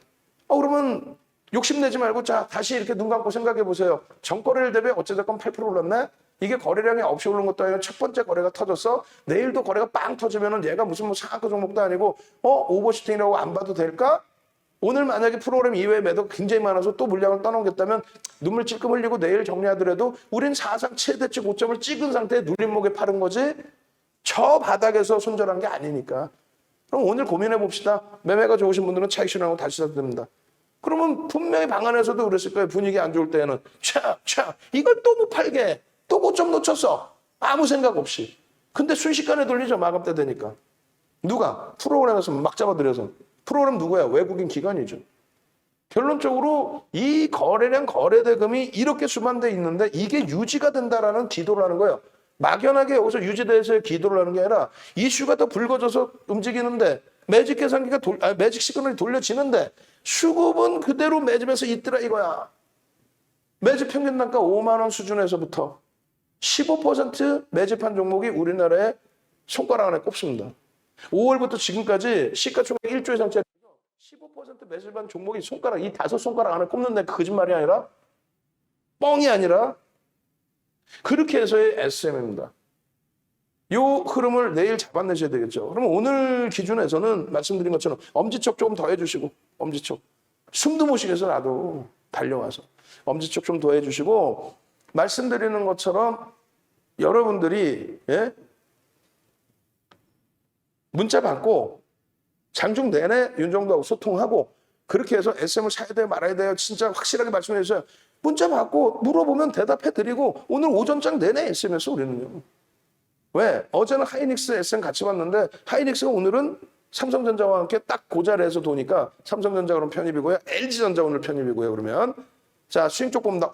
그러면 욕심내지 말고 자 다시 이렇게 눈 감고 생각해 보세요. 전거래일 대비 어찌됐건 8% 올랐네? 이게 거래량이 없이 오른 것도 아니고 첫 번째 거래가 터졌어. 내일도 거래가 빵 터지면은 얘가 무슨 상한가 종목도 아니고 오버슈팅이라고 안 봐도 될까? 오늘 만약에 프로그램 이외에 매도가 굉장히 많아서 또 물량을 떠넘겼다면 눈물 찔끔 흘리고 내일 정리하더라도 우린 사상 최대치 고점을 찍은 상태에 눌림목에 파는 거지 저 바닥에서 손절한 게 아니니까. 그럼 오늘 고민해 봅시다. 매매가 좋으신 분들은 차익 실현하고 다시 사도 됩니다. 그러면 분명히 방 안에서도 그랬을 거예요. 분위기 안 좋을 때는 이걸 또 못 팔게. 또 고점 놓쳤어. 아무 생각 없이. 근데 순식간에 돌리죠. 마감 때 되니까. 누가? 프로그램에서 막 잡아들여서. 프로그램 누구야? 외국인 기관이죠. 결론적으로 이 거래량 거래대금이 이렇게 수반돼 있는데 이게 유지가 된다라는 기도를 하는 거예요. 막연하게 여기서 유지돼서의 기도를 하는 게 아니라 이슈가 더 불거져서 움직이는데 매직 계산기가 매직 시그널이 돌려지는데 수급은 그대로 매집에서 있더라 이거야. 매집 평균 단가 5만 원 수준에서부터 15% 매집한 종목이 우리나라에 손가락 안에 꼽습니다. 5월부터 지금까지 시가총액 1조 이상짜리 15% 매집한 종목이 손가락 이 5손가락 안에 꼽는데 거짓말이 아니라 뻥이 아니라 그렇게 해서의 SM입니다. 이 흐름을 내일 잡아내셔야 되겠죠. 그러면 오늘 기준에서는 말씀드린 것처럼 엄지척 조금 더 해주시고 엄지척 숨도 못 쉬겠어 나도 달려와서 엄지척 좀 더 해주시고 말씀드리는 것처럼 여러분들이 문자 받고 장중 내내 윤정도하고 소통하고 그렇게 해서 SM을 사야 돼요 말아야 돼요 진짜 확실하게 말씀해 주세요. 문자 받고 물어보면 대답해 드리고 오늘 오전장 내내 SM에서 우리는요. 왜? 어제는 하이닉스 SM 같이 봤는데 하이닉스가 오늘은 삼성전자와 함께 딱 그 자리에서 도니까 삼성전자 그럼 편입이고요. LG전자 오늘 편입이고요. 그러면 자 수익 쪽 봅니다.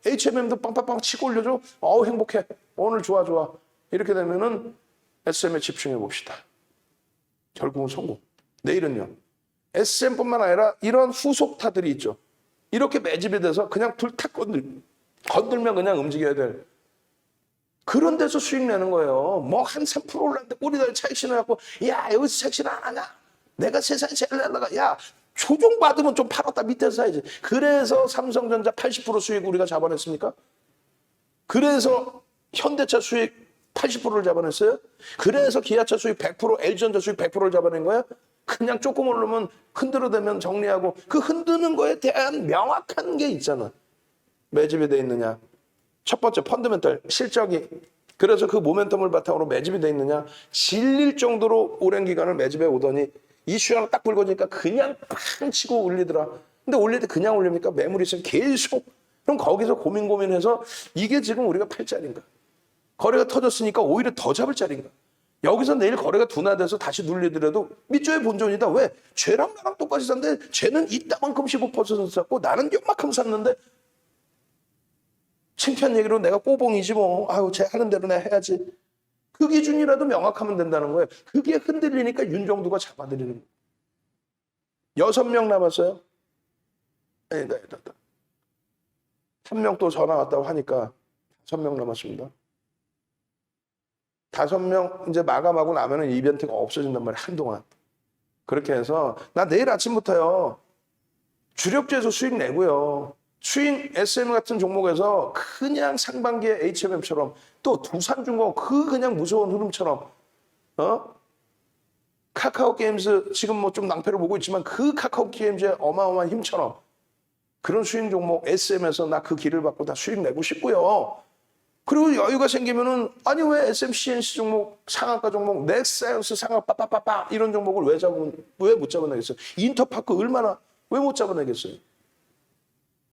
HMM도 빵빵빵 치고 올려줘. 행복해. 오늘 좋아. 이렇게 되면은 SM에 집중해 봅시다. 결국은 성공. 내일은요. SM뿐만 아니라 이런 후속타들이 있죠. 이렇게 매집이 돼서 그냥 불 탁 건들면 그냥 움직여야 될 그런 데서 수익 내는 거예요. 한 3% 올랐는데 꼬리다리 차익 신어갖고 야 여기서 차익 신어 안 하냐? 내가 세상에 제일 날라가. 야 조종 받으면 좀 팔았다 밑에서 사야지. 그래서 삼성전자 80% 수익 우리가 잡아냈습니까? 그래서 현대차 수익 80%를 잡아냈어요? 그래서 기아차 수익 100%, LG전자 수익 100%를 잡아낸 거야? 그냥 조금 오르면 흔들어대면 정리하고 그 흔드는 거에 대한 명확한 게 있잖아. 매집이 돼 있느냐? 첫 번째 펀더멘털 실적이 그래서 그 모멘텀을 바탕으로 매집이 돼 있느냐? 질릴 정도로 오랜 기간을 매집해 오더니 이슈 하나 딱 불거지니까 그냥 팡 치고 올리더라. 근데 올릴 때 그냥 올립니까? 매물이 있으면 계속. 그럼 거기서 고민해서 이게 지금 우리가 팔 자리인가? 거래가 터졌으니까 오히려 더 잡을 자리인가? 여기서 내일 거래가 둔화돼서 다시 눌리더라도 밑줄의 본전이다. 왜? 쟤랑 나랑 똑같이 샀는데 쟤는 이따만큼 15% 샀고 나는 요만큼 샀는데 창피한 얘기로 내가 꼬봉이지 뭐. 아유, 쟤 하는 대로 내가 해야지. 그 기준이라도 명확하면 된다는 거예요. 그게 흔들리니까 윤정두가 잡아들이는 거예요. 6명 남았어요. 네. 1명 또 전화 왔다고 하니까 5명 남았습니다. 5명 이제 마감하고 나면은 이벤트가 없어진단 말이에요. 한동안. 그렇게 해서 나 내일 아침부터요. 주력주에서 수익 내고요. 수익 SM 같은 종목에서 그냥 상반기에 HMM처럼 또 두산중공 그 그냥 무서운 흐름처럼 카카오 게임즈 지금 뭐 좀 낭패를 보고 있지만 그 카카오 게임즈의 어마어마한 힘처럼 그런 수익 종목 SM에서 나 그 길을 받고 다 수익 내고 싶고요. 그리고 여유가 생기면은 아니 왜 SMCNC 종목 상한가 종목 넥사이언스 상한가 빠빠빠빠 이런 종목을 왜 못 잡아내겠어요? 인터파크 얼마나 왜 못 잡아내겠어요?